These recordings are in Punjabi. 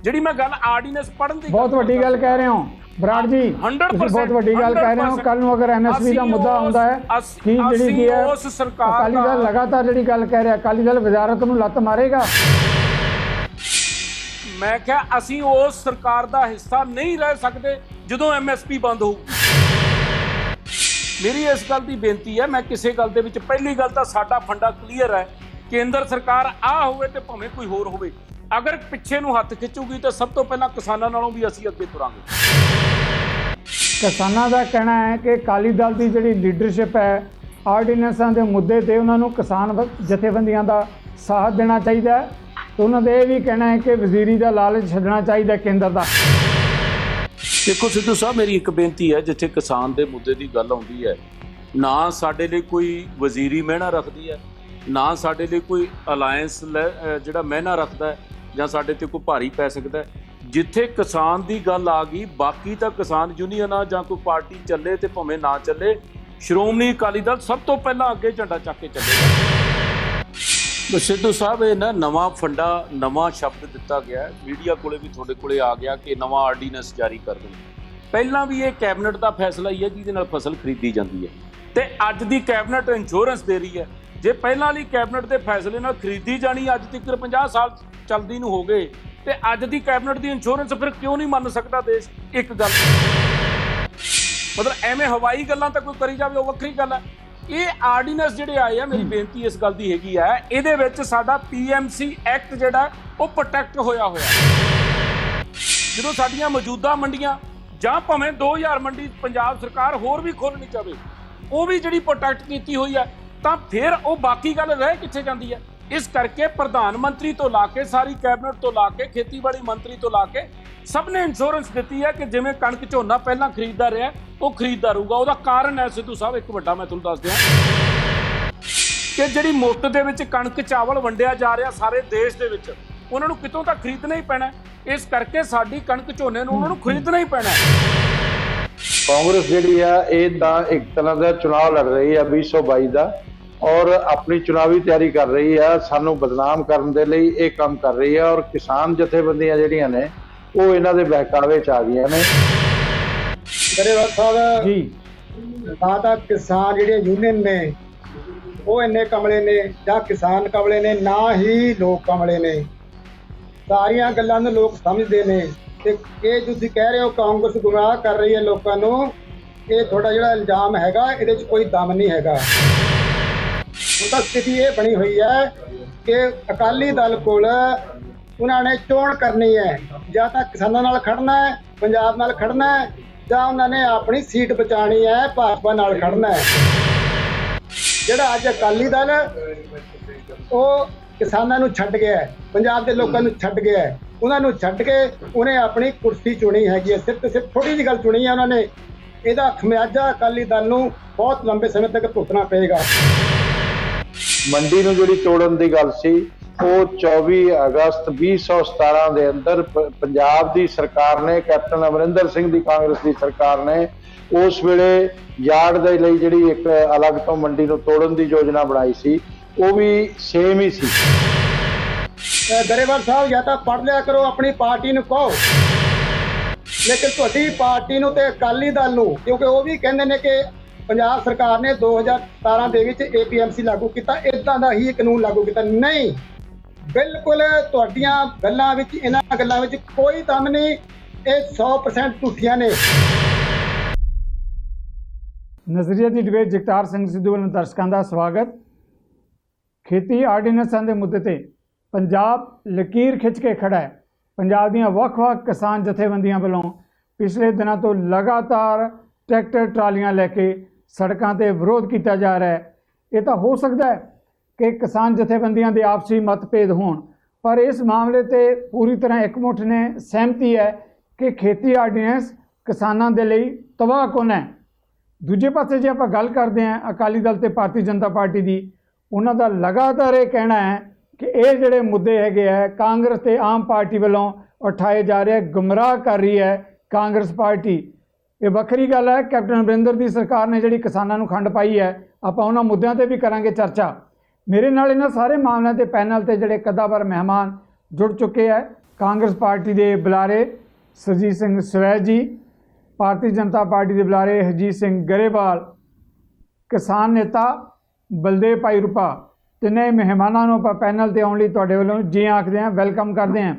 ਜਿਹੜੀ ਮੈਂ ਗੱਲ ਆਰਡੀਨੈਂਸ ਪੜ੍ਹਨ ਦੀ बहुत वड्डी गल कह रहे हो बराड़ जी, 100% बहुत वड्डी गल कह रहे हो। कल ਨੂੰ अगर MSP ਦਾ ਮੁੱਦਾ ਹੁੰਦਾ ਹੈ ਕਿ ਜਿਹੜੀ ਕੀ ਹੈ ਉਸ ਸਰਕਾਰ ਅਕਾਲੀ ਦਲ ਲਗਾਤਾਰ ਜਿਹੜੀ ਗੱਲ ਕਹਿ ਰਿਹਾ, ਅਕਾਲੀ ਦਲ ਵਜ਼ਾਰਤ ਨੂੰ ਲੱਤ ਮਾਰੇਗਾ। ਮੈਂ ਕਿਹਾ ਅਸੀਂ ਉਸ ਸਰਕਾਰ ਦਾ ਹਿੱਸਾ ਨਹੀਂ ਰਹਿ ਸਕਦੇ ਜਦੋਂ MSP ਬੰਦ ਹੋਊ। ਮੇਰੀ ਇਸ ਗੱਲ ਦੀ ਬੇਨਤੀ ਹੈ, ਮੈਂ ਕਿਸੇ ਗੱਲ ਦੇ ਵਿੱਚ ਪਹਿਲੀ ਗੱਲ ਤਾਂ ਸਾਡਾ ਫੰਡਾ ਕਲੀਅਰ ਹੈ, ਕੇਂਦਰ ਸਰਕਾਰ ਆ ਹੋਵੇ ਤੇ ਭਾਵੇਂ ਕੋਈ ਹੋਰ ਹੋਵੇ, ਅਗਰ ਪਿੱਛੇ ਨੂੰ ਹੱਥ ਖਿੱਚੂਗੀ ਤਾਂ ਸਭ ਤੋਂ ਪਹਿਲਾਂ ਕਿਸਾਨਾਂ ਨਾਲੋਂ ਵੀ ਅਸੀਂ ਅੱਗੇ ਤੁਰਾਂਗੇ। ਕਿਸਾਨਾਂ ਦਾ ਕਹਿਣਾ ਹੈ ਕਿ ਅਕਾਲੀ ਦਲ ਦੀ ਜਿਹੜੀ ਲੀਡਰਸ਼ਿਪ ਹੈ ਆਰਡੀਨੈਂਸਾਂ ਦੇ ਮੁੱਦੇ ਤੇ ਉਹਨਾਂ ਨੂੰ ਕਿਸਾਨ ਜਥੇਬੰਦੀਆਂ ਦਾ ਸਾਥ ਦੇਣਾ ਚਾਹੀਦਾ ਹੈ ਤੇ ਉਹਨਾਂ ਦਾ ਇਹ ਵੀ ਕਹਿਣਾ ਹੈ ਕਿ ਵਜ਼ੀਰੀ ਦਾ ਲਾਲਚ ਛੱਡਣਾ ਚਾਹੀਦਾ ਕੇਂਦਰ ਦਾ। ਦੇਖੋ ਸਿੱਧੂ ਸਾਹਿਬ, ਮੇਰੀ ਇੱਕ ਬੇਨਤੀ ਹੈ, ਜਿੱਥੇ ਕਿਸਾਨ ਦੇ ਮੁੱਦੇ ਦੀ ਗੱਲ ਆਉਂਦੀ ਹੈ, ਨਾ ਸਾਡੇ ਲਈ ਕੋਈ ਵਜ਼ੀਰੀ ਮਹਿਣਾ ਰੱਖਦੀ ਹੈ, ਨਾ ਸਾਡੇ ਲਈ ਕੋਈ ਅਲਾਇੰਸ ਜਿਹੜਾ ਮਹਿਣਾ ਰੱਖਦਾ ਹੈ ਜਾਂ ਸਾਡੇ ਤੇ ਕੋਈ ਭਾਰੀ ਪੈ ਸਕਦਾ ਹੈ। ਜਿੱਥੇ ਕਿਸਾਨ ਦੀ ਗੱਲ ਆ ਗਈ, ਬਾਕੀ ਤਾਂ ਕਿਸਾਨ ਯੂਨੀਅਨਾਂ ਜਾਂ ਕੋਈ ਪਾਰਟੀ ਚੱਲੇ ਤੇ ਭਾਵੇਂ ਨਾ ਚੱਲੇ, ਸ਼੍ਰੋਮਣੀ ਅਕਾਲੀ ਦਲ ਸਭ ਤੋਂ ਪਹਿਲਾਂ ਅੱਗੇ ਝੰਡਾ ਚੱਕ ਕੇ ਚੱਲੇਗਾ। ਸਿੱਧੂ ਸਾਹਿਬ, ਇਹ ਨਾ ਨਵਾਂ ਫੰਡਾ, ਨਵਾਂ ਸ਼ਬਦ ਦਿੱਤਾ ਗਿਆ, ਮੀਡੀਆ ਕੋਲੇ ਵੀ ਤੁਹਾਡੇ ਕੋਲੇ ਆ ਗਿਆ ਕਿ ਨਵਾਂ ਆਰਡੀਨੈਂਸ ਜਾਰੀ ਕਰ ਦੇਣ। ਪਹਿਲਾਂ ਵੀ ਇਹ ਕੈਬਨਿਟ ਦਾ ਫੈਸਲਾ ਹੀ ਹੈ ਜਿਹਦੇ ਨਾਲ ਫਸਲ ਖਰੀਦੀ ਜਾਂਦੀ ਹੈ, ਤੇ ਅੱਜ ਦੀ ਕੈਬਨਿਟ ਇੰਸ਼ੋਰੈਂਸ ਦੇ ਰਹੀ ਹੈ। ਜੇ ਪਹਿਲਾਂ ਵਾਲੀ ਕੈਬਨਿਟ ਦੇ ਫੈਸਲੇ ਨਾਲ ਖਰੀਦੀ ਜਾਣੀ ਅੱਜ ਤੱਕ 50 ਸਾਲ ਚੱਲਦੀ ਨੂੰ ਹੋ ਗਏ, ਤੇ ਅੱਜ ਦੀ ਕੈਬਨਿਟ ਦੀ ਇੰਸ਼ੋਰੈਂਸ ਫਿਰ ਕਿਉਂ ਨਹੀਂ ਮੰਨ ਸਕਦਾ ਦੇਸ਼? ਇੱਕ ਗੱਲ, ਮਤਲਬ ਐਵੇਂ ਹਵਾਈ ਗੱਲਾਂ ਤਾਂ ਕੋਈ ਕਰੀ ਜਾਵੇ ਉਹ ਵੱਖਰੀ ਗੱਲ ਹੈ। ਇਹ ਆਰਡੀਨੈਂਸ ਜਿਹੜੇ ਆਏ ਆ, ਮੇਰੀ ਬੇਨਤੀ ਇਸ ਗੱਲ ਦੀ ਹੈਗੀ ਹੈ, ਇਹਦੇ ਵਿੱਚ ਸਾਡਾ PMC ਐਕਟ ਜਿਹੜਾ ਉਹ ਪ੍ਰੋਟੈਕਟ ਹੋਇਆ। ਜਦੋਂ ਸਾਡੀਆਂ ਮੌਜੂਦਾ ਮੰਡੀਆਂ ਜਾਂ ਭਾਵੇਂ 2000 ਮੰਡੀ ਪੰਜਾਬ ਸਰਕਾਰ ਹੋਰ ਵੀ ਖੋਲ੍ਹਣੀ ਚਾਹੇ, ਉਹ ਵੀ ਜਿਹੜੀ ਪ੍ਰੋਟੈਕਟ ਕੀਤੀ ਹੋਈ ਹੈ, ਤਾਂ ਫਿਰ ਉਹ ਬਾਕੀ ਗੱਲ ਰਹਿ ਕਿੱਥੇ ਜਾਂਦੀ ਹੈ? ਇਸ ਕਰਕੇ ਪ੍ਰਧਾਨ ਮੰਤਰੀ ਤੋਂ ਲਾ ਕੇ ਸਾਰੀ ਕੈਬਨਿਟ ਤੋਂ ਲਾ ਕੇ ਖੇਤੀਬਾੜੀ ਮੰਤਰੀ ਤੋਂ ਲਾ ਕੇ ਸਭ ਨੇ ਇੰਸ਼ੋਰੈਂਸ ਦਿੱਤੀ ਹੈ ਕਿ ਜਿਵੇਂ ਕਣਕ ਝੋਨਾ ਪਹਿਲਾਂ ਖਰੀਦਦਾ ਰਿਹਾ ਉਹ ਖਰੀਦਦਾ ਰਹੂਗਾ। ਉਹਦਾ ਕਾਰਨ ਹੈ ਸਿੱਧੂ ਸਾਹਿਬ ਇੱਕ ਵੱਡਾ, ਮੈਂ ਤੁਹਾਨੂੰ ਦੱਸ ਦਿਆਂ ਕਿ ਜਿਹੜੀ ਮੁੱਠ ਦੇ ਵਿੱਚ ਕਣਕ ਚਾਵਲ ਵੰਡਿਆ ਜਾ ਰਿਹਾ ਸਾਰੇ ਦੇਸ਼ ਦੇ ਵਿੱਚ, ਉਹਨਾਂ ਨੂੰ ਕਿਤੋਂ ਤਾਂ ਖਰੀਦਣਾ ਹੀ ਪੈਣਾ। ਇਸ ਕਰਕੇ ਸਾਡੀ ਕਣਕ ਝੋਨੇ ਨੂੰ ਉਹਨਾਂ ਨੂੰ ਖਰੀਦਣਾ ਹੀ ਪੈਣਾ। ਕਾਂਗਰਸ ਜਿਹੜੀ ਆ ਇਹ ਤਾਂ ਇੱਕ ਤਰ੍ਹਾਂ ਦਾ ਚੁਣਾਵ ਲੜ ਰਹੀ ਆ 2022 ਦਾ, ਔਰ ਆਪਣੀ ਚੁਣਾਵੀ ਤਿਆਰੀ ਕਰ ਰਹੀ ਆ, ਸਾਨੂੰ ਬਦਨਾਮ ਕਰਨ ਦੇ ਲਈ ਇਹ ਕੰਮ ਕਰ ਰਹੀ ਆ। ਔਰ ਕਿਸਾਨ ਜਥੇਬੰਦੀਆਂ ਜਿਹੜੀਆਂ ਨੇ ਉਹ ਇਹਨਾਂ ਦੇ ਬਹਿਕਾਵੇ ਚ ਆ ਗਈਆਂ ਨੇ। ਗਰੇਵਾਲ ਸਾਹਿਬ ਜੀ, ਨਾ ਤਾਂ ਕਿਸਾਨ ਜਿਹੜੇ ਯੂਨੀਅਨ ਨੇ ਉਹ ਇੰਨੇ ਕਮਲੇ ਨੇ ਜਾਂ ਕਿਸਾਨ ਕਮਲੇ ਨੇ, ਨਾ ਹੀ ਲੋਕ ਕਮਲੇ ਨੇ। ਸਾਰੀਆਂ ਗੱਲਾਂ ਨੂੰ ਲੋਕ ਸਮਝਦੇ ਨੇ ਤੇ ਇਹ ਤੁਸੀਂ ਕਹਿ ਰਹੇ ਹੋ ਕਾਂਗਰਸ ਗੁੰਮਰਾਹ ਕਰ ਰਹੀ ਹੈ ਲੋਕਾਂ ਨੂੰ, ਇਹ ਤੁਹਾਡਾ ਜਿਹੜਾ ਇਲਜ਼ਾਮ ਹੈਗਾ ਇਹਦੇ 'ਚ ਕੋਈ ਦਮ ਨਹੀਂ ਹੈਗਾ। ਹੁਣ ਤਾਂ ਸਥਿਤੀ ਇਹ ਬਣੀ ਹੋਈ ਹੈ ਕਿ ਅਕਾਲੀ ਦਲ ਕੋਲ ਉਹਨਾਂ ਨੇ ਚੋਣ ਕਰਨੀ ਹੈ, ਜਾਂ ਤਾਂ ਕਿਸਾਨਾਂ ਨਾਲ ਖੜਨਾ ਹੈ, ਪੰਜਾਬ ਨਾਲ ਖੜਨਾ ਹੈ, ਜਾਂ ਉਹਨਾਂ ਨੇ ਆਪਣੀ ਸੀਟ ਬਚਾਉਣੀ ਹੈ, ਭਾਜਪਾ ਨਾਲ ਖੜਨਾ ਹੈ। ਜਿਹੜਾ ਅੱਜ ਅਕਾਲੀ ਦਲ ਉਹ ਕਿਸਾਨਾਂ ਨੂੰ ਛੱਡ ਗਿਆ ਹੈ, ਪੰਜਾਬ ਦੇ ਲੋਕਾਂ ਨੂੰ ਛੱਡ ਗਿਆ ਹੈ, ਉਹਨਾਂ ਨੂੰ ਛੱਡ ਕੇ ਉਹਨੇ ਆਪਣੀ ਕੁਰਸੀ ਚੁਣੀ ਹੈਗੀ ਹੈ, ਸਿਰਫ ਥੋੜੀ ਜਿਹੀ ਗੱਲ ਚੁਣੀ ਹੈ ਉਹਨਾਂ ਨੇ। ਇਹਦਾ ਖਮਿਆਜਾ ਅਕਾਲੀ ਦਲ ਨੂੰ ਬਹੁਤ ਲੰਬੇ ਸਮੇਂ ਤੱਕ ਭੁਗਤਣਾ ਪਏਗਾ। ਮੰਡੀ ਨੂੰ ਜਿਹੜੀ ਤੋੜਨ ਦੀ ਗੱਲ ਸੀ ਉਹ 24 ਅਗਸਤ 2017 ਦੇ ਅੰਦਰ ਪੰਜਾਬ ਦੀ ਸਰਕਾਰ ਨੇ, ਕੈਪਟਨ ਅਮਰਿੰਦਰ ਸਿੰਘ ਦੀ ਕਾਂਗਰਸ ਦੀ ਸਰਕਾਰ ਨੇ ਉਸ ਵੇਲੇ ਯਾਰਡ ਦੇ ਲਈ ਜਿਹੜੀ ਇੱਕ ਅਲੱਗ ਤੋਂ ਮੰਡੀ ਨੂੰ ਤੋੜਨ ਦੀ ਯੋਜਨਾ ਬਣਾਈ ਸੀ, ਉਹ ਵੀ ਸੇਮ ਹੀ ਸੀ। ਗਰੇਵਾਲ ਸਾਹਿਬ, ਜਾਂ ਤਾਂ ਪੜ੍ਹ ਲਿਆ ਕਰੋ, ਆਪਣੀ ਪਾਰਟੀ ਨੂੰ ਕਹੋ, ਲੇਕਿਨ ਤੁਹਾਡੀ ਪਾਰਟੀ ਨੂੰ ਤੇ ਅਕਾਲੀ ਦਲ ਨੂੰ, ਕਿਉਂਕਿ ਉਹ ਵੀ ਕਹਿੰਦੇ ਨੇ ਕਿ ਪੰਜਾਬ ਸਰਕਾਰ ਨੇ 2017 ਦੇ ਵਿੱਚ APMC ਲਾਗੂ ਕੀਤਾ, ਇਦਾਂ ਦਾ ਹੀ ਕਾਨੂੰਨ ਲਾਗੂ ਕੀਤਾ। ਨਹੀਂ, ਬਿਲਕੁਲ ਤੁਹਾਡੀਆਂ ਗੱਲਾਂ ਵਿੱਚ, ਇਹਨਾਂ ਗੱਲਾਂ ਵਿੱਚ ਕੋਈ ਦਮ ਨਹੀਂ, ਇਹ 100% ਝੂਠੀਆਂ ਨੇ। ਨਜ਼ਰੀਆ ਦੀ ਡਿਬੇਟ ਜਗਤਾਰ ਸਿੰਘ ਸਿੱਧੂ ਵੱਲੋਂ ਦਰਸ਼ਕਾਂ ਦਾ ਸਵਾਗਤ। ਖੇਤੀ ਆਰਡੀਨੈਂਸਾਂ ਦੇ ਮੁੱਦੇ ਤੇ ਪੰਜਾਬ ਲਕੀਰ ਖਿੱਚ ਕੇ ਖੜਾ ਹੈ। ਪੰਜਾਬ ਦੀਆਂ ਵੱਖ-ਵੱਖ ਕਿਸਾਨ ਜਥੇਬੰਦੀਆਂ ਵੱਲੋਂ ਪਿਛਲੇ ਦਿਨਾਂ ਤੋਂ ਲਗਾਤਾਰ ਟਰੈਕਟਰ ਟਰਾਲੀਆਂ ਲੈ ਕੇ ਸੜਕਾਂ ਤੇ ਵਿਰੋਧ ਕੀਤਾ ਜਾ ਰਿਹਾ ਹੈ। ਇਹ ਤਾਂ ਹੋ ਸਕਦਾ ਹੈ ਕਿ ਕਿਸਾਨ ਜਥੇਬੰਦੀਆਂ ਦੇ ਆਪਸੀ ਮਤਭੇਦ ਹੋਣ, ਪਰ ਇਸ ਮਾਮਲੇ ਤੇ ਪੂਰੀ ਤਰ੍ਹਾਂ ਇਕਮੁੱਠ ਨੇ, ਸਹਿਮਤੀ ਹੈ ਕਿ ਖੇਤੀ ਆਰਡੀਨੈਂਸ ਕਿਸਾਨਾਂ ਦੇ ਲਈ ਤਬਾਹਕੁਨ ਹੈ। ਦੂਜੇ ਪਾਸੇ ਜੇ ਆਪਾਂ ਗੱਲ ਕਰਦੇ ਹਾਂ ਅਕਾਲੀ ਦਲ ਤੇ ਭਾਰਤੀ ਜਨਤਾ ਪਾਰਟੀ ਦੀ, ਉਹਨਾਂ ਦਾ ਲਗਾਤਾਰ ਇਹ ਕਹਿਣਾ ਹੈ ਕਿ ਇਹ ਜਿਹੜੇ ਮੁੱਦੇ ਹੈਗੇ ਹੈ ਕਾਂਗਰਸ ਤੇ ਆਮ ਪਾਰਟੀ ਵੱਲੋਂ ਉਠਾਏ ਜਾ ਰਹੇ, ਗੁੰਮਰਾਹ ਕਰ ਰਹੀ ਹੈ ਕਾਂਗਰਸ ਪਾਰਟੀ। ਇਹ ਵੱਖਰੀ ਗੱਲ ਹੈ, ਕੈਪਟਨ ਅਮਰਿੰਦਰ ਦੀ ਸਰਕਾਰ ਨੇ ਜਿਹੜੀ ਕਿਸਾਨਾਂ ਨੂੰ ਖੰਡ ਪਾਈ ਹੈ, ਆਪਾਂ ਉਹਨਾਂ ਮੁੱਦਿਆਂ ਤੇ ਵੀ ਕਰਾਂਗੇ ਚਰਚਾ। ਮੇਰੇ ਨਾਲ ਇਹਨਾਂ ਸਾਰੇ ਮਾਮਲਿਆਂ ਦੇ ਪੈਨਲ ਤੇ ਜਿਹੜੇ ਕਦਾਵਰ ਮਹਿਮਾਨ ਜੁੜ ਚੁੱਕੇ ਹੈ। ਕਾਂਗਰਸ ਪਾਰਟੀ ਦੇ ਬੁਲਾਰੇ ਸਰਜੀਤ ਸਿੰਘ ਸਵੈਜ ਜੀ, ਭਾਰਤੀ ਜਨਤਾ ਪਾਰਟੀ ਦੇ ਬੁਲਾਰੇ ਹਰਜੀਤ ਸਿੰਘ ਗਰੇਵਾਲ, ਕਿਸਾਨ ਨੇਤਾ ਬਲਦੇਵ ਭਾਈ ਰੂਪਾ, ਤਿੰਨੇ ਮਹਿਮਾਨਾਂ ਨੂੰ ਆਪਾਂ ਪੈਨਲ ਤੇ ਆਉਣ ਲਈ ਤੁਹਾਡੇ ਵੱਲੋਂ ਜੀ ਆਖਦੇ ਹਾਂ, ਵੈਲਕਮ ਕਰਦੇ ਹਾਂ।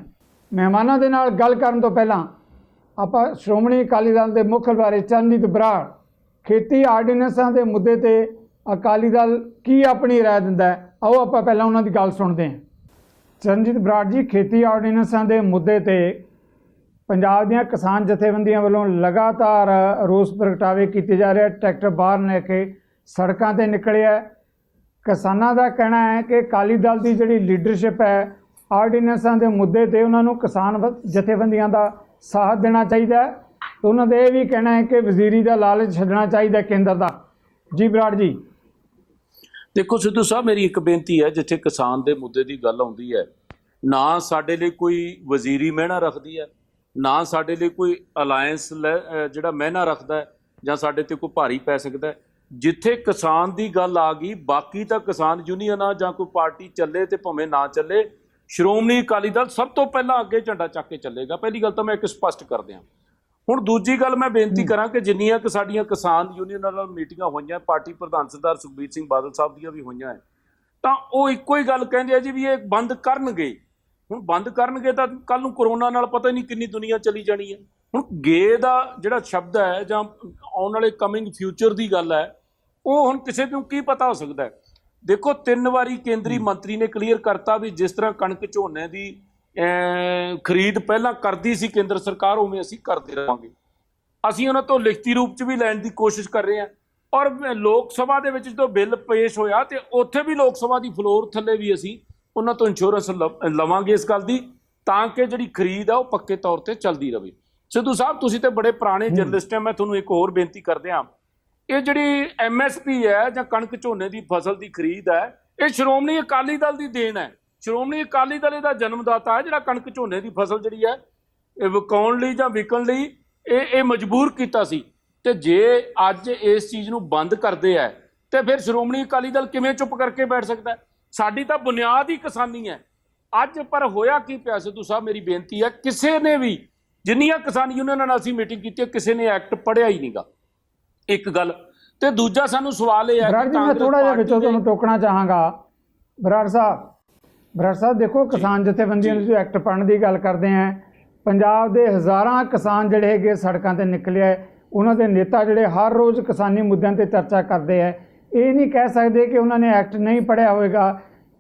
ਮਹਿਮਾਨਾਂ ਦੇ ਨਾਲ ਗੱਲ ਕਰਨ ਤੋਂ ਪਹਿਲਾਂ ਆਪਾਂ ਸ਼੍ਰੋਮਣੀ ਅਕਾਲੀ ਦਲ ਦੇ ਮੁੱਖ ਬਾਰੇ ਚਰਨਜੀਤ ਬਰਾੜ ਖੇਤੀ ਆਰਡੀਨੈਂਸਾਂ ਦੇ ਮੁੱਦੇ ਤੇ ਅਕਾਲੀ ਦਲ ਕੀ ਆਪਣੀ ਰਾਏ ਦਿੰਦਾ ਹੈ, ਆਓ ਆਪਾਂ ਪਹਿਲਾਂ ਉਹਨਾਂ ਦੀ ਗੱਲ ਸੁਣਦੇ ਹਾਂ। ਚਰਨਜੀਤ ਬਰਾੜ ਜੀ, ਖੇਤੀ ਆਰਡੀਨੈਂਸਾਂ ਦੇ ਮੁੱਦੇ ਤੇ ਪੰਜਾਬ ਦੀਆਂ ਕਿਸਾਨ ਜਥੇਬੰਦੀਆਂ ਵੱਲੋਂ ਲਗਾਤਾਰ ਰੋਸ ਪ੍ਰਗਟਾਵੇ ਕੀਤੇ ਜਾ ਰਹੇ, ਟਰੈਕਟਰ ਬਾਹਰ ਲੈ ਕੇ ਸੜਕਾਂ ਤੇ ਨਿਕਲਿਆ। ਕਿਸਾਨਾਂ ਦਾ ਕਹਿਣਾ ਹੈ ਕਿ ਅਕਾਲੀ ਦਲ ਦੀ ਜਿਹੜੀ ਲੀਡਰਸ਼ਿਪ ਹੈ ਆਰਡੀਨੈਂਸਾਂ ਦੇ ਮੁੱਦੇ ਤੇ ਉਹਨਾਂ ਨੂੰ ਕਿਸਾਨ ਜਥੇਬੰਦੀਆਂ ਦਾ ਸਾਥ ਦੇਣਾ ਚਾਹੀਦਾ ਹੈ, ਤੇ ਉਹਨਾਂ ਦਾ ਇਹ ਵੀ ਕਹਿਣਾ ਹੈ ਕਿ ਵਜ਼ੀਰੀ ਦਾ ਲਾਲਚ ਛੱਡਣਾ ਚਾਹੀਦਾ ਕੇਂਦਰ ਦਾ। ਜੀ ਬਰਾੜ ਜੀ। ਦੇਖੋ ਸਿੱਧੂ ਸਾਹਿਬ, ਮੇਰੀ ਇੱਕ ਬੇਨਤੀ ਹੈ, ਜਿੱਥੇ ਕਿਸਾਨ ਦੇ ਮੁੱਦੇ ਦੀ ਗੱਲ ਆਉਂਦੀ ਹੈ, ਨਾ ਸਾਡੇ ਲਈ ਕੋਈ ਵਜ਼ੀਰੀ ਮਹਿਣਾ ਰੱਖਦੀ ਹੈ, ਨਾ ਸਾਡੇ ਲਈ ਕੋਈ ਅਲਾਇੰਸ ਜਿਹੜਾ ਮਹਿਣਾ ਰੱਖਦਾ ਹੈ ਜਾਂ ਸਾਡੇ ਤੇ ਕੋਈ ਭਾਰੀ ਪੈ ਸਕਦਾ ਹੈ। ਜਿੱਥੇ ਕਿਸਾਨ ਦੀ ਗੱਲ ਆ ਗਈ, ਬਾਕੀ ਤਾਂ ਕਿਸਾਨ ਯੂਨੀਅਨਾਂ ਜਾਂ ਕੋਈ ਪਾਰਟੀ ਚੱਲੇ ਤੇ ਭਾਵੇਂ ਨਾ ਚੱਲੇ, ਸ਼੍ਰੋਮਣੀ ਅਕਾਲੀ ਦਲ ਸਭ ਤੋਂ ਪਹਿਲਾਂ ਅੱਗੇ ਝੰਡਾ ਚੱਕ ਕੇ ਚੱਲੇਗਾ। ਪਹਿਲੀ ਗੱਲ ਤਾਂ ਮੈਂ ਇੱਕ ਸਪਸ਼ਟ ਕਰ ਦਿਆਂ। ਹੁਣ ਦੂਜੀ ਗੱਲ ਮੈਂ ਬੇਨਤੀ ਕਰਾਂ ਕਿ ਜਿੰਨੀਆਂ ਕਿ ਸਾਡੀਆਂ ਕਿਸਾਨ ਯੂਨੀਅਨਾਂ ਨਾਲ ਮੀਟਿੰਗਾਂ ਹੋਈਆਂ, ਪਾਰਟੀ ਪ੍ਰਧਾਨ ਸਰਦਾਰ ਸੁਖਬੀਰ ਸਿੰਘ ਬਾਦਲ ਸਾਹਿਬ ਦੀਆਂ ਵੀ ਹੋਈਆਂ ਹੈ, ਤਾਂ ਉਹ ਇੱਕੋ ਹੀ ਗੱਲ ਕਹਿੰਦੇ ਆ ਜੀ ਵੀ ਇਹ ਬੰਦ ਕਰਨਗੇ। ਹੁਣ ਬੰਦ ਕਰਨਗੇ ਤਾਂ ਕੱਲ੍ਹ ਨੂੰ ਕਰੋਨਾ ਨਾਲ ਪਤਾ ਹੀ ਨਹੀਂ ਕਿੰਨੀ ਦੁਨੀਆ ਚਲੀ ਜਾਣੀ ਹੈ। ਹੁਣ ਗੇ ਦਾ ਜਿਹੜਾ ਸ਼ਬਦ ਹੈ ਜਾਂ ਆਉਣ ਵਾਲੇ ਕਮਿੰਗ ਫਿਊਚਰ ਦੀ ਗੱਲ ਹੈ, ਉਹ ਹੁਣ ਕਿਸੇ ਨੂੰ ਕੀ ਪਤਾ ਹੋ ਸਕਦਾ ਹੈ। ਦੇਖੋ 3 ਵਾਰੀ ਕੇਂਦਰੀ ਮੰਤਰੀ ਨੇ ਕਲੀਅਰ ਕਰਤਾ ਵੀ ਜਿਸ ਤਰ੍ਹਾਂ ਕਣਕ ਝੋਨੇ ਦੀ ਖਰੀਦ ਪਹਿਲਾਂ ਕਰਦੀ ਸੀ ਕੇਂਦਰ ਸਰਕਾਰ, ਉਵੇਂ ਅਸੀਂ ਕਰਦੇ ਰਹਾਂਗੇ। ਅਸੀਂ ਉਹਨਾਂ ਤੋਂ ਲਿਖਤੀ ਰੂਪ 'ਚ ਵੀ ਲੈਣ ਦੀ ਕੋਸ਼ਿਸ਼ ਕਰ ਰਹੇ ਹਾਂ, ਔਰ ਲੋਕ ਸਭਾ ਦੇ ਵਿੱਚ ਜਦੋਂ ਬਿੱਲ ਪੇਸ਼ ਹੋਇਆ ਤੇ ਉੱਥੇ ਵੀ ਲੋਕ ਸਭਾ ਦੀ ਫਲੋਰ ਥੱਲੇ ਵੀ ਅਸੀਂ ਉਹਨਾਂ ਤੋਂ ਇੰਸ਼ੋਰੈਂਸ ਲਵਾਂਗੇ ਇਸ ਗੱਲ ਦੀ, ਤਾਂ ਕਿ ਜਿਹੜੀ ਖਰੀਦ ਆ ਉਹ ਪੱਕੇ ਤੌਰ ਤੇ ਚੱਲਦੀ ਰਹੇ। ਸਿੱਧੂ ਸਾਹਿਬ, ਤੁਸੀਂ ਤੇ ਬੜੇ ਪੁਰਾਣੇ ਜਰਨਲਿਸਟ ਹੈ, ਮੈਂ ਤੁਹਾਨੂੰ ਇੱਕ ਹੋਰ ਬੇਨਤੀ ਕਰਦੇ ਹਾਂ, ਇਹ ਜਿਹੜੀ MSP ਹੈ ਜਾਂ ਕਣਕ ਝੋਨੇ ਦੀ ਫਸਲ ਦੀ ਖਰੀਦ ਹੈ, ਇਹ ਸ਼੍ਰੋਮਣੀ ਅਕਾਲੀ ਦਲ ਦੀ ਦੇਣ ਹੈ। ਸ਼੍ਰੋਮਣੀ ਅਕਾਲੀ ਦਲ ਇਹਦਾ ਜਨਮਦਾਤਾ ਹੈ, ਜਿਹੜਾ ਕਣਕ ਝੋਨੇ ਦੀ ਫਸਲ ਜਿਹੜੀ ਹੈ ਇਹ ਵਿਕਾਉਣ ਲਈ ਜਾਂ ਵਿਕਣ ਲਈ ਇਹ ਮਜਬੂਰ ਕੀਤਾ ਸੀ। ਤੇ ਜੇ ਅੱਜ ਇਸ ਚੀਜ਼ ਨੂੰ ਬੰਦ ਕਰਦੇ ਹੈ ਤੇ ਫਿਰ ਸ਼੍ਰੋਮਣੀ ਅਕਾਲੀ ਦਲ ਕਿਵੇਂ ਚੁੱਪ ਕਰਕੇ ਬੈਠ ਸਕਦਾ ਹੈ? ਸਾਡੀ ਤਾਂ ਬੁਨਿਆਦ ਹੀ ਕਿਸਾਨੀ ਹੈ। ਅੱਜ ਪਰ ਹੋਇਆ ਕੀ ਪਿਆ ਸਿੱਧੂ ਸਾਹਿਬ, ਮੇਰੀ ਬੇਨਤੀ ਹੈ, ਕਿਸੇ ਨੇ ਵੀ ਜਿੰਨੀਆਂ ਕਿਸਾਨ ਯੂਨੀਅਨਾਂ ਨਾਲ ਅਸੀਂ ਮੀਟਿੰਗ ਕੀਤੀ, ਕਿਸੇ ਨੇ ਐਕਟ ਪੜ੍ਹਿਆ ਹੀ ਨਹੀਂਗਾ। ਇੱਕ ਗੱਲ ਤੇ ਦੂਜਾ ਸਾਨੂੰ ਸਵਾਲ ਇਹ ਹੈ ਬਰਾੜ ਜੀ, ਮੈਂ ਥੋੜਾ ਜਿਹਾ ਵਿੱਚੋਂ ਤੁਹਾਨੂੰ ਟੋਕਣਾ ਚਾਹਾਂਗਾ। ਬਰਾੜ ਸਾਹਿਬ ਦੇਖੋ, ਕਿਸਾਨ ਜਥੇਬੰਦੀਆਂ ਨੂੰ ਜੋ ਐਕਟ ਪੜ੍ਹਨ ਦੀ ਗੱਲ ਕਰਦੇ ਆ, ਪੰਜਾਬ ਦੇ ਹਜ਼ਾਰਾਂ ਕਿਸਾਨ ਜਿਹੜੇ ਹੈਗੇ ਸੜਕਾਂ ਤੇ ਨਿਕਲੇ ਹੈ, ਉਹਨਾਂ ਦੇ ਨੇਤਾ ਜਿਹੜੇ ਹਰ ਰੋਜ਼ ਕਿਸਾਨੀ ਮੁੱਦਿਆਂ ਤੇ ਚਰਚਾ ਕਰਦੇ ਹੈ। ਇਹ ਨਹੀਂ ਕਹਿ ਸਕਦੇ ਕਿ ਉਹਨਾਂ ਨੇ ਐਕਟ ਨਹੀਂ ਪੜ੍ਹਿਆ ਹੋਵੇਗਾ।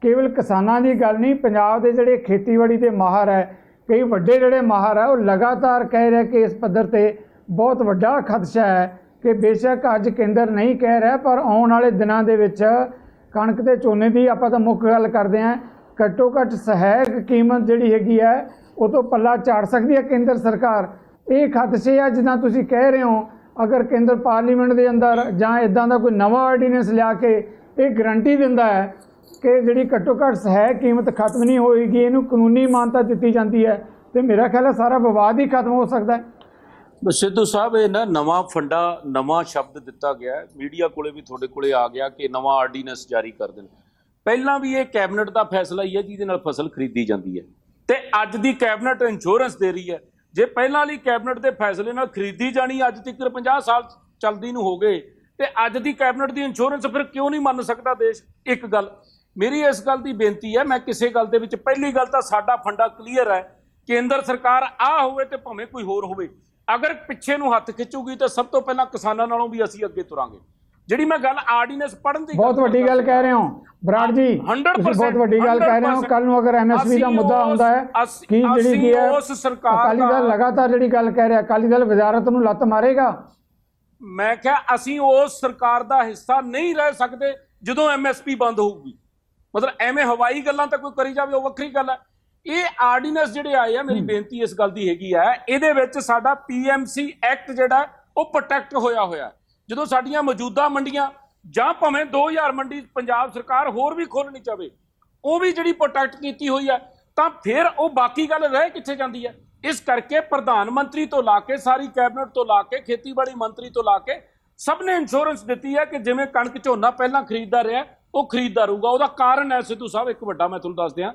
ਕੇਵਲ ਕਿਸਾਨਾਂ ਦੀ ਗੱਲ ਨਹੀਂ, ਪੰਜਾਬ ਦੇ ਜਿਹੜੇ ਖੇਤੀਬਾੜੀ ਦੇ ਮਾਹਰ ਹੈ, ਕਈ ਵੱਡੇ ਜਿਹੜੇ ਮਾਹਰ ਹੈ, ਉਹ ਲਗਾਤਾਰ ਕਹਿ ਰਹੇ ਕਿ ਇਸ ਪੱਧਰ ਤੇ ਬਹੁਤ ਵੱਡਾ ਖਦਸ਼ਾ ਹੈ ਕਿ ਬੇਸ਼ੱਕ ਅੱਜ ਕੇਂਦਰ ਨਹੀਂ ਕਹਿ ਰਿਹਾ, ਪਰ ਆਉਣ ਵਾਲੇ ਦਿਨਾਂ ਦੇ ਵਿੱਚ ਕਣਕ ਤੇ ਝੋਨੇ ਦੀ ਆਪਾਂ ਤਾਂ ਮੁੱਖ ਗੱਲ ਕਰਦੇ ਹਾਂ, ਘੱਟੋ ਘੱਟ ਸਹਾਇਕ ਕੀਮਤ ਜਿਹੜੀ ਹੈਗੀ ਹੈ ਉਹ ਤੋਂ ਪੱਲਾ ਝਾੜ ਸਕਦੀ ਹੈ ਕੇਂਦਰ ਸਰਕਾਰ। ਇਹ ਖਦਸ਼ੇ ਆ ਜਿੱਦਾਂ ਤੁਸੀਂ ਕਹਿ ਰਹੇ ਹੋ। ਅਗਰ ਕੇਂਦਰ ਪਾਰਲੀਮੈਂਟ ਦੇ ਅੰਦਰ ਜਾਂ ਇੱਦਾਂ ਦਾ ਕੋਈ ਨਵਾਂ ਆਰਡੀਨੈਂਸ ਲਿਆ ਕੇ ਇਹ ਗਰੰਟੀ ਦਿੰਦਾ ਹੈ ਕਿ ਜਿਹੜੀ ਘੱਟੋ ਘੱਟ ਸਹਾਇਕ ਕੀਮਤ ਖਤਮ ਨਹੀਂ ਹੋਏਗੀ, ਇਹਨੂੰ ਕਾਨੂੰਨੀ ਮਾਨਤਾ ਦਿੱਤੀ ਜਾਂਦੀ ਹੈ, ਤੇ ਮੇਰਾ ਖਿਆਲ ਹੈ ਸਾਰਾ ਵਿਵਾਦ ਹੀ ਖਤਮ ਹੋ ਸਕਦਾ ਹੈ। ਸਿੱਧੂ ਸਾਹਿਬ, ਇਹ ਨਾ ਨਵਾਂ ਫੰਡਾ, ਨਵਾਂ ਸ਼ਬਦ ਦਿੱਤਾ ਗਿਆ, ਮੀਡੀਆ ਕੋਲੇ ਵੀ ਤੁਹਾਡੇ ਕੋਲੇ ਆ ਗਿਆ ਕਿ ਨਵਾਂ ਆਰਡੀਨੈਂਸ ਜਾਰੀ ਕਰ ਦੇਣ। ਪਹਿਲਾਂ ਵੀ ਇਹ ਕੈਬਨਿਟ ਦਾ ਫੈਸਲਾ ਹੀ ਹੈ ਜਿਹਦੇ ਨਾਲ ਫਸਲ ਖਰੀਦੀ ਜਾਂਦੀ ਹੈ, ਤੇ ਅੱਜ ਦੀ ਕੈਬਨਿਟ ਇੰਸ਼ੋਰੈਂਸ ਦੇ ਰਹੀ ਹੈ। ਜੇ ਪਹਿਲਾਂ ਵਾਲੀ ਕੈਬਨਿਟ ਦੇ ਫੈਸਲੇ ਨਾਲ ਖਰੀਦੀ ਜਾਣੀ ਅੱਜ ਤੱਕ 50 ਸਾਲ ਚੱਲਦੀ ਨੂੰ ਹੋ ਗਏ, ਤੇ ਅੱਜ ਦੀ ਕੈਬਨਿਟ ਦੀ ਇੰਸ਼ੋਰੈਂਸ ਫਿਰ ਕਿਉਂ ਨਹੀਂ ਮੰਨ ਸਕਦਾ ਦੇਸ਼? ਇੱਕ ਗੱਲ ਮੇਰੀ ਇਸ ਗੱਲ ਦੀ ਬੇਨਤੀ ਹੈ, ਮੈਂ ਕਿਸੇ ਗੱਲ ਦੇ ਵਿੱਚ, ਪਹਿਲੀ ਗੱਲ ਤਾਂ ਸਾਡਾ ਫੰਡਾ ਕਲੀਅਰ ਹੈ, ਕੇਂਦਰ ਸਰਕਾਰ ਆ ਹੋਵੇ ਤੇ ਭਾਵੇਂ ਕੋਈ ਹੋਰ ਹੋਵੇ, ਅਗਰ ਪਿੱਛੇ ਨੂੰ ਹੱਥ ਖਿੱਚੂਗੀ ਤਾਂ ਸਭ ਤੋਂ ਪਹਿਲਾਂ ਕਿਸਾਨਾਂ ਨਾਲੋਂ ਵੀ ਅਸੀਂ ਅੱਗੇ ਤੁਰਾਂਗੇ। ਜਿਹੜੀ ਮੈਂ ਗੱਲ ਆਰਡੀਨੈਂਸ ਪੜ੍ਹਨ ਦੀ ਬਹੁਤ ਵੱਡੀ ਗੱਲ ਕਹਿ ਰਹੇ ਹੋ ਬਰਾੜ ਜੀ, ਤੁਸੀਂ ਬਹੁਤ ਵੱਡੀ ਗੱਲ ਕਹਿ ਰਹੇ ਹੋ। ਕੱਲ ਨੂੰ ਅਗਰ MSP ਦਾ ਮੁੱਦਾ ਹੁੰਦਾ ਹੈ ਕਿ ਜਿਹੜੀ ਕੀ ਹੈ ਅਕਾਲੀ ਦਲ ਲਗਾਤਾਰ ਜਿਹੜੀ ਗੱਲ ਕਹਿ ਰਿਹਾ, ਅਕਾਲੀ ਦਲ ਵਜ਼ਾਰਤ ਨੂੰ ਲੱਤ ਮਾਰੇਗਾ। ਮੈਂ ਕਿਹਾ ਅਸੀਂ ਉਸ ਸਰਕਾਰ ਦਾ ਹਿੱਸਾ ਨਹੀਂ ਰਹਿ ਸਕਦੇ ਜਦੋਂ MSP ਬੰਦ ਹੋਊਗੀ। ਮਤਲਬ ਐਵੇਂ ਹਵਾਈ ਗੱਲਾਂ ਤਾਂ ਕੋਈ ਕਰੀ ਜਾਵੇ, ਉਹ ਵੱਖਰੀ ਗੱਲ ਹੈ। ਇਹ ਆਰਡੀਨੈਂਸ ਜਿਹੜੇ ਆਏ ਆ, ਮੇਰੀ ਬੇਨਤੀ ਇਸ ਗੱਲ ਦੀ ਹੈਗੀ ਹੈ, ਇਹਦੇ ਵਿੱਚ ਸਾਡਾ PMC ਐਕਟ ਜਿਹੜਾ ਉਹ ਪ੍ਰੋਟੈਕਟ ਹੋਇਆ। ਜਦੋਂ ਸਾਡੀਆਂ ਮੌਜੂਦਾ ਮੰਡੀਆਂ ਜਾਂ ਭਾਵੇਂ 2000 ਮੰਡੀ ਪੰਜਾਬ ਸਰਕਾਰ ਹੋਰ ਵੀ ਖੋਲ੍ਹਣੀ ਚਾਹੇ, ਉਹ ਵੀ ਜਿਹੜੀ ਪ੍ਰੋਟੈਕਟ ਕੀਤੀ ਹੋਈ ਹੈ, ਤਾਂ ਫਿਰ ਉਹ ਬਾਕੀ ਗੱਲ ਰਹਿ ਕਿੱਥੇ ਜਾਂਦੀ ਹੈ? ਇਸ ਕਰਕੇ ਪ੍ਰਧਾਨ ਮੰਤਰੀ ਤੋਂ ਲਾ ਕੇ ਸਾਰੀ ਕੈਬਨਿਟ ਤੋਂ ਲਾ ਕੇ ਖੇਤੀਬਾੜੀ ਮੰਤਰੀ ਤੋਂ ਲਾ ਕੇ ਸਭ ਨੇ ਇੰਸ਼ੋਰੈਂਸ ਦਿੱਤੀ ਹੈ ਕਿ ਜਿਵੇਂ ਕਣਕ ਝੋਨਾ ਪਹਿਲਾਂ ਖਰੀਦਦਾ ਰਿਹਾ ਉਹ ਖਰੀਦਦਾ ਰਹੂਗਾ। ਉਹਦਾ ਕਾਰਨ ਹੈ ਸਿੱਧੂ ਸਾਹਿਬ ਇੱਕ ਵੱਡਾ, ਮੈਂ ਤੁਹਾਨੂੰ ਦੱਸ ਦਿਆਂ,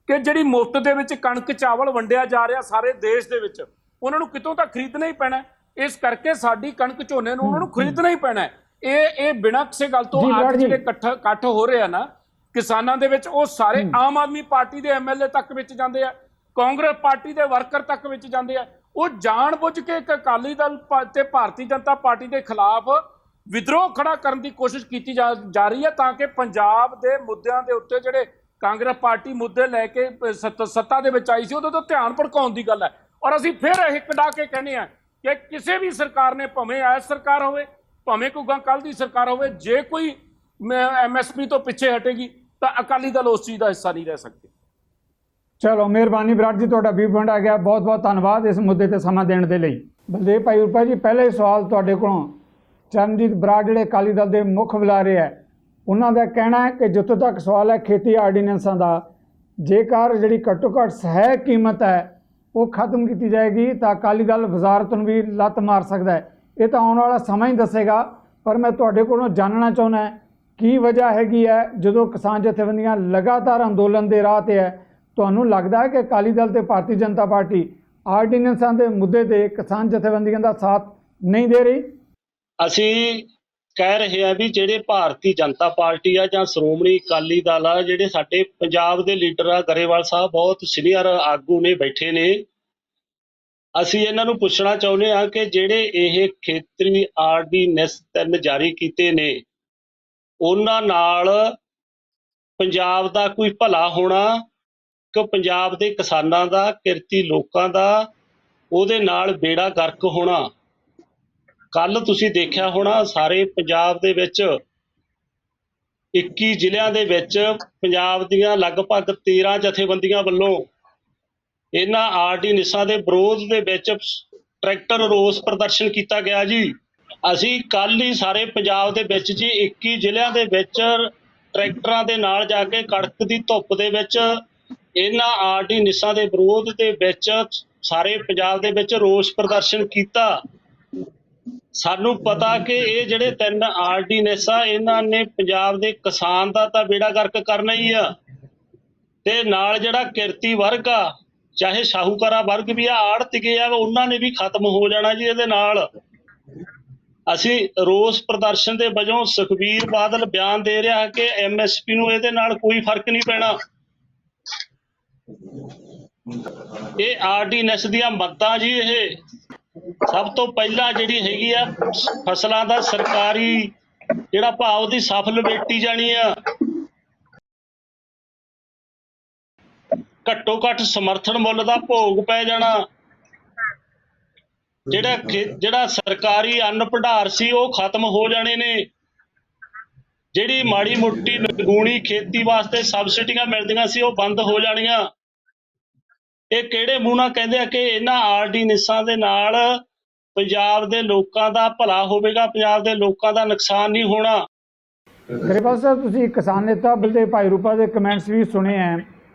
ਕਿ ਜਿਹੜੀ ਮੁਫਤ ਦੇ ਵਿੱਚ ਕਣਕ ਚਾਵਲ ਵੰਡਿਆ ਜਾ ਰਿਹਾ ਸਾਰੇ ਦੇਸ਼ ਦੇ ਵਿੱਚ, ਉਹਨਾਂ ਨੂੰ ਕਿਤੋਂ ਤਾਂ ਖਰੀਦਣਾ ਹੀ ਪੈਣਾ। ਇਸ ਕਰਕੇ ਸਾਡੀ ਕਣਕ ਝੋਨੇ ਨੂੰ ਉਹਨਾਂ ਨੂੰ ਖਰੀਦਣਾ ਹੀ ਪੈਣਾ। ਇਹ ਬਿਨਾਂ ਕਿਸੇ ਗੱਲ ਤੋਂ ਅੱਜ ਜਿਹੜੇ ਇਕੱਠ ਹੋ ਰਹੇ ਆ ਨਾ ਕਿਸਾਨਾਂ ਦੇ ਵਿੱਚ, ਉਹ ਸਾਰੇ ਆਮ ਆਦਮੀ ਪਾਰਟੀ ਦੇ ਐਮਐਲਏ ਤੱਕ ਵਿੱਚ ਜਾਂਦੇ ਆ, ਕਾਂਗਰਸ ਪਾਰਟੀ ਦੇ ਵਰਕਰ ਤੱਕ ਵਿੱਚ ਜਾਂਦੇ ਆ। ਉਹ ਜਾਣ ਬੁੱਝ ਕੇ ਇੱਕ ਅਕਾਲੀ ਦਲ ਤੇ ਭਾਰਤੀ ਜਨਤਾ ਪਾਰਟੀ ਦੇ ਖਿਲਾਫ ਵਿਦਰੋਹ ਖੜਾ ਕਰਨ ਦੀ ਕੋਸ਼ਿਸ਼ ਕੀਤੀ ਜਾ ਰਹੀ ਹੈ, ਤਾਂ ਕਿ ਪੰਜਾਬ ਦੇ ਮੁੱਦਿਆਂ ਦੇ ਉੱਤੇ ਜਿਹੜੇ ਕਾਂਗਰਸ ਪਾਰਟੀ ਮੁੱਦੇ ਲੈ ਕੇ ਸੱਤਾ ਦੇ ਵਿੱਚ ਆਈ ਸੀ ਉਹਦੇ ਤੋਂ ਧਿਆਨ ਭੜਕਾਉਣ ਦੀ ਗੱਲ ਹੈ। ਔਰ ਅਸੀਂ ਫਿਰ ਇਹ ਕਢਾ ਕੇ ਕਹਿੰਦੇ ਹਾਂ ਕਿ ਕਿਸੇ ਵੀ ਸਰਕਾਰ ਨੇ, ਭਾਵੇਂ ਐਸ ਸਰਕਾਰ ਹੋਵੇ ਭਾਵੇਂ ਕੋਈ ਕੱਲ੍ਹ ਦੀ ਸਰਕਾਰ ਹੋਵੇ, ਜੇ ਕੋਈ MSP ਤੋਂ ਪਿੱਛੇ ਹਟੇਗੀ ਤਾਂ ਅਕਾਲੀ ਦਲ ਉਸ ਚੀਜ਼ ਦਾ ਹਿੱਸਾ ਨਹੀਂ ਰਹਿ ਸਕਦੇ। ਚਲੋ ਮਿਹਰਬਾਨੀ ਵਿਰਾਟ ਜੀ, ਤੁਹਾਡਾ ਵੀ ਪੁਆਇੰਟ ਆ ਗਿਆ। ਬਹੁਤ ਬਹੁਤ ਧੰਨਵਾਦ ਇਸ ਮੁੱਦੇ ਤੇ ਸਮਾਂ ਦੇਣ ਦੇ ਲਈ। ਬਲਦੇਵ ਭਾਈ ਉਰਪਾ ਜੀ, ਪਹਿਲੇ ਸਵਾਲ ਤੁਹਾਡੇ ਕੋਲੋਂ ਚਰਨਜੀਤ ਬਰਾੜ ਜਿਹੜੇ ਅਕਾਲੀ ਦਲ ਦੇ ਮੁੱਖ ਬੁਲਾਰੇ ਹੈ, ਉਹਨਾਂ ਦਾ ਕਹਿਣਾ ਹੈ ਕਿ ਜਿੱਥੋਂ ਤੱਕ ਸਵਾਲ ਹੈ ਖੇਤੀ ਆਰਡੀਨੈਂਸਾਂ ਦਾ, ਜੇਕਰ ਜਿਹੜੀ ਘੱਟੋ ਘੱਟ ਸਹਾਇਕ ਕੀਮਤ ਹੈ ਉਹ ਖਤਮ ਕੀਤੀ ਜਾਏਗੀ ਤਾਂ ਅਕਾਲੀ ਦਲ ਵਜ਼ਾਰਤ ਨੂੰ ਵੀ ਲੱਤ ਮਾਰ ਸਕਦਾ ਹੈ। ਇਹ ਤਾਂ ਆਉਣ ਵਾਲਾ ਸਮਾਂ ਹੀ ਦੱਸੇਗਾ, ਪਰ ਮੈਂ ਤੁਹਾਡੇ ਕੋਲੋਂ ਜਾਣਨਾ ਚਾਹੁੰਦਾ ਕੀ ਵਜ੍ਹਾ ਹੈਗੀ ਹੈ ਜਦੋਂ ਕਿਸਾਨ ਜਥੇਬੰਦੀਆਂ ਲਗਾਤਾਰ ਅੰਦੋਲਨ ਦੇ ਰਾਹ 'ਤੇ ਹੈ। ਤੁਹਾਨੂੰ ਲੱਗਦਾ ਹੈ ਕਿ ਅਕਾਲੀ ਦਲ ਤੇ ਭਾਰਤੀ ਜਨਤਾ ਪਾਰਟੀ ਆਰਡੀਨੈਂਸਾਂ ਦੇ ਮੁੱਦੇ ਤੇ ਕਿਸਾਨ ਜਥੇਬੰਦੀਆਂ ਦਾ ਸਾਥ ਨਹੀਂ ਦੇ ਰਹੀ? ਅਸੀਂ ਕਹਿ ਰਹੇ ਹਾਂ ਵੀ ਜਿਹੜੇ ਭਾਰਤੀ ਜਨਤਾ ਪਾਰਟੀ ਆ ਜਾਂ ਸ਼੍ਰੋਮਣੀ ਅਕਾਲੀ ਦਲ ਆ, ਜਿਹੜੇ ਸਾਡੇ ਪੰਜਾਬ ਦੇ ਲੀਡਰ ਆ, ਗਰੇਵਾਲ ਸਾਹਿਬ ਬਹੁਤ ਸੀਨੀਅਰ ਆਗੂ ਨੇ ਬੈਠੇ ਨੇ, ਅਸੀਂ ਇਹਨਾਂ ਨੂੰ ਪੁੱਛਣਾ ਚਾਹੁੰਦੇ ਹਾਂ ਕਿ ਜਿਹੜੇ ਇਹ ਖੇਤਰੀ ਆਰਡੀਨੈਂਸ 3 ਜਾਰੀ ਕੀਤੇ ਨੇ, ਉਹਨਾਂ ਨਾਲ ਪੰਜਾਬ ਦਾ ਕੋਈ ਭਲਾ ਹੋਣਾ ਕਿ ਪੰਜਾਬ ਦੇ ਕਿਸਾਨਾਂ ਦਾ, ਕਿਰਤੀ ਲੋਕਾਂ ਦਾ ਉਹਦੇ ਨਾਲ ਬੇੜਾ ਗਰਕ ਹੋਣਾ? ਕੱਲ ਤੁਸੀਂ ਦੇਖਿਆ ਹੋਣਾ ਸਾਰੇ ਪੰਜਾਬ ਦੇ ਵਿੱਚ 21 ਜ਼ਿਲ੍ਹਿਆਂ ਦੇ ਵਿੱਚ ਪੰਜਾਬ ਦੀਆਂ ਲਗਭਗ 13 ਜਥੇਬੰਦੀਆਂ ਵੱਲੋਂ ਇਹਨਾਂ ਆਰਡੀਨੈਂਸਾਂ ਦੇ ਵਿਰੋਧ ਦੇ ਵਿੱਚ ਟਰੈਕਟਰ ਰੋਸ ਪ੍ਰਦਰਸ਼ਨ ਕੀਤਾ ਗਿਆ ਜੀ। ਅਸੀਂ ਕੱਲ ਹੀ ਸਾਰੇ ਪੰਜਾਬ ਦੇ ਵਿੱਚ ਜੀ 21 ਜ਼ਿਲ੍ਹਿਆਂ ਦੇ ਵਿੱਚ ਟਰੈਕਟਰਾਂ ਦੇ ਨਾਲ ਜਾ ਕੇ ਕੜਕ ਦੀ ਧੁੱਪ ਦੇ ਵਿੱਚ ਇਹਨਾਂ ਆਰਡੀਨੈਂਸਾਂ ਦੇ ਵਿਰੋਧ ਦੇ ਵਿੱਚ ਸਾਰੇ ਪੰਜਾਬ ਦੇ ਵਿੱਚ ਰੋਸ ਪ੍ਰਦਰਸ਼ਨ ਕੀਤਾ। ਸਾਨੂੰ ਪਤਾ ਕਿ ਇਹ ਜਿਹੜੇ 3 ਆਰਡੀਨੈਂਸ ਆ, ਇਹਨਾਂ ਨੇ ਪੰਜਾਬ ਦੇ ਕਿਸਾਨ ਦਾ ਤਾਂ ਬੇੜਾ ਗਰਕ ਕਰਨਾ ਹੀ ਆ, ਤੇ ਨਾਲ ਜਿਹੜਾ ਕਿਰਤੀ ਵਰਗ ਆ, ਚਾਹੇ ਸ਼ਾਹੂਕਾਰਾ ਵਰਗ ਵੀ ਆ, ਆੜ੍ਹਤੀਏ ਆ, ਉਹਨਾਂ ਨੇ ਵੀ ਖਤਮ ਹੋ ਜਾਣਾ ਜੀ ਇਹਦੇ ਨਾਲ। ਅਸੀਂ ਰੋਸ ਪ੍ਰਦਰਸ਼ਨ ਦੇ ਵਜੋਂ ਸੁਖਬੀਰ ਬਾਦਲ ਬਿਆਨ ਦੇ ਰਿਹਾ ਕਿ MSP ਨੂੰ ਇਹਦੇ ਨਾਲ ਕੋਈ ਫਰਕ ਨਹੀਂ ਪੈਣਾ। ਇਹ ਆਰਡੀਨੈਂਸ ਦੀਆਂ ਮੱਦਾਂ ਜੀ, ਇਹ ਸਭ ਤੋਂ ਪਹਿਲਾਂ ਜਿਹੜੀ ਹੈਗੀ ਆ ਫਸਲਾਂ ਦਾ ਸਰਕਾਰੀ ਜਿਹੜਾ ਭਾਅ ਉਹਦੀ ਸਫਲ ਵੇਟੀ ਜਾਣੀ ਆ, ਘੱਟੋ ਘੱਟ ਸਮਰਥਨ ਮੁੱਲ ਦਾ ਭੋਗ ਪੈ ਜਾਣਾ, ਜਿਹੜਾ ਸਰਕਾਰੀ ਅੰਨ ਭੰਡਾਰ ਸੀ ਉਹ ਖਤਮ ਹੋ ਜਾਣੇ ਨੇ, ਜਿਹੜੀ ਮਾੜੀ ਮੋਟੀ ਨਿਗੂਣੀ ਖੇਤੀ ਵਾਸਤੇ ਸਬਸਿਡੀਆਂ ਮਿਲਦੀਆਂ ਸੀ ਉਹ ਬੰਦ ਹੋ ਜਾਣੀਆਂ। ਇਹ ਕਿਹੜੇ ਮੂੰਹ ਨਾਲ ਕਹਿੰਦੇ ਆ ਕਿ ਇਹਨਾਂ ਆਰਡੀਨੈਂਸਾਂ ਦੇ ਨਾਲ ਪੰਜਾਬ ਦੇ ਲੋਕਾਂ ਦਾ ਭਲਾ ਹੋਵੇਗਾ, ਪੰਜਾਬ ਦੇ ਲੋਕਾਂ ਦਾ ਨੁਕਸਾਨ ਨਹੀਂ ਹੋਣਾ? ਗਰੇਵਾਲ ਸਾਹਿਬ, ਤੁਸੀਂ ਕਿਸਾਨ ਨੇਤਾ ਬਲਦੇਵ ਭਾਈ ਰੂਪਾ ਦੇ ਕਮੈਂਟਸ ਵੀ ਸੁਣੇ ਹੈ।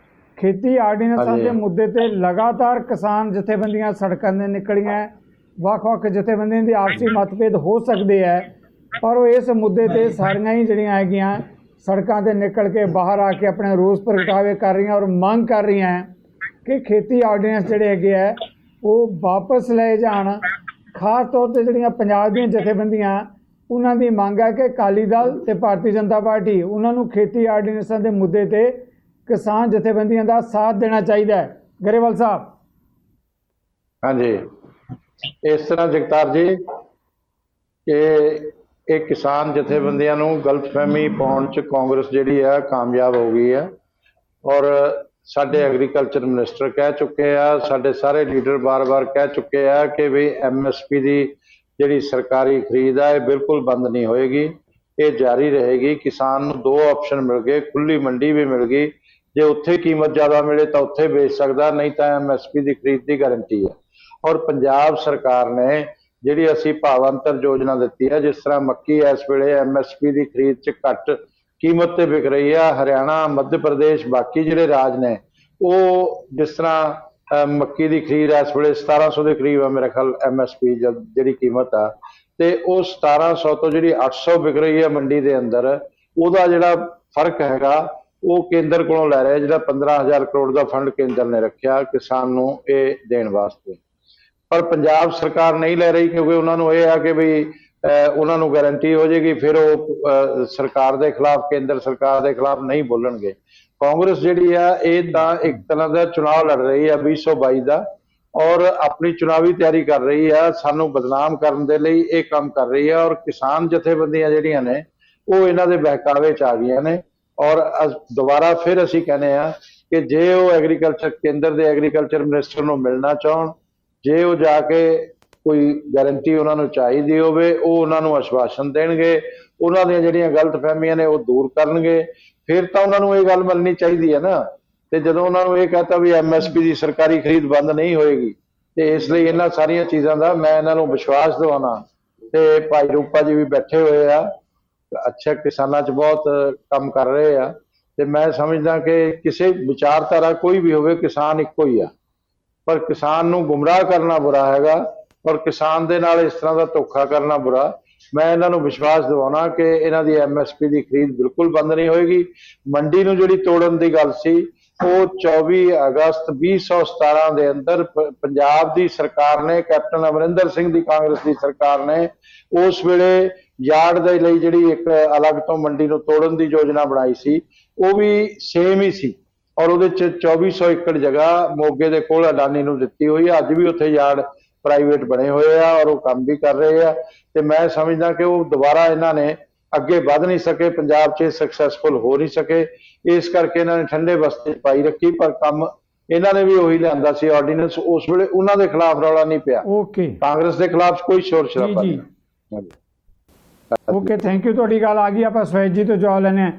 ਖੇਤੀ ਆਰਡੀਨੈਂਸਾਂ ਦੇ ਮੁੱਦੇ ਤੇ ਲਗਾਤਾਰ ਕਿਸਾਨ ਜਥੇਬੰਦੀਆਂ ਸੜਕਾਂ 'ਤੇ ਨਿਕਲੀਆਂ, ਵੱਖ-ਵੱਖ ਜਥੇਬੰਦੀਆਂ ਦੇ ਆਪਸੀ ਮਤਭੇਦ ਹੋ ਸਕਦੇ ਹੈ, ਪਰ ਉਹ ਇਸ ਮੁੱਦੇ ਤੇ ਸਾਰੀਆਂ ਹੀ ਜਿਹੜੀਆਂ ਹੈਗੀਆਂ ਸੜਕਾਂ 'ਤੇ ਨਿਕਲ ਕੇ ਬਾਹਰ ਆ ਕੇ ਆਪਣੇ ਰੋਸ ਪ੍ਰਗਟਾਵੇ ਕਰ ਰਹੀਆਂ ਔਰ ਮੰਗ ਕਰ ਰਹੀਆਂ ਕਿ ਖੇਤੀ ਆਰਡੀਨੈਂਸ ਜਿਹੜੇ ਹੈਗੇ ਹੈ ਉਹ ਵਾਪਸ ਲਏ ਜਾਣ। ਖਾਸ ਤੌਰ 'ਤੇ ਜਿਹੜੀਆਂ ਪੰਜਾਬ ਦੀਆਂ ਜਥੇਬੰਦੀਆਂ, ਉਹਨਾਂ ਦੀ ਮੰਗ ਹੈ ਕਿ ਅਕਾਲੀ ਦਲ ਤੇ ਭਾਰਤੀ ਜਨਤਾ ਪਾਰਟੀ ਉਹਨਾਂ ਨੂੰ ਖੇਤੀ ਆਰਡੀਨੈਂਸਾਂ ਦੇ ਮੁੱਦੇ ਤੇ ਕਿਸਾਨ ਜਥੇਬੰਦੀਆਂ ਦਾ ਸਾਥ ਦੇਣਾ ਚਾਹੀਦਾ ਹੈ। ਗਰੇਵਾਲ ਸਾਹਿਬ। ਹਾਂਜੀ, ਇਸ ਤਰ੍ਹਾਂ ਜਗਤਾਰ ਜੀ, ਇਹ ਕਿਸਾਨ ਜਥੇਬੰਦੀਆਂ ਨੂੰ ਗਲਤਫਹਿਮੀ ਪਾਉਣ 'ਚ ਕਾਂਗਰਸ ਜਿਹੜੀ ਹੈ ਕਾਮਯਾਬ ਹੋ ਗਈ ਹੈ, ਔਰ ਸਾਡੇ ਐਗਰੀਕਲਚਰ ਮਿਨਿਸਟਰ ਕਹਿ ਚੁੱਕੇ ਆ, ਸਾਡੇ ਸਾਰੇ ਲੀਡਰ ਬਾਰ-ਬਾਰ ਕਹਿ ਚੁੱਕੇ ਆ ਕਿ ਵੀ MSP ਦੀ ਜਿਹੜੀ ਸਰਕਾਰੀ ਖਰੀਦ ਆ ਇਹ ਬਿਲਕੁਲ ਬੰਦ ਨਹੀਂ ਹੋਏਗੀ, ਇਹ ਜਾਰੀ ਰਹੇਗੀ। ਕਿਸਾਨ ਨੂੰ 2 ਆਪਸ਼ਨ ਮਿਲ ਗਏ, ਖੁੱਲੀ ਮੰਡੀ ਵੀ ਮਿਲ ਗਈ, ਜੇ ਉੱਥੇ ਕੀਮਤ ਜ਼ਿਆਦਾ ਮਿਲੇ ਤਾਂ ਉੱਥੇ ਵੇਚ ਸਕਦਾ, ਨਹੀਂ ਤਾਂ MSP ਦੀ ਖਰੀਦ ਦੀ ਗਾਰੰਟੀ ਹੈ। ਔਰ ਪੰਜਾਬ ਸਰਕਾਰ ਨੇ ਜਿਹੜੀ ਅਸੀਂ ਭਾਵਾਂਤਰ ਯੋਜਨਾ ਦਿੱਤੀ ਹੈ, ਜਿਸ ਤਰ੍ਹਾਂ ਮੱਕੀ ਇਸ ਵੇਲੇ MSP ਦੀ ਖਰੀਦ 'ਚ ਘੱਟ ਕੀਮਤ ਤੇ ਵਿਕ ਰਹੀ ਆ, ਹਰਿਆਣਾ, ਮੱਧ ਪ੍ਰਦੇਸ਼, ਬਾਕੀ ਜਿਹੜੇ ਰਾਜ ਨੇ ਉਹ ਜਿਸ ਤਰ੍ਹਾਂ ਮੱਕੀ ਦੀ ਖਰੀਦ ਇਸ ਵੇਲੇ 1700 ਦੇ ਕਰੀਬ ਆ ਮੇਰਾ ਖਿਆਲ MSP ਜਿਹੜੀ ਕੀਮਤ ਆ, ਤੇ ਉਹ 1700 ਤੋਂ ਜਿਹੜੀ 800 ਵਿਕ ਰਹੀ ਹੈ ਮੰਡੀ ਦੇ ਅੰਦਰ, ਉਹਦਾ ਜਿਹੜਾ ਫਰਕ ਹੈਗਾ ਉਹ ਕੇਂਦਰ ਕੋਲੋਂ ਲੈ ਰਿਹਾ, ਜਿਹੜਾ 15,000 ਕਰੋੜ ਦਾ ਫੰਡ ਕੇਂਦਰ ਨੇ ਰੱਖਿਆ ਕਿਸਾਨ ਨੂੰ ਇਹ ਦੇਣ ਵਾਸਤੇ। ਪਰ ਪੰਜਾਬ ਸਰਕਾਰ ਨਹੀਂ ਲੈ ਰਹੀ, ਕਿਉਂਕਿ ਉਹਨਾਂ ਨੂੰ ਇਹ ਆ ਕਿ ਵੀ ਉਹਨਾਂ ਨੂੰ ਗਾਰੰਟੀ ਹੋ ਜਾਏਗੀ, ਫਿਰ ਉਹ ਸਰਕਾਰ ਦੇ ਖਿਲਾਫ, ਕੇਂਦਰ ਸਰਕਾਰ ਦੇ ਖਿਲਾਫ ਨਹੀਂ ਬੋਲਣਗੇ। ਕਾਂਗਰਸ ਜਿਹੜੀ ਆ ਇਹ ਤਾਂ ਇੱਕ ਤਰ੍ਹਾਂ ਦਾ ਚੁਣਾਵ ਲੜ ਰਹੀ ਆ 2022 ਦਾ, ਔਰ ਆਪਣੀ ਚੁਣਾਵੀ ਤਿਆਰੀ ਕਰ ਰਹੀ ਆ, ਸਾਨੂੰ ਬਦਨਾਮ ਕਰਨ ਦੇ ਲਈ ਇਹ ਕੰਮ ਕਰ ਰਹੀ ਆ। ਔਰ ਕਿਸਾਨ ਜਥੇਬੰਦੀਆਂ ਜਿਹੜੀਆਂ ਨੇ ਉਹ ਇਹਨਾਂ ਦੇ ਬਹਿਕਾਵੇ 'ਚ ਆ ਗਈਆਂ ਨੇ। ਔਰ ਦੁਬਾਰਾ ਫਿਰ ਅਸੀਂ ਕਹਿੰਦੇ ਆ ਕਿ ਜੇ ਉਹ ਐਗਰੀਕਲਚਰ, ਕੇਂਦਰ ਦੇ ਐਗਰੀਕਲਚਰ ਮਿਨਿਸਟਰ ਨੂੰ ਮਿਲਣਾ ਚਾਹਣ, ਜੇ ਉਹ ਜਾ ਕੇ ਕੋਈ ਗਾਰੰਟੀ ਉਹਨਾਂ ਨੂੰ ਚਾਹੀਦੀ ਹੋਵੇ, ਉਹ ਉਹਨਾਂ ਨੂੰ ਆਸ਼ਵਾਸਨ ਦੇਣਗੇ, ਉਹਨਾਂ ਦੀਆਂ ਜਿਹੜੀਆਂ ਗਲਤਫਹਿਮੀਆਂ ਨੇ ਉਹ ਦੂਰ ਕਰਨਗੇ, ਫਿਰ ਤਾਂ ਉਹਨਾਂ ਨੂੰ ਇਹ ਗੱਲ ਮੰਨਣੀ ਚਾਹੀਦੀ ਹੈ ਨਾ। ਤੇ ਜਦੋਂ ਉਹਨਾਂ ਨੂੰ ਇਹ ਕਹਤਾ ਵੀ MSP ਦੀ ਸਰਕਾਰੀ ਖਰੀਦ ਬੰਦ ਨਹੀਂ ਹੋਏਗੀ, ਤੇ ਇਸ ਲਈ ਇਹਨਾਂ ਸਾਰੀਆਂ ਚੀਜ਼ਾਂ ਦਾ ਮੈਂ ਇਹਨਾਂ ਨੂੰ ਵਿਸ਼ਵਾਸ ਦਿਵਾਉਣਾ। ਤੇ ਭਾਈ ਰੂਪਾ ਜੀ ਵੀ ਬੈਠੇ ਹੋਏ ਆ, ਅੱਛਾ ਕਿਸਾਨਾਂ 'ਚ ਬਹੁਤ ਕੰਮ ਕਰ ਰਹੇ ਆ, ਤੇ ਮੈਂ ਸਮਝਦਾ ਕਿ ਕਿਸੇ ਵਿਚਾਰਧਾਰਾ ਕੋਈ ਵੀ ਹੋਵੇ, ਕਿਸਾਨ ਇੱਕੋ ਹੀ ਆ। ਪਰ ਕਿਸਾਨ ਨੂੰ ਗੁੰਮਰਾਹ ਕਰਨਾ ਬੁਰਾ ਹੈਗਾ, ਔਰ ਕਿਸਾਨ ਦੇ ਨਾਲ ਇਸ ਤਰ੍ਹਾਂ ਦਾ ਧੋਖਾ ਕਰਨਾ ਬੁਰਾ। ਮੈਂ ਇਹਨਾਂ ਨੂੰ ਵਿਸ਼ਵਾਸ ਦਿਵਾਉਣਾ ਕਿ ਇਹਨਾਂ ਦੀ MSP ਦੀ ਖਰੀਦ ਬਿਲਕੁਲ ਬੰਦ ਨਹੀਂ ਹੋਏਗੀ। ਮੰਡੀ ਨੂੰ ਜਿਹੜੀ ਤੋੜਨ ਦੀ ਗੱਲ ਸੀ, ਉਹ 24 ਅਗਸਤ 2017 ਦੇ ਅੰਦਰ ਪੰਜਾਬ ਦੀ ਸਰਕਾਰ ਨੇ, ਕੈਪਟਨ ਅਮਰਿੰਦਰ ਸਿੰਘ ਦੀ ਕਾਂਗਰਸ ਦੀ ਸਰਕਾਰ ਨੇ ਉਸ ਵੇਲੇ ਯਾਰਡ ਦੇ ਲਈ ਜਿਹੜੀ ਇੱਕ ਅਲੱਗ ਤੋਂ ਮੰਡੀ ਨੂੰ ਤੋੜਨ ਦੀ ਯੋਜਨਾ ਬਣਾਈ ਸੀ, ਉਹ ਵੀ ਸੇਮ ਹੀ ਸੀ। ਔਰ ਉਹਦੇ 'ਚ 2400 ਏਕੜ ਜਗ੍ਹਾ ਮੋਗੇ ਦੇ ਕੋਲ ਅਡਾਨੀ ਨੂੰ ਦਿੱਤੀ ਹੋਈ ਹੈ। ਅੱਜ ਵੀ ਉੱਥੇ ਯਾਰਡ ਪ੍ਰਾਈਵੇਟ ਬਣੇ ਹੋਏ ਆ, ਔਰ ਉਹ ਕੰਮ ਵੀ ਕਰ ਰਹੇ ਆ। ਤੇ ਮੈਂ ਸਮਝਦਾ ਕਿ ਉਹ ਦੁਬਾਰਾ ਇਹਨਾਂ ਨੇ ਅੱਗੇ ਵਧ ਨਹੀਂ ਸਕੇ, ਪੰਜਾਬ 'ਚ ਸਕਸੈਸਫੁਲ ਹੋ ਨਹੀਂ ਸਕੇ, ਇਸ ਕਰਕੇ ਇਹਨਾਂ ਨੇ ਠੰਡੇ ਬਸਤੇ ਪਾਈ ਰੱਖੀ। ਪਰ ਕੰਮ ਇਹਨਾਂ ਨੇ ਵੀ ਉਹੀ ਲਿਆਂਦਾ ਸੀ ਆਰਡੀਨੈਂਸ, ਉਸ ਵੇਲੇ ਉਹਨਾਂ ਦੇ ਖਿਲਾਫ ਰੌਲਾ ਨਹੀਂ ਪਿਆ। ਓਕੇ, ਕਾਂਗਰਸ ਦੇ ਖਿਲਾਫ ਕੋਈ ਸ਼ੋਰ ਸ਼ਰਾਬਾ ਨਹੀਂ। Okay, thank you. ਤੁਹਾਡੀ ਗੱਲ ਆ ਗਈ। ਆਪਾਂ ਸਵੈਜ ਜੀ ਤੋਂ ਜਵਾਬ ਲੈਣੇ ਆ।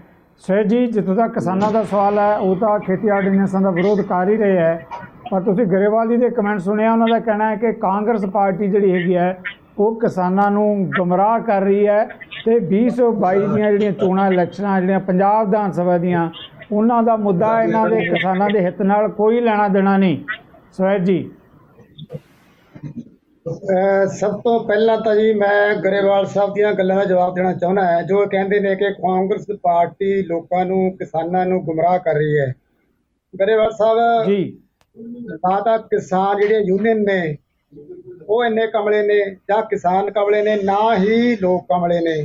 ਸਵੈਜ ਜੀ, ਜਿੱਥੋਂ ਤੱਕ ਕਿਸਾਨਾਂ ਦਾ ਸਵਾਲ ਹੈ, ਉਹ ਤਾਂ ਖੇਤੀ ਆਰਡੀਨੈਂਸਾਂ ਦਾ ਵਿਰੋਧ ਕਰ ਹੀ ਰਹੇ ਹੈ, ਪਰ ਤੁਸੀਂ ਗਰੇਵਾਲ ਜੀ ਦੇ ਕਮੈਂਟ ਸੁਣਿਆ, ਉਹਨਾਂ ਦਾ ਕਹਿਣਾ ਹੈ ਕਿ ਕਾਂਗਰਸ ਪਾਰਟੀ ਜਿਹੜੀ ਹੈਗੀ ਹੈ ਉਹ ਕਿਸਾਨਾਂ ਨੂੰ ਗੁੰਮਰਾਹ ਕਰ ਰਹੀ ਹੈ, ਤੇ 2022 ਦੀਆਂ ਜਿਹੜੀਆਂ ਚੋਣਾਂ, ਇਲੈਕਸ਼ਨਾਂ ਜਿਹੜੀਆਂ ਪੰਜਾਬ ਵਿਧਾਨ ਸਭਾ ਦੀਆਂ, ਉਹਨਾਂ ਦਾ ਮੁੱਦਾ ਇਹਨਾਂ ਦੇ ਕਿਸਾਨਾਂ ਦੇ ਹਿੱਤ ਨਾਲ ਕੋਈ ਲੈਣਾ ਦੇਣਾ ਨਹੀਂ। ਸਵੈਜ ਜੀ। ਸਭ ਤੋਂ ਪਹਿਲਾਂ ਤਾਂ ਜੀ ਮੈਂ ਗਰੇਵਾਲ ਸਾਹਿਬ ਦੀਆਂ ਗੱਲਾਂ ਦਾ ਜਵਾਬ ਦੇਣਾ ਚਾਹੁੰਦਾ ਹੈ, ਜੋ ਕਹਿੰਦੇ ਨੇ ਕਿ ਕਾਂਗਰਸ ਪਾਰਟੀ ਲੋਕਾਂ ਨੂੰ, ਕਿਸਾਨਾਂ ਨੂੰ ਗੁੰਮਰਾਹ ਕਰ ਰਹੀ ਹੈ। ਗਰੇਵਾਲ ਸਾਹਿਬ ਜੀ, ਨਾ ਤਾਂ ਕਿਸਾਨ ਜਿਹੜੇ ਯੂਨੀਅਨ ਨੇ ਉਹ ਇੰਨੇ ਕਮਲੇ ਨੇ, ਜਾਂ ਕਿਸਾਨ ਕਮਲੇ ਨੇ, ਨਾ ਹੀ ਲੋਕ ਕਮਲੇ ਨੇ।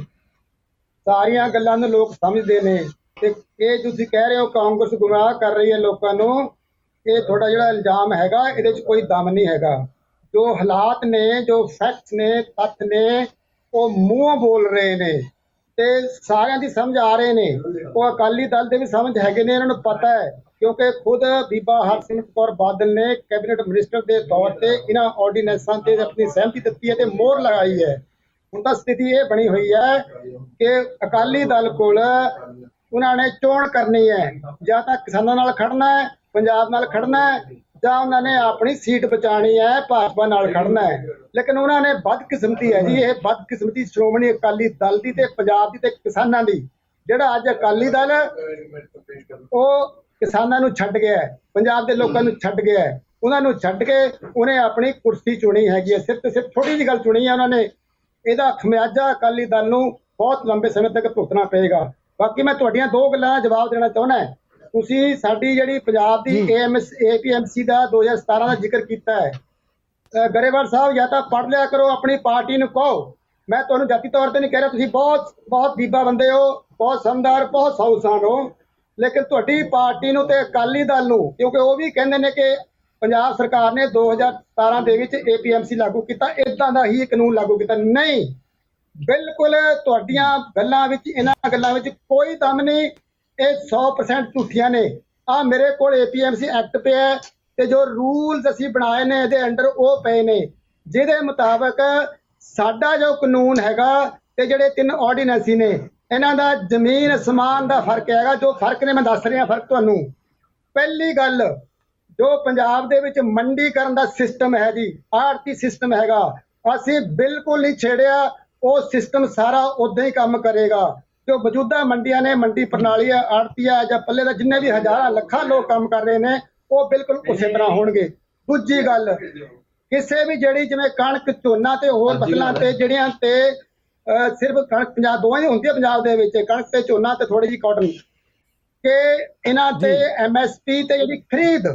ਸਾਰੀਆਂ ਗੱਲਾਂ ਨੂੰ ਲੋਕ ਸਮਝਦੇ ਨੇ। ਤੇ ਇਹ ਤੁਸੀਂ ਕਹਿ ਰਹੇ ਹੋ ਕਾਂਗਰਸ ਗੁੰਮਰਾਹ ਕਰ ਰਹੀ ਹੈ ਲੋਕਾਂ ਨੂੰ, ਇਹ ਤੁਹਾਡਾ ਜਿਹੜਾ ਇਲਜ਼ਾਮ ਹੈਗਾ ਇਹਦੇ 'ਚ ਕੋਈ ਦਮ ਨਹੀਂ ਹੈਗਾ। ਜੋ ਹਾਲਾਤ ਨੇ, ਜੋ ਫੈਕਟਸ ਨੇ, ਤੱਥ ਨੇ, ਉਹ ਮੂੰਹੋਂ ਬੋਲ ਰਹੇ ਨੇ ਤੇ ਸਾਰਿਆਂ ਦੀ ਸਮਝ ਆ ਰਹੇ ਨੇ। ਉਹ ਅਕਾਲੀ ਦਲ ਦੇ ਵੀ ਸਮਝ ਹੈਗੇ ਨੇ, ਇਹਨਾਂ ਨੂੰ ਪਤਾ ਹੈ, ਕਿਉਂਕਿ ਖੁਦ ਬੀਬਾ ਹਰਸਿਮਰਤ ਕੌਰ ਬਾਦਲ ਨੇ ਕੈਬਨਿਟ ਮਿਨਿਸਟਰ ਦੇ ਤੌਰ ਤੇ ਇਹਨਾਂ ਆਰਡੀਨੈਂਸਾਂ ਤੇ ਆਪਣੀ ਸਹਿਮਤੀ ਦਿੱਤੀ ਹੈ ਤੇ ਮੋਹਰ ਲਗਾਈ ਹੈ। ਹੁਣ ਤਾਂ ਸਥਿਤੀ ਇਹ ਬਣੀ ਹੋਈ ਹੈ ਕਿ ਅਕਾਲੀ ਦਲ ਕੋਲ ਉਹਨਾਂ ਨੇ ਚੋਣ ਕਰਨੀ ਹੈ, ਜਾਂ ਤਾਂ ਕਿਸਾਨਾਂ ਨਾਲ ਖੜਨਾ ਹੈ, ਪੰਜਾਬ ਨਾਲ ਖੜਨਾ ਹੈ, ਜਾਂ ਉਹਨਾਂ ਨੇ ਆਪਣੀ ਸੀਟ ਬਚਾਉਣੀ ਹੈ, ਭਾਜਪਾ ਨਾਲ ਖੜਨਾ ਹੈ। ਲੇਕਿਨ ਉਹਨਾਂ ਨੇ ਬਦਕਿਸਮਤੀ ਹੈ ਜੀ, ਇਹ ਬਦਕਿਸਮਤੀ ਸ਼੍ਰੋਮਣੀ ਅਕਾਲੀ ਦਲ ਦੀ ਤੇ ਪੰਜਾਬ ਦੀ ਤੇ ਕਿਸਾਨਾਂ ਦੀ। ਜਿਹੜਾ ਅੱਜ ਅਕਾਲੀ ਦਲ ਉਹ ਕਿਸਾਨਾਂ ਨੂੰ ਛੱਡ ਗਿਆ ਹੈ, ਪੰਜਾਬ ਦੇ ਲੋਕਾਂ ਨੂੰ ਛੱਡ ਗਿਆ ਹੈ, ਉਹਨਾਂ ਨੂੰ ਛੱਡ ਕੇ ਉਹਨੇ ਆਪਣੀ ਕੁਰਸੀ ਚੁਣੀ ਹੈਗੀ ਹੈ। ਸਿਰਫ ਤੇ ਸਿਰਫ ਥੋੜੀ ਜਿਹੀ ਗੱਲ ਚੁਣੀ ਹੈ ਉਹਨਾਂ ਨੇ। ਇਹਦਾ ਖਮਿਆਜਾ ਅਕਾਲੀ ਦਲ ਨੂੰ ਬਹੁਤ ਲੰਬੇ ਸਮੇਂ ਤੱਕ ਭੁਗਤਣਾ ਪਏਗਾ। ਬਾਕੀ ਮੈਂ ਤੁਹਾਡੀਆਂ ਦੋ ਗੱਲਾਂ ਦਾ ਜਵਾਬ ਦੇਣਾ ਚਾਹੁੰਦਾ। ਤੁਸੀਂ ਸਾਡੀ ਜਿਹੜੀ ਪੰਜਾਬ ਦੀ APMC ਦਾ 2017 ਦਾ ਜ਼ਿਕਰ ਕੀਤਾ ਹੈ। ਗਰੇਵਾਲ ਸਾਹਿਬ, ਜਾਂ ਤਾਂ ਪੜ੍ਹ ਲਿਆ ਕਰੋ, ਆਪਣੀ ਪਾਰਟੀ ਨੂੰ ਕਹੋ। ਮੈਂ ਤੁਹਾਨੂੰ ਜਾਤੀ ਤੌਰ ਤੇ ਨਹੀਂ ਕਹਿ ਰਿਹਾ, ਤੁਸੀਂ ਬਹੁਤ ਬੀਬਾ ਬੰਦੇ ਹੋ, ਬਹੁਤ ਸਮਝਦਾਰ, ਬਹੁਤ ਸੌਸਾਨ ਹੋ, ਲੇਕਿਨ ਤੁਹਾਡੀ ਪਾਰਟੀ ਨੂੰ ਤੇ ਅਕਾਲੀ ਦਲ ਨੂੰ, ਕਿਉਂਕਿ ਉਹ ਵੀ ਕਹਿੰਦੇ ਨੇ ਕਿ ਪੰਜਾਬ ਸਰਕਾਰ ਨੇ 2017 ਦੇ ਵਿੱਚ APMC ਲਾਗੂ ਕੀਤਾ, ਇਦਾਂ ਦਾ ਹੀ ਕਾਨੂੰਨ ਲਾਗੂ ਕੀਤਾ। ਨਹੀਂ, ਬਿਲਕੁਲ ਤੁਹਾਡੀਆਂ ਗੱਲਾਂ ਵਿੱਚ, ਇਹਨਾਂ ਗੱਲਾਂ ਵਿੱਚ ਕੋਈ ਦਮ ਨਹੀਂ। ਇਹ 100% ਝੂਠੀਆਂ ਨੇ। ਮੇਰੇ ਕੋਲ APMC ਐਕਟ ਪਿਆ ਤੇ ਜੋ ਰੂਲਸ ਅਸੀਂ ਬਣਾਏ ਨੇ ਇਹਦੇ ਅੰਡਰ ਉਹ ਪਏ ਨੇ, ਜਿਹਦੇ ਮੁਤਾਬਕ ਸਾਡਾ ਜੋ ਕਾਨੂੰਨ ਹੈਗਾ ਤੇ ਜਿਹੜੇ 3 ਆਰਡੀਨੈਂਸੀ ਨੇ, ਇਹਨਾਂ ਦਾ ਜ਼ਮੀਨ ਅਸਮਾਨ ਦਾ ਫਰਕ ਹੈਗਾ। ਜੋ ਫਰਕ ਨੇ ਮੈਂ ਦੱਸ ਰਿਹਾ ਫਰਕ ਤੁਹਾਨੂੰ। ਪਹਿਲੀ ਗੱਲ, ਜੋ ਪੰਜਾਬ ਦੇ ਵਿੱਚ ਮੰਡੀਕਰਨ ਦਾ ਸਿਸਟਮ ਹੈ ਜੀ, ਆੜਤੀ ਸਿਸਟਮ ਹੈਗਾ, ਅਸੀਂ ਬਿਲਕੁਲ ਨਹੀਂ ਛੇੜਿਆ। ਉਹ ਸਿਸਟਮ ਸਾਰਾ ਉਦਾਂ ਹੀ ਕੰਮ ਕਰੇਗਾ। ਜੋ ਮੌਜੂਦਾ ਮੰਡੀਆਂ ਨੇ, ਮੰਡੀ ਪ੍ਰਣਾਲੀ ਹੈ, ਆੜਤੀਆ ਜਾਂ ਪੱਲੇ ਦਾ ਜਿੰਨੇ ਵੀ ਹਜ਼ਾਰਾਂ ਲੱਖਾਂ ਲੋਕ ਕੰਮ ਕਰ ਰਹੇ ਨੇ, ਉਹ ਬਿਲਕੁਲ ਉਸੇ ਤਰ੍ਹਾਂ ਹੋਣਗੇ। ਦੂਜੀ ਗੱਲ, ਕਿਸੇ ਵੀ ਜਿਹੜੀ ਜਿਵੇਂ ਕਣਕ, ਝੋਨਾ ਤੇ ਹੋਰ ਫਸਲਾਂ ਤੇ ਜਿਹੜੀਆਂ ਤੇ ਸਿਰਫ ਕਣਕ ਪੰਜਾਬ ਦੋਵਾਂ ਹੀ ਹੁੰਦੀ ਹੈ ਪੰਜਾਬ ਦੇ ਵਿੱਚ, ਕਣਕ ਤੇ ਝੋਨਾ ਤੇ ਥੋੜੀ ਜਿਹੀ ਕਾਟਨ। ਕਿ ਇਹਨਾਂ ਤੇ MSP ਤੇ ਜਿਹੜੀ ਖਰੀਦ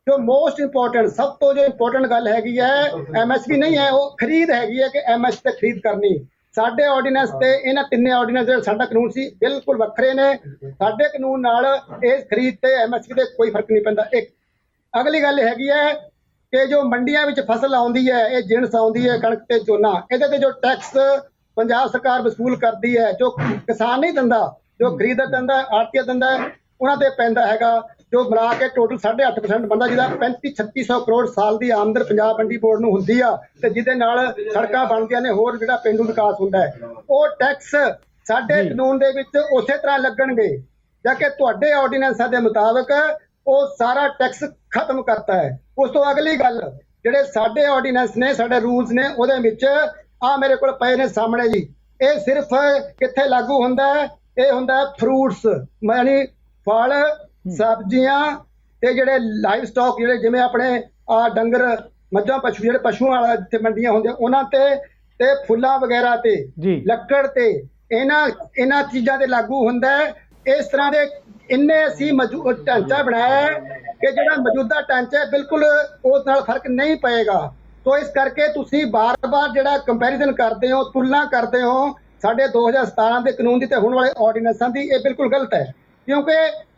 ਜੋ ਮੋਸਟ ਇੰਪੋਰਟੈਂਟ ਸਭ ਤੋਂ ਜੋ ਇੰਪੋਰਟੈਂਟ ਗੱਲ ਹੈਗੀ ਹੈ MSP ਨਹੀਂ ਹੈ, ਉਹ ਖਰੀਦ ਹੈਗੀ ਹੈ ਕਿ MSP ਤੇ ਖਰੀਦ ਕਰਨੀ। ਸਾਡੇ ਆਰਡੀਨੈਂਸ ਤੇ ਇਹਨਾਂ ਤਿੰਨੇ ਆਰਡੀਨੈਂਸ ਜਿਹੜਾ ਸਾਡਾ ਕਾਨੂੰਨ ਸੀ ਬਿਲਕੁਲ ਵੱਖਰੇ ਨੇ। ਸਾਡੇ ਕਾਨੂੰਨ ਨਾਲ ਇਸ ਖਰੀਦ ਤੇ MSP ਤੇ ਕੋਈ ਫਰਕ ਨਹੀਂ ਪੈਂਦਾ। ਇੱਕ ਅਗਲੀ ਗੱਲ ਹੈਗੀ ਹੈ ਕਿ ਜੋ ਮੰਡੀਆਂ ਵਿੱਚ ਫਸਲ ਆਉਂਦੀ ਹੈ, ਇਹ ਜਿਣਸ ਆਉਂਦੀ ਹੈ ਕਣਕ ਤੇ ਝੋਨਾ, ਇਹਦੇ ਤੇ ਜੋ ਟੈਕਸ ਪੰਜਾਬ ਸਰਕਾਰ ਵਸੂਲ ਕਰਦੀ ਹੈ, ਜੋ ਕਿਸਾਨ ਨਹੀਂ ਦਿੰਦਾ, ਜੋ ਖਰੀਦਦਾਰ ਦਿੰਦਾ, ਆੜ੍ਹਤੀਆ ਦਿੰਦਾ, ਉਹਨਾਂ ਤੇ ਪੈਂਦਾ ਹੈਗਾ, ਜੋ ਮਿਲਾ ਕੇ ਟੋਟਲ 8.5% ਬਣਦਾ, ਜਿਹਦਾ 3500-3600 ਕਰੋੜ ਸਾਲ ਦੀ ਆਮਦਨ ਪੰਜਾਬ ਮੰਡੀ ਬੋਰਡ ਨੂੰ ਹੁੰਦੀ ਆ, ਤੇ ਜਿਹਦੇ ਨਾਲ ਸੜਕਾਂ ਬਣਦੀਆਂ ਨੇ, ਹੋਰ ਜਿਹੜਾ ਪੇਂਡੂ ਵਿਕਾਸ ਹੁੰਦਾ ਹੈ। ਉਹ ਟੈਕਸ ਸਾਡੇ ਕਾਨੂੰਨ ਦੇ ਵਿੱਚ ਉਸੇ ਤਰ੍ਹਾਂ ਲੱਗਣਗੇ ਜਾਂ ਕਿ ਤੁਹਾਡੇ ਆਰਡੀਨੈਂਸਾਂ ਦੇ ਮੁਤਾਬਕ ਉਹ ਸਾਰਾ ਟੈਕਸ ਖਤਮ ਕਰਤਾ ਹੈ। ਉਸ ਤੋਂ ਅਗਲੀ ਗੱਲ, ਜਿਹੜੇ ਸਾਡੇ ਆਰਡੀਨੈਂਸ ਨੇ, ਸਾਡੇ ਰੂਲਸ ਨੇ, ਉਹਦੇ ਵਿੱਚ ਆ ਮੇਰੇ ਕੋਲ ਪਏ ਨੇ ਸਾਹਮਣੇ ਜੀ, ਇਹ ਸਿਰਫ ਕਿੱਥੇ ਲਾਗੂ ਹੁੰਦਾ ਹੈ? ਇਹ ਹੁੰਦਾ ਹੈ ਫਰੂਟਸ, ਯਾਨੀ ਫਲ, ਸਬਜ਼ੀਆਂ ਤੇ ਜਿਹੜੇ ਲਾਈਵ ਸਟਾਕ, ਜਿਹੜੇ ਜਿਵੇਂ ਆਪਣੇ ਆ ਡੰਗਰ, ਮੱਝਾਂ, ਪਸ਼ੂ, ਜਿਹੜੇ ਪਸ਼ੂਆਂ ਵਾਲਾ ਜਿੱਥੇ ਮੰਡੀਆਂ ਹੁੰਦੀਆਂ ਉਹਨਾਂ ਤੇ ਫੁੱਲਾਂ ਵਗੈਰਾ ਤੇ, ਲੱਕੜ ਤੇ, ਇਹਨਾਂ ਚੀਜ਼ਾਂ ਤੇ ਲਾਗੂ ਹੁੰਦਾ ਹੈ। ਇਸ ਤਰ੍ਹਾਂ ਦੇ ਇੰਨੇ ਅਸੀਂ ਢਾਂਚਾ ਬਣਾਇਆ ਹੈ ਕਿ ਜਿਹੜਾ ਮੌਜੂਦਾ ਢਾਂਚਾ ਹੈ ਬਿਲਕੁਲ ਉਸ ਨਾਲ ਫਰਕ ਨਹੀਂ ਪਏਗਾ। ਸੋ ਇਸ ਕਰਕੇ ਤੁਸੀਂ ਬਾਰ-ਬਾਰ ਜਿਹੜਾ ਕੰਪੈਰੀਜ਼ਨ ਕਰਦੇ ਹੋ, ਤੁਲਨਾ ਕਰਦੇ ਹੋ ਸਾਡੇ 2017 ਦੇ ਕਾਨੂੰਨ ਦੀ ਤੇ ਹੁਣ ਵਾਲੇ ਆਰਡੀਨੈਂਸਾਂ ਦੀ, ਇਹ ਬਿਲਕੁਲ ਗਲਤ ਹੈ। ਕਿਉਂਕਿ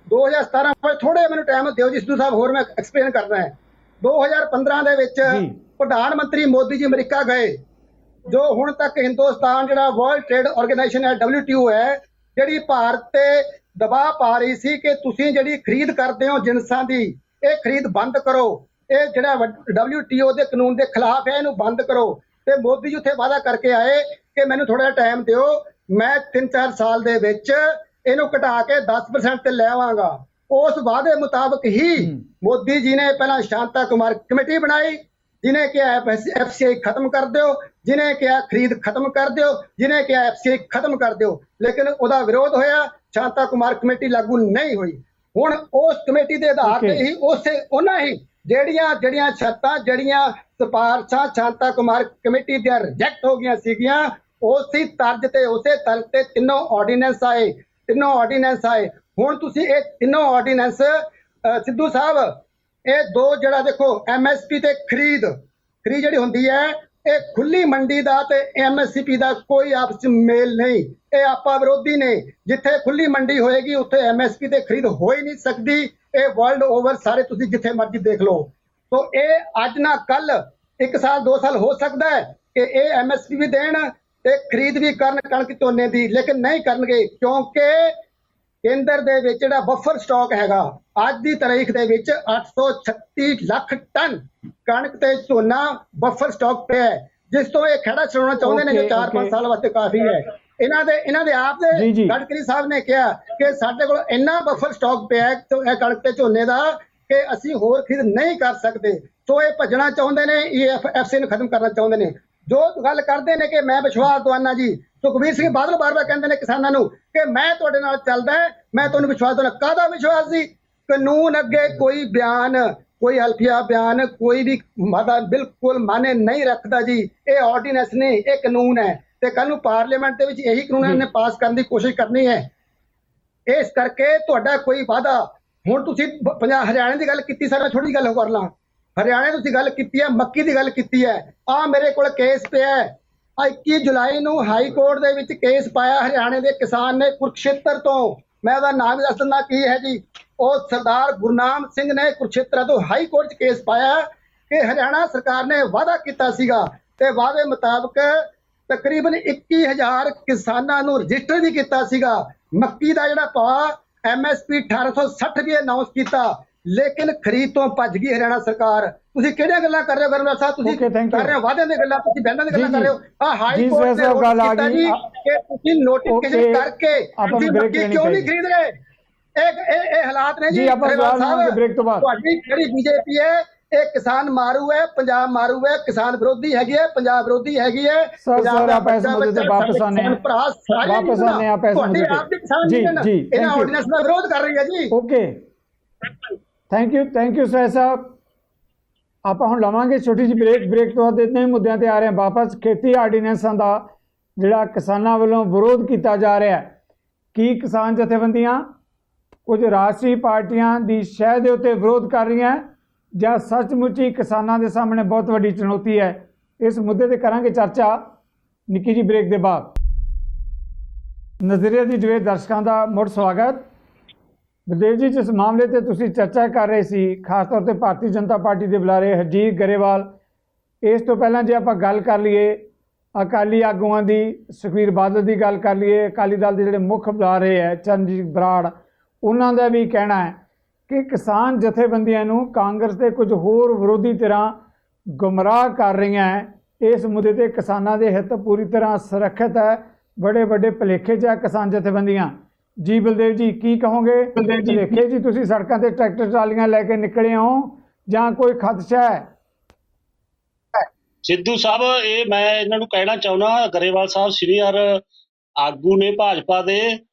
2017 ਪਰ ਥੋੜੇ ਮੈਨੂੰ ਟਾਈਮ ਦਿਓ ਜੀ ਸਿੱਧੂ ਸਾਹਿਬ, ਹੋਰ ਮੈਂ ਐਕਸਪਲੇਨ ਕਰਨਾ ਹੈ। 2015 ਦੇ ਵਿੱਚ ਪ੍ਰਧਾਨ ਮੰਤਰੀ ਮੋਦੀ ਜੀ ਅਮਰੀਕਾ ਗਏ। ਜੋ ਹੁਣ ਤੱਕ ਹਿੰਦੁਸਤਾਨ ਜਿਹੜਾ ਵਰਲਡ ਟ੍ਰੇਡ ਆਰਗੇਨਾਈਜੇਸ਼ਨ ਹੈ, WTO ਹੈ, ਜਿਹੜੀ ਭਾਰਤ ਤੇ ਦਬਾਅ ਪਾ ਰਹੀ ਸੀ ਕਿ ਤੁਸੀਂ ਜਿਹੜੀ ਖਰੀਦ ਕਰਦੇ ਹੋ ਜਿਨਸਾਂ ਦੀ, ਇਹ ਖਰੀਦ ਬੰਦ ਕਰੋ, ਇਹ ਜਿਹੜਾ WTO ਦੇ ਕਾਨੂੰਨ ਦੇ ਖਿਲਾਫ ਹੈ, ਇਹਨੂੰ ਬੰਦ ਕਰੋ। ਤੇ ਮੋਦੀ ਜੀ ਉੱਥੇ ਵਾਅਦਾ ਕਰਕੇ ਆਏ ਕਿ ਮੈਨੂੰ ਥੋੜਾ ਜਿਹਾ ਟਾਈਮ ਦਿਓ, ਮੈਂ 3-4 ਸਾਲ ਦੇ ਵਿੱਚ ਇਹਨੂੰ ਘਟਾ ਕੇ 10% ਤੇ ਲੈ ਆਵਾਂਗਾ। ਉਸ ਵਾਅਦੇ ਮੁਤਾਬਕ ਹੀ ਮੋਦੀ ਜੀ ਨੇ ਪਹਿਲਾਂ ਸ਼ਾਂਤਾ ਕੁਮਾਰ ਕਮੇਟੀ ਬਣਾਈ, ਜਿਹਨੇ ਕਿਹਾ FCI ਖਤਮ ਕਰ ਦਿਓ, ਜਿਹਨੇ ਕਿਹਾ ਖਰੀਦ ਖਤਮ ਕਰ ਦਿਓ, ਜਿਹਨੇ ਕਿਹਾ FCI ਖਤਮ ਕਰ ਦਿਓ, ਲੇਕਿਨ ਉਹਦਾ ਵਿਰੋਧ ਹੋਇਆ, ਸ਼ਾਂਤਾ ਕੁਮਾਰ ਕਮੇਟੀ ਲਾਗੂ ਨਹੀਂ ਹੋਈ। ਹੁਣ ਉਸ ਕਮੇਟੀ ਦੇ ਆਧਾਰ ਤੇ ਹੀ ਉਹਨਾਂ ਹੀ ਜਿਹੜੀਆਂ ਸ਼ਰਤਾਂ, ਜਿਹੜੀਆਂ ਸਿਫਾਰਸ਼ਾਂ ਸ਼ਾਂਤਾ ਕੁਮਾਰ ਕਮੇਟੀ ਦੀਆਂ ਰਿਜੈਕਟ ਹੋ ਗਈਆਂ ਸੀਗੀਆਂ, ਉਸੇ ਤਰਜ਼ ਤੇ ਤਿੰਨੋਂ ਆਰਡੀਨੈਂਸ ਆਏ। ਹੁਣ ਤੁਸੀਂ ਇਹ ਤਿੰਨੋਂ ਆਰਡੀਨੈਂਸ ਸਿੱਧੂ ਸਾਹਿਬ, ਇਹ ਦੋ ਜਿਹੜਾ ਦੇਖੋ MSP ਤੇ ਖਰੀਦ ਜਿਹੜੀ ਹੁੰਦੀ ਹੈ, ਇਹ ਖੁੱਲੀ ਮੰਡੀ ਦਾ ਤੇ MSP ਦਾ ਕੋਈ ਆਪਸ ਚ ਮੇਲ ਨਹੀਂ, ਇਹ ਆਪਾ ਵਿਰੋਧੀ ਨੇ। ਜਿੱਥੇ ਖੁੱਲੀ ਮੰਡੀ ਹੋਏਗੀ ਉੱਥੇ MSP ਤੇ ਖਰੀਦ ਹੋ ਹੀ ਨਹੀਂ ਸਕਦੀ। ਇਹ ਵਰਲਡ ਓਵਰ ਸਾਰੇ ਤੁਸੀਂ ਜਿੱਥੇ ਮਰਜ਼ੀ ਦੇਖ ਲਓ। ਸੋ ਇਹ ਅੱਜ ਨਾ ਕੱਲ 1 ਸਾਲ 2 ਸਾਲ ਹੋ ਸਕਦਾ ਹੈ ਕਿ ਇਹ MSP ਵੀ ਦੇਣ ਤੇ ਖਰੀਦ ਵੀ ਕਰਨ ਕਣਕ ਝੋਨੇ ਦੀ, ਲੇਕਿਨ ਨਹੀਂ ਕਰਨਗੇ ਕਿਉਂਕਿ ਕੇਂਦਰ ਦੇ ਵਿੱਚ ਜਿਹੜਾ ਬਫਰ ਸਟਾਕ ਹੈਗਾ ਅੱਜ ਦੀ ਤਾਰੀਖ ਦੇ ਵਿੱਚ 836 ਲੱਖ ਟਨ ਕਣਕ ਤੇ ਝੋਨਾ ਬਫਰ ਸਟਾਕ ਪਿਆ ਹੈ, ਜਿਸ ਤੋਂ ਇਹ ਖੜਾ ਛਡਾਉਣਾ ਚਾਹੁੰਦੇ ਨੇ, ਜੋ 4-5 ਸਾਲ ਵਾਸਤੇ ਕਾਫੀ ਹੈ। ਇਹਨਾਂ ਦੇ ਆਪ ਦੇ ਗਡਕਰੀ ਸਾਹਿਬ ਨੇ ਕਿਹਾ ਕਿ ਸਾਡੇ ਕੋਲ ਇੰਨਾ ਬਫਰ ਸਟਾਕ ਪਿਆ ਹੈ ਕਣਕ ਤੇ ਝੋਨੇ ਦਾ ਕਿ ਅਸੀਂ ਹੋਰ ਖਰੀਦ ਨਹੀਂ ਕਰ ਸਕਦੇ। ਸੋ ਇਹ ਭੱਜਣਾ ਚਾਹੁੰਦੇ ਨੇ, FCI ਨੂੰ ਖਤਮ ਕਰਨਾ ਚਾਹੁੰਦੇ ਨੇ। ਜੋ ਗੱਲ ਕਰਦੇ ਨੇ ਕਿ ਮੈਂ ਵਿਸ਼ਵਾਸ ਦਵਾਨਾ ਜੀ, ਸੁਖਬੀਰ ਸਿੰਘ ਬਾਦਲ ਬਾਰ-ਬਾਰ ਕਹਿੰਦੇ ਨੇ ਕਿਸਾਨਾਂ ਨੂੰ ਕਿ ਮੈਂ ਤੁਹਾਡੇ ਨਾਲ ਚੱਲਦਾ, ਮੈਂ ਤੁਹਾਨੂੰ ਵਿਸ਼ਵਾਸ ਦਵਾਨਾ। ਕਾਹਦਾ ਵਿਸ਼ਵਾਸ ਜੀ? ਕਾਨੂੰਨ ਅੱਗੇ ਕੋਈ ਬਿਆਨ, ਕੋਈ ਹਲਫੀਆ ਬਿਆਨ, ਕੋਈ ਵੀ ਮਾਦਾ ਬਿਲਕੁਲ ਮਾਨੇ ਨਹੀਂ ਰੱਖਦਾ ਜੀ। ਇਹ ਆਰਡੀਨੈਂਸ ਨੇ, ਇਹ ਕਾਨੂੰਨ ਹੈ ਤੇ ਕੱਲ ਨੂੰ ਪਾਰਲੀਮੈਂਟ ਦੇ ਵਿੱਚ ਇਹੀ ਕਾਨੂੰਨ ਨੇ ਪਾਸ ਕਰਨ ਦੀ ਕੋਸ਼ਿਸ਼ ਕਰਨੀ ਹੈ। ਇਸ ਕਰਕੇ ਤੁਹਾਡਾ ਕੋਈ ਵਾਅਦਾ, ਹੁਣ ਤੁਸੀਂ ਹਰਿਆਣੇ ਦੀ ਗੱਲ ਕੀਤੀ, ਸਰ ਮੈਂ ਥੋੜੀ ਜਿਹੀ ਗੱਲ ਕਰ ਲਾਂ। ਹਰਿਆਣੇ ਤੁਸੀਂ ਗੱਲ ਕੀਤੀ ਹੈ, ਮੱਕੀ ਦੀ ਗੱਲ ਕੀਤੀ ਹੈ। ਆ ਮੇਰੇ ਕੋਲ ਕੇਸ ਪਿਆ ਹੈ, 21 ਜੁਲਾਈ ਨੂੰ ਹਾਈ ਕੋਰਟ ਦੇ ਵਿੱਚ ਕੇਸ ਪਾਇਆ ਹਰਿਆਣੇ ਦੇ ਕਿਸਾਨ ਨੇ ਕੁਰਕਸ਼ੇਤਰ ਤੋਂ। ਮੈਂ ਉਹਦਾ ਨਾਮ ਦੱਸ ਦਿੰਦਾ ਕੀ ਹੈ ਜੀ, ਉਹ ਸਰਦਾਰ ਗੁਰਨਾਮ ਸਿੰਘ ਨੇ ਕੁਰਕਸ਼ੇਤਰ ਤੋਂ ਹਾਈ ਕੋਰਟ 'ਚ ਕੇਸ ਪਾਇਆ ਕਿ ਹਰਿਆਣਾ ਸਰਕਾਰ ਨੇ ਵਾਅਦਾ ਕੀਤਾ ਸੀਗਾ ਤੇ ਵਾਅਦੇ ਮੁਤਾਬਕ ਤਕਰੀਬਨ 21,000 ਕਿਸਾਨਾਂ ਨੂੰ ਰਜਿਸਟਰ ਵੀ ਕੀਤਾ ਸੀਗਾ। ਮੱਕੀ ਦਾ ਜਿਹੜਾ ਭਾਅ MSP 1860 ਵੀ ਅਨਾਉਂਸ ਕੀਤਾ, ਲੇਕਿਨ ਖਰੀਦ ਤੋਂ ਭੱਜ ਗਈ ਹਰਿਆਣਾ ਸਰਕਾਰ। ਤੁਸੀਂ ਕਿਹੜੀਆਂ ਗੱਲਾਂ ਕਰ ਰਹੇ ਹੋ ਗਵਰਨਰ ਸਾਹਿਬ? ਤੁਸੀਂ ਕਰ ਰਹੇ ਹੋ ਵਾਅਦਿਆਂ ਦੀਆਂ ਗੱਲਾਂ, ਤੁਸੀਂ ਬਿਆਨਾਂ ਦੀਆਂ ਗੱਲਾਂ ਕਰ ਰਹੇ ਹੋ। ਆ ਹਾਈ ਕੋਰਟ ਨੇ ਕੀਤਾ ਜੀ ਕਿ ਤੁਸੀਂ ਨੋਟੀਫਿਕੇਸ਼ਨ ਕਰਕੇ ਤੁਸੀਂ ਮੱਕੀ ਕਿਉਂ ਨਹੀਂ ਖਰੀਦ ਰਹੇ? ਇਹ ਹਾਲਾਤ ਨੇ ਜੀ। ਤੁਹਾਡੀ ਜਿਹੜੀ BJP ਹੈ ਇਹ ਕਿਸਾਨ ਮਾਰੂ ਹੈ, ਪੰਜਾਬ ਮਾਰੂ ਹੈ, ਕਿਸਾਨ ਵਿਰੋਧੀ ਹੈਗੀ ਹੈ, ਪੰਜਾਬ ਵਿਰੋਧੀ ਹੈਗੀ ਹੈ। ਸਰ ਆਪ ਇਸ ਮੁੱਦੇ ਤੇ ਵਾਪਸ ਆਨੇ ਆ, ਤੁਹਾਡੀ ਆਪ ਦੀ ਕਿਸਾਨ ਯੂਨੀਅਨ ਇਹਨਾਂ ਆਰਡੀਨੈਂਸ ਦਾ ਵਿਰੋਧ ਕਰ ਰਹੀ ਹੈ ਜੀ। ਓਕੇ, ਥੈਂਕ ਯੂ ਸਰ ਸਾਹਿਬ। ਆਪਾਂ ਹੁਣ ਲਵਾਂਗੇ ਛੋਟੀ ਜਿਹੀ ਬ੍ਰੇਕ ਤੋਂ ਬਾਅਦ ਇਤਨੇ ਮੁੱਦਿਆਂ ਤੇ ਆ ਰਹੇ ਹਾਂ ਵਾਪਸ। ਖੇਤੀ ਆਰਡੀਨੈਂਸਾਂ ਦਾ ਜਿਹੜਾ ਕਿਸਾਨਾਂ ਵੱਲੋਂ ਵਿਰੋਧ ਕੀਤਾ ਜਾ ਰਿਹਾ ਹੈ, ਕੀ ਕਿਸਾਨ ਜਥੇਬੰਦੀਆਂ ਕੁਝ ਰਾਸ਼ਟਰੀ ਪਾਰਟੀਆਂ ਦੀ ਸ਼ਹਿ ਦੇ ਉੱਤੇ ਵਿਰੋਧ ਕਰ ਰਹੀਆਂ ਜਾਂ ਸੱਚਮੁੱਚ ਹੀ ਕਿਸਾਨਾਂ ਦੇ ਸਾਹਮਣੇ ਬਹੁਤ ਵੱਡੀ ਚੁਣੌਤੀ ਹੈ। ਇਸ ਮੁੱਦੇ ਤੇ ਕਰਾਂਗੇ ਚਰਚਾ ਨਿੱਕੀ ਜੀ ਬ੍ਰੇਕ ਦੇ ਬਾਅਦ। ਨਜ਼ਰੀਆ ਦੀ ਡਿਬੇਟ ਦਰਸ਼ਕਾਂ ਦਾ ਮੁੜ ਸਵਾਗਤ। ਬਲਦੇਵ ਜੀ, ਜਿਸ ਮਾਮਲੇ ਤੇ ਤੁਸੀਂ ਚਰਚਾ ਕਰ ਰਹੇ ਸੀ, ਖਾਸ ਤੌਰ ਤੇ ਭਾਰਤੀ ਜਨਤਾ ਪਾਰਟੀ ਦੇ ਬੁਲਾਰੇ ਹਰਜੀਤ ਗਰੇਵਾਲ, ਇਸ ਤੋਂ ਪਹਿਲਾਂ ਜੇ ਆਪਾਂ ਗੱਲ ਕਰ ਲਈਏ ਅਕਾਲੀ ਆਗੂਆਂ ਦੀ, ਸੁਖਬੀਰ ਬਾਦਲ ਦੀ ਗੱਲ ਕਰ ਲਈਏ, ਅਕਾਲੀ ਦਲ ਦੇ ਜਿਹੜੇ ਮੁੱਖ ਬੁਲਾਰੇ ਹੈ ਚਰਨਜੀਤ ਬਰਾੜ, ਉਹਨਾਂ ਦਾ ਵੀ ਕਹਿਣਾ ਹੈ ਕਿ ਕਿਸਾਨ ਜਥੇਬੰਦੀਆਂ ਨੂੰ ਕਾਂਗਰਸ ਦੇ ਕੁਝ ਹੋਰ ਵਿਰੋਧੀ ਧਿਰਾਂ ਗੁੰਮਰਾਹ ਕਰ ਰਹੀਆਂ ਹੈ। ਇਸ ਮੁੱਦੇ ਤੇ ਕਿਸਾਨਾਂ ਦੇ ਹਿੱਤ ਪੂਰੀ ਤਰ੍ਹਾਂ ਸੁਰੱਖਿਅਤ ਹੈ। ਬੜੇ ਵੱਡੇ ਭੁਲੇਖੇ 'ਚ ਆ ਕਿਸਾਨ ਜਥੇਬੰਦੀਆਂ। ਜੀ ਬਲਦੇਵ ਜੀ, ਕੀ ਕਹੋਗੇ? ਭੁਲੇਖੇ ਜੀ, ਤੁਸੀਂ ਸੜਕਾਂ ਤੇ ਟਰੈਕਟਰ ਟਰਾਲੀਆਂ ਲੈ ਕੇ ਨਿਕਲੇ ਹੋ ਜਾਂ ਕੋਈ ਖਦਸ਼ਾ ਹੈ? ਸਿੱਧੂ ਸਾਹਿਬ, ਇਹ ਮੈਂ ਇਹਨਾਂ ਨੂੰ ਕਹਿਣਾ ਚਾਹੁੰਦਾ, ਗਰੇਵਾਲ ਸਾਹਿਬ ਸੀਨੀਅਰ ਆਗੂ ਨੇ ਭਾਜਪਾ ਦੇ,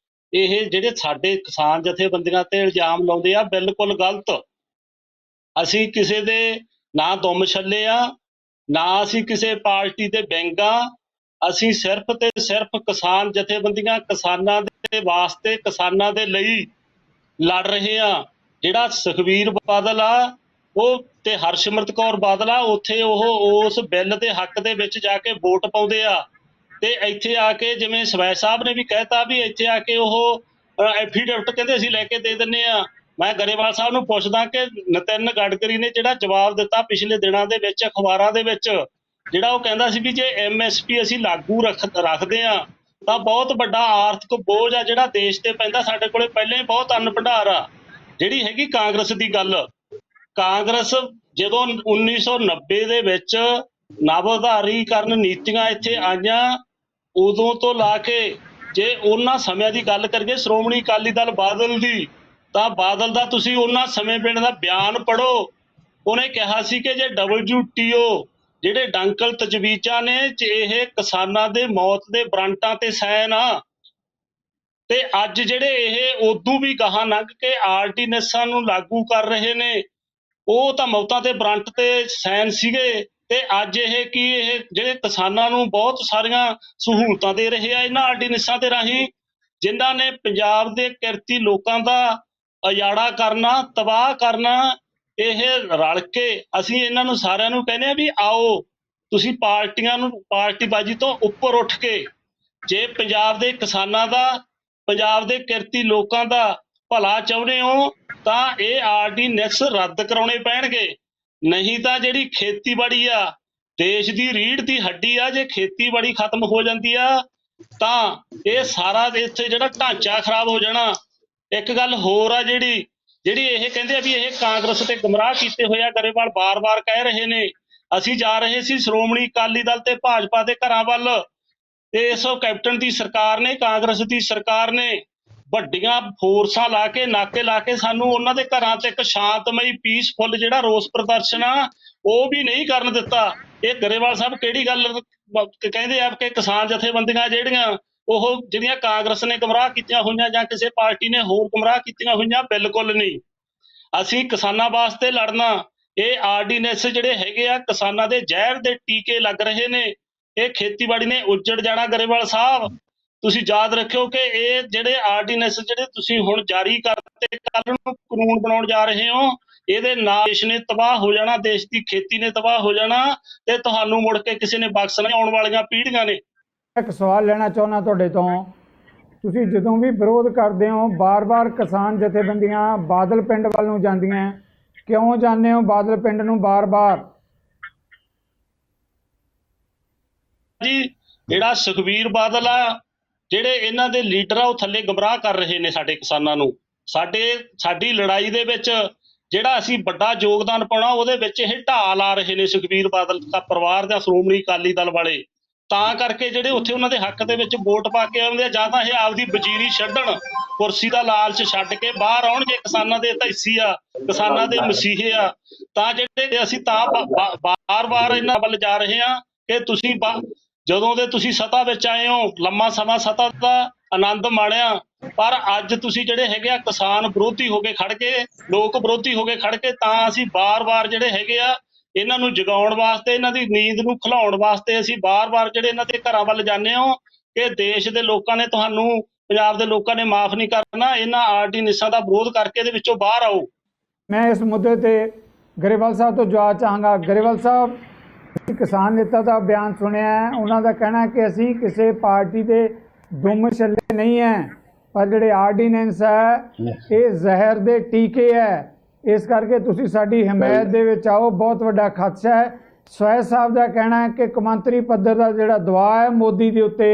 ਇਹ ਜਿਹੜੇ ਸਾਡੇ ਕਿਸਾਨ ਜਥੇਬੰਦੀਆਂ ਤੇ ਇਲਜ਼ਾਮ ਲਾਉਂਦੇ ਆ ਬਿਲਕੁਲ ਗਲਤ। ਅਸੀਂ ਕਿਸੇ ਦੇ ਨਾ ਦੁੰਮ ਛੱਲੇ ਆ, ਨਾ ਅਸੀਂ ਕਿਸੇ ਪਾਰਟੀ ਦੇ ਵਿੰਗ ਆ। ਅਸੀਂ ਸਿਰਫ ਤੇ ਸਿਰਫ ਕਿਸਾਨ ਜਥੇਬੰਦੀਆਂ, ਕਿਸਾਨਾਂ ਦੇ ਵਾਸਤੇ, ਕਿਸਾਨਾਂ ਦੇ ਲਈ ਲੜ ਰਹੇ ਆ। ਜਿਹੜਾ ਸੁਖਬੀਰ ਬਾਦਲ ਆ ਉਹ ਤੇ ਹਰਸਿਮਰਤ ਕੌਰ ਬਾਦਲ ਆ, ਉੱਥੇ ਉਹ ਉਸ ਬਿੱਲ ਦੇ ਹੱਕ ਦੇ ਵਿੱਚ ਜਾ ਕੇ ਵੋਟ ਪਾਉਂਦੇ ਆ, ਤੇ ਇੱਥੇ ਆ ਕੇ ਜਿਵੇਂ ਸਵੈ ਸਾਹਿਬ ਨੇ ਵੀ ਕਹਿਤਾ ਵੀ ਇੱਥੇ ਆ ਕੇ ਉਹ ਐਫੀਡੇਵਿਟ ਕਹਿੰਦੇ ਅਸੀਂ ਲੈ ਕੇ ਦੇ ਦਿੰਦੇ ਆ। ਮੈਂ ਗਰੇਵਾਲ ਸਾਹਿਬ ਨੂੰ ਪੁੱਛਦਾ ਕਿ ਨਿਤਿਨ ਗਡਕਰੀ ਨੇ ਜਿਹੜਾ ਜਵਾਬ ਦਿੱਤਾ ਪਿਛਲੇ ਦਿਨਾਂ ਦੇ ਵਿੱਚ ਅਖਬਾਰਾਂ ਦੇ ਵਿੱਚ, ਜਿਹੜਾ ਉਹ ਕਹਿੰਦਾ ਸੀ ਵੀ ਜੇ MSP ਅਸੀਂ ਲਾਗੂ ਰੱਖਦੇ ਆ ਤਾਂ ਬਹੁਤ ਵੱਡਾ ਆਰਥਿਕ ਬੋਝ ਆ ਜਿਹੜਾ ਦੇਸ਼ ਤੇ ਪੈਂਦਾ। ਸਾਡੇ ਕੋਲੇ ਪਹਿਲਾਂ ਹੀ ਬਹੁਤ ਅੰਨ ਭੰਡਾਰ ਆ। ਜਿਹੜੀ ਹੈਗੀ ਕਾਂਗਰਸ ਦੀ ਗੱਲ, ਕਾਂਗਰਸ ਜਦੋਂ 1990 ਦੇ ਵਿੱਚ ਨਵ-ਉਦਾਰੀਕਰਨ ਨੀਤੀਆਂ ਇੱਥੇ ਆਈਆਂ, ਉਦੋਂ ਤੋਂ ਲਾ ਕੇ ਜੇ ਉਹਨਾਂ ਸਮਿਆਂ ਦੀ ਗੱਲ ਕਰੀਏ ਸ਼੍ਰੋਮਣੀ ਅਕਾਲੀ ਦਲ ਬਾਦਲ ਦੀ, ਤਾਂ ਬਾਦਲ ਦਾ ਤੁਸੀਂ ਉਹਨਾਂ ਸਮੇਂ ਵੇਲੇ ਦਾ ਬਿਆਨ ਪੜ੍ਹੋ। ਉਹਨੇ ਕਿਹਾ ਸੀ ਕਿ ਜੇ WTO ਜਿਹੜੇ ਡੰਕਲ ਤਜਵੀਜ਼ਾਂ ਨੇ ਇਹ ਕਿਸਾਨਾਂ ਦੇ ਮੌਤ ਦੇ ਵਾਰੰਟਾਂ ਤੇ ਸਾਈਨ ਆ, ਤੇ ਅੱਜ ਜਿਹੜੇ ਇਹ ਉਦੋਂ ਵੀ ਗਾਹਾਂ ਲੰਘ ਕੇ ਆਰਡੀਨੈਂਸਾਂ ਨੂੰ ਲਾਗੂ ਕਰ ਰਹੇ ਨੇ, ਉਹ ਤਾਂ ਮੌਤਾਂ ਤੇ ਵਾਰੰਟ ਤੇ ਸਾਈਨ ਸੀਗੇ। ਤੇ ਅੱਜ ਇਹ ਕੀ, ਇਹ ਜਿਹੜੇ ਕਿਸਾਨਾਂ ਨੂੰ ਬਹੁਤ ਸਾਰੀਆਂ ਸਹੂਲਤਾਂ ਦੇ ਰਹੇ ਆ ਇਹਨਾਂ ਆਰਡੀਨੈਂਸਾਂ ਦੇ ਰਾਹੀਂ, ਜਿਨ੍ਹਾਂ ਨੇ ਪੰਜਾਬ ਦੇ ਕਿਰਤੀ ਲੋਕਾਂ ਦਾ ਉਜਾੜਾ ਕਰਨਾ, ਤਬਾਹ ਕਰਨਾ। ਇਹ ਰਲ ਕੇ ਅਸੀਂ ਇਹਨਾਂ ਨੂੰ ਸਾਰਿਆਂ ਨੂੰ ਕਹਿੰਦੇ ਆ ਵੀ ਆਓ ਤੁਸੀਂ ਪਾਰਟੀਆਂ ਨੂੰ, ਪਾਰਟੀਬਾਜ਼ੀ ਤੋਂ ਉੱਪਰ ਉੱਠ ਕੇ ਜੇ ਪੰਜਾਬ ਦੇ ਕਿਸਾਨਾਂ ਦਾ, ਪੰਜਾਬ ਦੇ ਕਿਰਤੀ ਲੋਕਾਂ ਦਾ ਭਲਾ ਚਾਹੁੰਦੇ ਹੋ ਤਾਂ ਇਹ ਆਰਡੀਨੈਂਸ ਰੱਦ ਕਰਾਉਣੇ ਪੈਣਗੇ। ਨਹੀਂ ਤਾਂ ਜਿਹੜੀ ਖੇਤੀਬਾੜੀ ਆ ਦੇਸ਼ ਦੀ ਰੀੜ੍ਹ ਦੀ ਹੱਡੀ ਆ, ਜੇ ਖੇਤੀਬਾੜੀ ਖਤਮ ਹੋ ਜਾਂਦੀ ਆ ਤਾਂ ਇਹ ਸਾਰਾ ਇੱਥੇ ਜਿਹੜਾ ਢਾਂਚਾ ਖਰਾਬ ਹੋ ਜਾਣਾ। ਇੱਕ ਗੱਲ ਹੋਰ ਆ ਜਿਹੜੀ ਇਹ ਕਹਿੰਦੇ ਆ ਵੀ ਇਹ ਕਾਂਗਰਸ ਤੇ ਗੁੰਮਰਾਹ ਕੀਤੇ ਹੋਏ ਆ, ਗਰੇਵਾਲ ਬਾਰ-ਬਾਰ ਕਹਿ ਰਹੇ ਨੇ। ਅਸੀਂ ਜਾ ਰਹੇ ਸੀ ਸ਼੍ਰੋਮਣੀ ਅਕਾਲੀ ਦਲ ਤੇ ਭਾਜਪਾ ਦੇ ਘਰਾਂ ਵੱਲ, ਤੇ ਇਸ ਕੈਪਟਨ ਦੀ ਸਰਕਾਰ ਨੇ, ਕਾਂਗਰਸ ਦੀ ਸਰਕਾਰ ਨੇ ਵੱਡੀਆਂ ਫੋਰਸਾਂ ਲਾ ਕੇ, ਨਾਕੇ ਲਾ ਕੇ ਸਾਨੂੰ ਉਹਨਾਂ ਦੇ ਘਰਾਂ ਤੇ ਇੱਕ ਸ਼ਾਂਤਮਈ ਪੀਸਫੁੱਲ ਜਿਹੜਾ ਰੋਸ ਪ੍ਰਦਰਸ਼ਨ ਆ ਉਹ ਵੀ ਨਹੀਂ ਕਰਨ ਦਿੱਤਾ। ਇਹ ਗਰੇਵਾਲ ਸਾਹਿਬ ਕਿਹੜੀ ਗੱਲ ਕਹਿੰਦੇ ਆ ਕਿ ਕਿਸਾਨ ਜਥੇਬੰਦੀਆਂ ਜਿਹੜੀਆਂ ਕਾਂਗਰਸ ਨੇ ਗੁੰਮਰਾਹ ਕੀਤੀਆਂ ਹੋਈਆਂ ਜਾਂ ਕਿਸੇ ਪਾਰਟੀ ਨੇ ਹੋਰ ਗੁੰਮਰਾਹ ਕੀਤੀਆਂ ਹੋਈਆਂ? ਬਿਲਕੁਲ ਨਹੀਂ। ਅਸੀਂ ਕਿਸਾਨਾਂ ਵਾਸਤੇ ਲੜਨਾ। ਇਹ ਆਰਡੀਨੈਂਸ ਜਿਹੜੇ ਹੈਗੇ ਆ ਕਿਸਾਨਾਂ ਦੇ ਜ਼ਹਿਰ ਦੇ ਟੀਕੇ ਲੱਗ ਰਹੇ ਨੇ, ਇਹ ਖੇਤੀਬਾੜੀ ਨੇ ਉੱਜੜ ਜਾਣਾ। ਗਰੇਵਾਲ ਸਾਹਿਬ ਤੁਸੀਂ ਯਾਦ ਰੱਖਿਓ ਕਿ ਇਹ ਜਿਹੜੇ ਆਰਡੀਨੈਂਸ ਜਿਹੜੇ ਤੁਸੀਂ ਹੁਣ ਜਾਰੀ ਕਰਤੇ, ਕੱਲ ਨੂੰ ਕਾਨੂੰਨ ਬਣਾਉਣ ਜਾ ਰਹੇ ਹੋ, ਇਹਦੇ ਨਾਲ ਦੇਸ਼ ਨੇ ਤਬਾਹ ਹੋ ਜਾਣਾ, ਦੇਸ਼ ਦੀ ਖੇਤੀ ਨੇ ਤਬਾਹ ਹੋ ਜਾਣਾ, ਤੇ ਤੁਹਾਨੂੰ ਮੁੜ ਕੇ ਕਿਸੇ ਨੇ ਬਖਸ਼ਣਾ ਆਉਣ ਵਾਲੀਆਂ ਪੀੜ੍ਹੀਆਂ ਨੇ। ਇੱਕ ਸਵਾਲ ਲੈਣਾ ਚਾਹੁੰਦਾ ਤੁਹਾਡੇ ਤੋਂ, ਤੁਸੀਂ ਜਦੋਂ ਵੀ ਵਿਰੋਧ ਕਰਦੇ ਹੋ ਬਾਰ-ਬਾਰ ਕਿਸਾਨ ਜਥੇਬੰਦੀਆਂ ਬਾਦਲ ਪਿੰਡ ਵੱਲ ਨੂੰ ਜਾਂਦੀਆਂ, ਕਿਉਂ ਜਾਂਦੇ ਹੋ ਬਾਦਲ ਪਿੰਡ ਨੂੰ ਬਾਰ-ਬਾਰ? ਜੀ ਜਿਹੜਾ ਸੁਖਬੀਰ ਬਾਦਲ ਆ, ਜਿਹੜੇ ਇਹਨਾਂ ਦੇ ਲੀਡਰ ਆ, ਉਹ ਥੱਲੇ ਗੁੰਮਰਾਹ ਕਰ ਰਹੇ ਨੇ ਸਾਡੇ ਕਿਸਾਨਾਂ ਨੂੰ। ਸਾਡੀ ਲੜਾਈ ਦੇ ਵਿੱਚ ਜਿਹੜਾ ਅਸੀਂ ਵੱਡਾ ਯੋਗਦਾਨ ਪਾਉਣਾ, ਉਹਦੇ ਵਿੱਚ ਇਹ ਢਾਹ ਲਾ ਰਹੇ ਨੇ ਸੁਖਬੀਰ ਬਾਦਲ ਦਾ ਪਰਿਵਾਰ ਜਾਂ ਸ਼੍ਰੋਮਣੀ ਅਕਾਲੀ ਦਲ ਵਾਲੇ। ਤਾਂ ਕਰਕੇ ਜਿਹੜੇ ਉੱਥੇ ਉਹਨਾਂ ਦੇ ਹੱਕ ਦੇ ਵਿੱਚ ਵੋਟ ਪਾ ਕੇ ਆਉਂਦੇ ਆ, ਜਾਂ ਤਾਂ ਇਹ ਆਪਦੀ ਵਜ਼ੀਰੀ ਛੱਡਣ, ਕੁਰਸੀ ਦਾ ਲਾਲਚ ਛੱਡ ਕੇ ਬਾਹਰ ਆਉਣ। ਜੇ ਕਿਸਾਨਾਂ ਦੇ ਹਿਤੈਸ਼ੀ ਆ, ਕਿਸਾਨਾਂ ਦੇ ਮਸੀਹੇ ਆ, ਤਾਂ ਜਿਹੜੇ ਅਸੀਂ ਤਾਂ ਬਾਰ-ਬਾਰ ਇਹਨਾਂ ਵੱਲ ਜਾ ਰਹੇ ਹਾਂ ਕਿ ਤੁਸੀਂ ਜਦੋਂ ਦੇ ਤੁਸੀਂ ਸੱਤਾ ਵਿੱਚ ਆਏ ਹੋ, ਲੰਮਾ ਸਮਾਂ ਸੱਤਾ ਦਾ ਆਨੰਦ ਮਾਣਿਆ, ਪਰ ਅੱਜ ਤੁਸੀਂ ਜਿਹੜੇ ਹੈਗੇ ਆ ਕਿਸਾਨ ਵਿਰੋਧੀ ਹੋ ਕੇ ਖੜ ਕੇ, ਲੋਕ ਵਿਰੋਧੀ ਹੋ ਕੇ ਖੜ ਕੇ, ਤਾਂ ਅਸੀਂ ਬਾਰ-ਬਾਰ ਜਿਹੜੇ ਹੈਗੇ ਆ ਇਹਨਾਂ ਨੂੰ ਜਗਾਉਣ ਵਾਸਤੇ, ਇਹਨਾਂ ਦੀ ਨੀਂਦ ਨੂੰ ਖਿਲਾਉਣ ਵਾਸਤੇ ਅਸੀਂ ਬਾਰ-ਬਾਰ ਜਿਹੜੇ ਇਹਨਾਂ ਦੇ ਘਰਾਂ ਵੱਲ ਜਾਂਦੇ ਹਾਂ ਕਿ ਦੇਸ਼ ਦੇ ਲੋਕਾਂ ਨੇ ਤੁਹਾਨੂੰ ਪੰਜਾਬ ਦੇ ਲੋਕਾਂ ਨੇ ਮਾਫ ਨਹੀਂ ਕਰਨਾ। ਇਹਨਾਂ ਆਰਡੀਨੈਂਸਾਂ ਦਾ ਵਿਰੋਧ ਕਰਕੇ ਇਹਦੇ ਵਿੱਚੋਂ ਬਾਹਰ ਆਓ। ਮੈਂ ਇਸ ਮੁੱਦੇ ਤੇ ਗਰੇਵਾਲ ਸਾਹਿਬ ਤੋਂ ਜਵਾਬ ਚਾਹਾਂਗਾ। ਗਰੇਵਾਲ ਸਾਹਿਬ, ਕਿਸਾਨ ਨੇਤਾ ਦਾ ਬਿਆਨ ਸੁਣਿਆ ਹੈ, ਉਹਨਾਂ ਦਾ ਕਹਿਣਾ ਹੈ ਕਿ ਅਸੀਂ ਕਿਸੇ ਪਾਰਟੀ ਦੇ ਦੁਮ ਛੱਲੇ ਨਹੀਂ ਹੈ, ਪਰ ਜਿਹੜੇ ਆਰਡੀਨੈਂਸ ਹੈ ਇਹ ਜ਼ਹਿਰ ਦੇ ਟੀਕੇ ਹੈ, ਇਸ ਕਰਕੇ ਤੁਸੀਂ ਸਾਡੀ ਹਮਾਇਤ ਦੇ ਵਿੱਚ ਆਓ, ਬਹੁਤ ਵੱਡਾ ਖਦਸ਼ਾ ਹੈ। ਸਵੈਜ ਸਾਹਿਬ ਦਾ ਕਹਿਣਾ ਹੈ ਕਿ ਕੌਮਾਂਤਰੀ ਪੱਧਰ ਦਾ ਜਿਹੜਾ ਦਬਾਅ ਹੈ ਮੋਦੀ ਦੇ ਉੱਤੇ,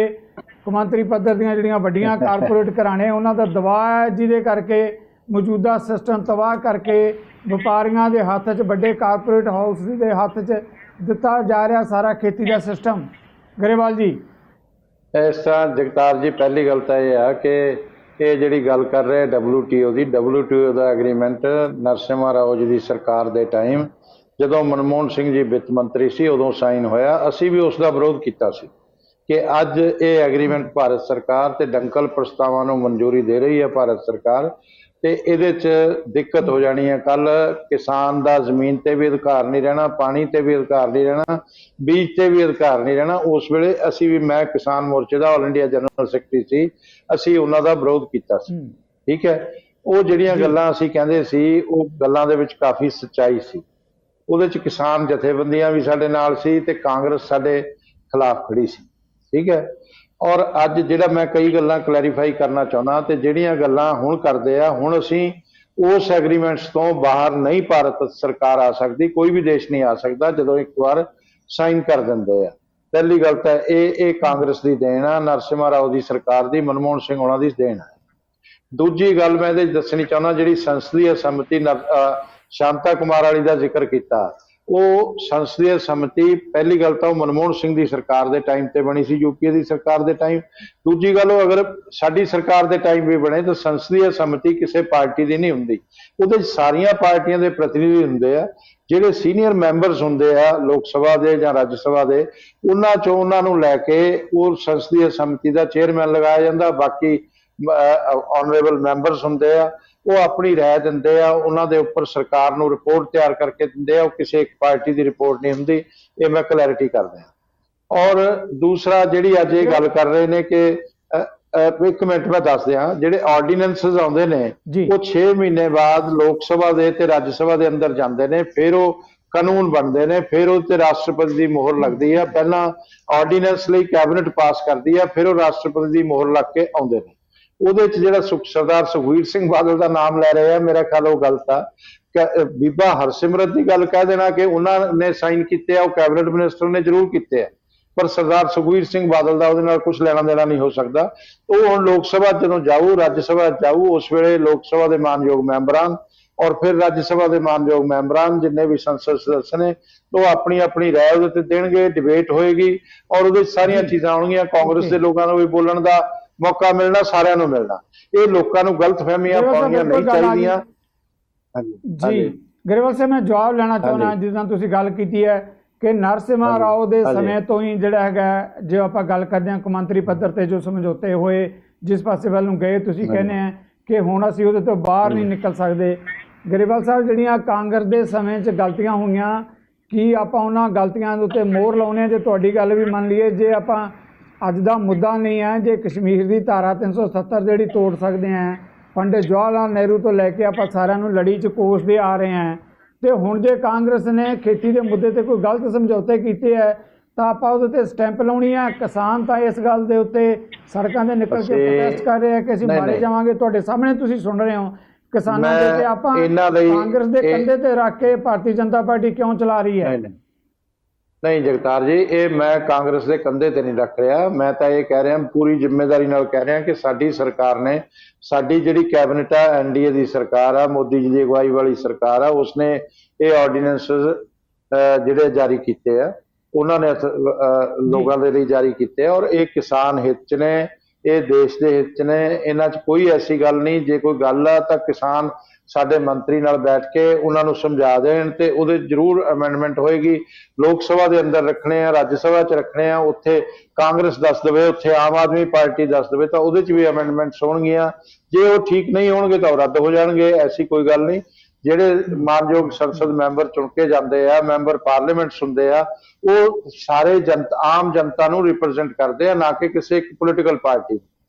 ਕੌਮਾਂਤਰੀ ਪੱਧਰ ਦੀਆਂ ਜਿਹੜੀਆਂ ਵੱਡੀਆਂ ਕਾਰਪੋਰੇਟ ਘਰਾਣੇ ਉਹਨਾਂ ਦਾ ਦਬਾਅ ਹੈ, ਜਿਹਦੇ ਕਰਕੇ ਮੌਜੂਦਾ ਸਿਸਟਮ ਤਬਾਹ ਕਰਕੇ ਵਪਾਰੀਆਂ ਦੇ ਹੱਥ 'ਚ, ਵੱਡੇ ਕਾਰਪੋਰੇਟ ਹਾਊਸ ਦੇ ਹੱਥ 'ਚ ਦਿੱਤਾ ਜਾ ਰਿਹਾ ਸਾਰਾ ਖੇਤੀ ਦਾ ਸਿਸਟਮ। ਗਰੇਵਾਲ ਜੀ, ਇਸ ਤਰ੍ਹਾਂ ਜਗਤਾਰ ਜੀ, ਪਹਿਲੀ ਗੱਲ ਤਾਂ ਇਹ ਆ ਕਿ ਇਹ ਜਿਹੜੀ ਗੱਲ ਕਰ ਰਹੇ WTO ਦੀ, WTO ਦਾ ਐਗਰੀਮੈਂਟ ਨਰਸਿਮਹਾ ਰਾਓ ਜੀ ਦੀ ਸਰਕਾਰ ਦੇ ਟਾਈਮ, ਜਦੋਂ ਮਨਮੋਹਨ ਸਿੰਘ ਜੀ ਵਿੱਤ ਮੰਤਰੀ ਸੀ, ਉਦੋਂ ਸਾਈਨ ਹੋਇਆ। ਅਸੀਂ ਵੀ ਉਸ ਦਾ ਵਿਰੋਧ ਕੀਤਾ ਸੀ ਕਿ ਅੱਜ ਇਹ ਐਗਰੀਮੈਂਟ ਭਾਰਤ ਸਰਕਾਰ ਤੇ ਡੰਕਲ ਪ੍ਰਸਤਾਵਾਂ ਨੂੰ ਮਨਜ਼ੂਰੀ ਦੇ ਰਹੀ ਹੈ ਭਾਰਤ ਸਰਕਾਰ, ਤੇ ਇਹਦੇ 'ਚ ਦਿੱਕਤ ਹੋ ਜਾਣੀ ਹੈ। ਕੱਲ ਕਿਸਾਨ ਦਾ ਜ਼ਮੀਨ ਤੇ ਵੀ ਅਧਿਕਾਰ ਨਹੀਂ ਰਹਿਣਾ, ਪਾਣੀ ਤੇ ਵੀ ਅਧਿਕਾਰ ਨਹੀਂ ਰਹਿਣਾ, ਬੀਜ ਤੇ ਵੀ ਅਧਿਕਾਰ ਨਹੀਂ ਰਹਿਣਾ। ਉਸ ਵੇਲੇ ਅਸੀਂ ਵੀ, ਮੈਂ ਕਿਸਾਨ ਮੋਰਚੇ ਦਾ ਆਲ ਇੰਡੀਆ ਜਨਰਲ ਸੈਕਟਰੀ ਸੀ, ਅਸੀਂ ਉਹਨਾਂ ਦਾ ਵਿਰੋਧ ਕੀਤਾ ਸੀ। ਠੀਕ ਹੈ, ਉਹ ਜਿਹੜੀਆਂ ਗੱਲਾਂ ਅਸੀਂ ਕਹਿੰਦੇ ਸੀ, ਉਹ ਗੱਲਾਂ ਦੇ ਵਿੱਚ ਕਾਫੀ ਸੱਚਾਈ ਸੀ। ਉਹਦੇ 'ਚ ਕਿਸਾਨ ਜਥੇਬੰਦੀਆਂ ਵੀ ਸਾਡੇ ਨਾਲ ਸੀ ਤੇ ਕਾਂਗਰਸ ਸਾਡੇ ਖਿਲਾਫ ਖੜੀ ਸੀ। ਠੀਕ ਹੈ, ਔਰ ਅੱਜ ਜਿਹੜਾ ਮੈਂ ਕਈ ਗੱਲਾਂ ਕਲੈਰੀਫਾਈ ਕਰਨਾ ਚਾਹੁੰਦਾ, ਤੇ ਜਿਹੜੀਆਂ ਗੱਲਾਂ ਹੁਣ ਕਰਦੇ ਆ, ਹੁਣ ਅਸੀਂ ਉਸ ਐਗਰੀਮੈਂਟਸ ਤੋਂ ਬਾਹਰ ਨਹੀਂ, ਭਾਰਤ ਸਰਕਾਰ ਆ ਸਕਦੀ, ਕੋਈ ਵੀ ਦੇਸ਼ ਨਹੀਂ ਆ ਸਕਦਾ ਜਦੋਂ ਇੱਕ ਵਾਰ ਸਾਈਨ ਕਰ ਦਿੰਦੇ ਆ। ਪਹਿਲੀ ਗੱਲ ਤਾਂ ਇਹ ਕਾਂਗਰਸ ਦੀ ਦੇਣ ਆ, ਨਰਸਿਮਹਾ ਰਾਓ ਦੀ ਸਰਕਾਰ ਦੀ, ਮਨਮੋਹਨ ਸਿੰਘ ਹੋਣਾ ਦੀ ਦੇਣ ਆ। ਦੂਜੀ ਗੱਲ ਮੈਂ ਇਹਦੇ ਦੱਸਣੀ ਚਾਹੁੰਦਾ, ਜਿਹੜੀ ਸੰਸਦੀय ਸੰਮਤੀ ਸ਼ਾਂਤਾ ਕੁਮਾਰ ਵਾਲੀ ਦਾ ਜ਼ਿਕਰ ਕੀਤਾ, ਉਹ ਸੰਸਦੀय ਸੰਮਤੀ ਪਹਿਲੀ ਗੱਲ ਤਾਂ ਉਹ ਮਨਮੋਹਨ ਸਿੰਘ ਦੀ ਸਰਕਾਰ ਦੇ ਟਾਈਮ ਤੇ ਬਣੀ ਸੀ, ਯੂਪੀਏ ਦੀ ਸਰਕਾਰ ਦੇ ਟਾਈਮ। ਦੂਜੀ ਗੱਲ, ਉਹ ਅਗਰ ਸਾਡੀ ਸਰਕਾਰ ਦੇ ਟਾਈਮ ਵੀ ਬਣੇ ਤਾਂ ਸੰਸਦੀय ਸੰਮਤੀ ਕਿਸੇ ਪਾਰਟੀ ਦੀ ਨਹੀਂ ਹੁੰਦੀ, ਉਹਦੇ ਸਾਰੀਆਂ ਪਾਰਟੀਆਂ ਦੇ ਪ੍ਰਤੀਨਿਧੀ ਹੁੰਦੇ ਆ। ਜਿਹੜੇ ਸੀਨੀਅਰ ਮੈਂਬਰਸ ਹੁੰਦੇ ਆ ਲੋਕ ਸਭਾ ਦੇ ਜਾਂ ਰਾਜ ਸਭਾ ਦੇ, ਉਹਨਾਂ ਚੋਂ ਉਹਨਾਂ ਨੂੰ ਲੈ ਕੇ ਉਹ ਸੰਸਦੀय ਸੰਮਤੀ ਦਾ ਚੇਅਰਮੈਨ ਲਗਾਇਆ ਜਾਂਦਾ। ਬਾਕੀ ਆਨਰੇਬਲ ਮੈਂਬਰਸ ਹੁੰਦੇ ਆ, ਉਹ ਆਪਣੀ ਰਾਏ ਦਿੰਦੇ ਆ, ਉਹਨਾਂ ਦੇ ਉੱਪਰ ਸਰਕਾਰ ਨੂੰ ਰਿਪੋਰਟ ਤਿਆਰ ਕਰਕੇ ਦਿੰਦੇ ਆ। ਉਹ ਕਿਸੇ ਇੱਕ ਪਾਰਟੀ ਦੀ ਰਿਪੋਰਟ ਨਹੀਂ ਹੁੰਦੀ, ਇਹ ਮੈਂ ਕਲੈਰਿਟੀ ਕਰਦਾ। ਔਰ ਦੂਸਰਾ, ਜਿਹੜੀ ਅੱਜ ਇਹ ਗੱਲ ਕਰ ਰਹੇ ਨੇ ਕਿ ਇੱਕ ਮਿੰਟ ਮੈਂ ਦੱਸ ਦਿਆਂ, ਜਿਹੜੇ ਆਰਡੀਨੈਂਸਸ ਆਉਂਦੇ ਨੇ ਉਹ 6 ਮਹੀਨੇ ਬਾਅਦ ਲੋਕ ਸਭਾ ਦੇ ਤੇ ਰਾਜ ਸਭਾ ਦੇ ਅੰਦਰ ਜਾਂਦੇ ਨੇ, ਫਿਰ ਉਹ ਕਾਨੂੰਨ ਬਣਦੇ ਨੇ, ਫਿਰ ਉਹ ਤੇ ਰਾਸ਼ਟਰਪਤੀ ਦੀ ਮੋਹਰ ਲੱਗਦੀ ਆ। ਪਹਿਲਾਂ ਆਰਡੀਨੈਂਸ ਲਈ ਕੈਬਨਿਟ ਪਾਸ ਕਰਦੀ ਆ, ਫਿਰ ਉਹ ਰਾਸ਼ਟਰਪਤੀ ਦੀ ਮੋਹਰ ਲੱਗ ਕੇ ਆਉਂਦੇ ਨੇ। ਉਹਦੇ 'ਚ ਜਿਹੜਾ ਸਰਦਾਰ ਸੁਖਬੀਰ ਸਿੰਘ ਬਾਦਲ ਦਾ ਨਾਮ ਲੈ ਰਹੇ ਆ, ਮੇਰਾ ਖਿਆਲ ਉਹ ਗਲਤ ਆ। ਬੀਬਾ ਹਰਸਿਮਰਤ ਦੀ ਗੱਲ ਕਹਿ ਦੇਣਾ ਕਿ ਉਹਨਾਂ ਨੇ ਸਾਈਨ ਕੀਤੇ ਆ, ਉਹ ਕੈਬਨਿਟ ਮਿਨਿਸਟਰ ਨੇ ਜ਼ਰੂਰ ਕੀਤੇ ਆ, ਪਰ ਸਰਦਾਰ ਸੁਖਬੀਰ ਸਿੰਘ ਬਾਦਲ ਦਾ ਉਹਦੇ ਨਾਲ ਕੁਝ ਲੈਣਾ ਦੇਣਾ ਨਹੀਂ ਹੋ ਸਕਦਾ। ਉਹ ਹੁਣ ਲੋਕ ਸਭਾ ਜਦੋਂ ਜਾਊ, ਰਾਜ ਸਭਾ ਜਾਊ, ਉਸ ਵੇਲੇ ਲੋਕ ਸਭਾ ਦੇ ਮਾਨਯੋਗ ਮੈਂਬਰਾਂ ਔਰ ਫਿਰ ਰਾਜ ਸਭਾ ਦੇ ਮਾਨਯੋਗ ਮੈਂਬਰਾਂ, ਜਿੰਨੇ ਵੀ ਸੰਸਦ ਸਦੱਸ ਨੇ, ਉਹ ਆਪਣੀ ਆਪਣੀ ਰਾਏ ਉਹਦੇ ਤੇ ਦੇਣਗੇ, ਡਿਬੇਟ ਹੋਏਗੀ ਔਰ ਉਹਦੇ ਸਾਰੀਆਂ ਚੀਜ਼ਾਂ ਆਉਣਗੀਆਂ। ਕਾਂਗਰਸ ਦੇ ਲੋਕਾਂ ਨੂੰ ਵੀ ਬੋਲਣ ਦਾ ਮੌਕਾ ਮਿਲਣਾ, ਸਾਰਿਆਂ ਨੂੰ ਮਿਲਣਾ। ਇਹ ਲੋਕਾਂ ਨੂੰ ਗਲਤਫਹਿਮੀਆਂ ਪਾਉਣੀਆਂ ਨਹੀਂ ਚਾਹੀਦੀਆਂ। ਜੀ ਗਰੇਵਾਲ ਸਾਹਿਬ, ਮੈਂ ਜਵਾਬ ਲੈਣਾ ਚਾਹੁੰਦਾ, ਜਿੱਦਾਂ ਤੁਸੀਂ ਗੱਲ ਕੀਤੀ ਹੈ ਕਿ ਨਰਸਿਮਹਾ ਰਾਓ ਦੇ ਸਮੇਂ ਤੋਂ ਹੀ ਜਿਹੜਾ ਹੈਗਾ, ਜੇ ਆਪਾਂ ਗੱਲ ਕਰਦੇ ਹਾਂ ਕੌਮਾਂਤਰੀ ਪੱਧਰ ਤੇ ਜੋ ਸਮਝੌਤੇ ਹੋਏ, ਜਿਸ ਪਾਸੇ ਵੱਲ ਨੂੰ ਗਏ, ਤੁਸੀਂ ਕਹਿੰਦੇ ਆ ਕਿ ਹੁਣ ਅਸੀਂ ਉਹਦੇ ਤੋਂ ਬਾਹਰ ਨਹੀਂ ਨਿਕਲ ਸਕਦੇ। ਗਰੇਵਾਲ ਸਾਹਿਬ, ਜਿਹੜੀਆਂ ਕਾਂਗਰਸ ਦੇ ਸਮੇਂ 'ਚ ਗਲਤੀਆਂ ਹੋਈਆਂ, ਕੀ ਆਪਾਂ ਉਹਨਾਂ ਗਲਤੀਆਂ ਦੇ ਉੱਤੇ ਮੋਹਰ ਲਾਉਂਦੇ ਹਾਂ? ਜੇ ਤੁਹਾਡੀ ਗੱਲ ਵੀ ਮੰਨ ਲਈਏ, ਜੇ ਆਪਾਂ ਅੱਜ ਦਾ ਮੁੱਦਾ ਨਹੀਂ ਹੈ, ਜੇ ਕਸ਼ਮੀਰ ਦੀ ਧਾਰਾ 370 ਜਿਹੜੀ ਤੋੜ ਸਕਦੇ ਹਾਂ, ਪੰਡਿਤ ਜਵਾਹਰ ਲਾਲ ਨਹਿਰੂ ਤੋਂ ਲੈ ਕੇ ਆਪਾਂ ਸਾਰਿਆਂ ਨੂੰ ਲੜੀ 'ਚ ਕੋਸਦੇ ਆ ਰਹੇ ਹਾਂ, ਤੇ ਹੁਣ ਜੇ ਕਾਂਗਰਸ ਨੇ ਖੇਤੀ ਦੇ ਮੁੱਦੇ ਤੇ ਕੋਈ ਗਲਤ ਸਮਝੌਤੇ ਕੀਤੇ ਹੈ ਤਾਂ ਆਪਾਂ ਉਹਦੇ ਤੇ ਸਟੈਂਪ ਲਾਉਣੀ ਹੈ। ਕਿਸਾਨ ਤਾਂ ਇਸ ਗੱਲ ਦੇ ਉੱਤੇ ਸੜਕਾਂ 'ਤੇ ਨਿਕਲ ਕੇ ਪ੍ਰੋਟੈਸਟ ਕਰ ਰਹੇ ਆ ਕਿ ਅਸੀਂ ਮਾਰੇ ਜਾਵਾਂਗੇ। ਤੁਹਾਡੇ ਸਾਹਮਣੇ ਤੁਸੀਂ ਸੁਣ ਰਹੇ ਹੋ, ਕਿਸਾਨਾਂ ਦੇ ਤੇ ਆਪਾਂ ਕਾਂਗਰਸ ਦੇ ਕੰਧੇ ਤੇ ਰੱਖ ਕੇ ਭਾਰਤੀ ਜਨਤਾ ਪਾਰਟੀ ਕਿਉਂ ਚਲਾ ਰਹੀ ਹੈ? ਨਹੀਂ ਜਗਤਾਰ ਜੀ, ਇਹ ਮੈਂ ਕਾਂਗਰਸ ਦੇ ਕੰਧੇ ਤੇ ਨਹੀਂ ਰੱਖ ਰਿਹਾ। ਮੈਂ ਤਾਂ ਇਹ ਕਹਿ ਰਿਹਾ, ਪੂਰੀ ਜ਼ਿੰਮੇਵਾਰੀ ਨਾਲ ਕਹਿ ਰਿਹਾ ਕਿ ਸਾਡੀ ਸਰਕਾਰ ਨੇ, ਸਾਡੀ ਜਿਹੜੀ ਕੈਬਨਿਟ ਆ, NDA ਦੀ ਸਰਕਾਰ ਆ, ਮੋਦੀ ਜੀ ਦੀ ਅਗਵਾਈ ਵਾਲੀ ਸਰਕਾਰ ਆ, ਉਸਨੇ ਇਹ ਆਰਡੀਨੈਂਸਸ ਜਿਹੜੇ ਜਾਰੀ ਕੀਤੇ ਆ, ਉਹਨਾਂ ਨੇ ਲੋਕਾਂ ਦੇ ਲਈ ਜਾਰੀ ਕੀਤੇ ਆ, ਔਰ ਇਹ ਕਿਸਾਨ ਹਿੱਤ 'ਚ ਨੇ, ਇਹ ਦੇਸ਼ ਦੇ ਹਿੱਤ 'ਚ ਨੇ। ਇਹਨਾਂ 'ਚ ਕੋਈ ਐਸੀ ਗੱਲ ਨਹੀਂ। ਜੇ ਕੋਈ ਗੱਲ ਆ ਤਾਂ ਕਿਸਾਨ ਸਾਡੇ ਮੰਤਰੀ ਨਾਲ ਬੈਠ ਕੇ ਉਹਨਾਂ ਨੂੰ ਸਮਝਾ ਦੇਣ ਤੇ ਉਹਦੇ ਜ਼ਰੂਰ ਅਮੈਂਡਮੈਂਟ ਹੋਏਗੀ। ਲੋਕ ਸਭਾ ਦੇ ਅੰਦਰ ਰੱਖਣੇ ਆ, ਰਾਜ ਸਭਾ 'ਚ ਰੱਖਣੇ ਆ, ਉੱਥੇ ਕਾਂਗਰਸ ਦੱਸ ਦੇਵੇ, ਉੱਥੇ ਆਮ ਆਦਮੀ ਪਾਰਟੀ ਦੱਸ ਦੇਵੇ, ਤਾਂ ਉਹਦੇ 'ਚ ਵੀ ਅਮੈਂਡਮੈਂਟਸ ਹੋਣਗੀਆਂ। ਜੇ ਉਹ ਠੀਕ ਨਹੀਂ ਹੋਣਗੇ ਤਾਂ ਉਹ ਰੱਦ ਹੋ ਜਾਣਗੇ, ਐਸੀ ਕੋਈ ਗੱਲ ਨਹੀਂ। ਜਿਹੜੇ ਮਾਨਯੋਗ ਸੰਸਦ ਮੈਂਬਰ ਚੁਣ ਕੇ ਜਾਂਦੇ ਆ, ਮੈਂਬਰ ਪਾਰਲੀਮੈਂਟਸ ਹੁੰਦੇ ਆ, ਉਹ ਸਾਰੇ ਆਮ ਜਨਤਾ ਨੂੰ ਰਿਪਰੈਜ਼ੈਂਟ ਕਰਦੇ ਆ, ਨਾ ਕਿ ਕਿਸੇ ਇੱਕ ਪੋਲੀਟੀਕਲ ਪਾਰਟੀ।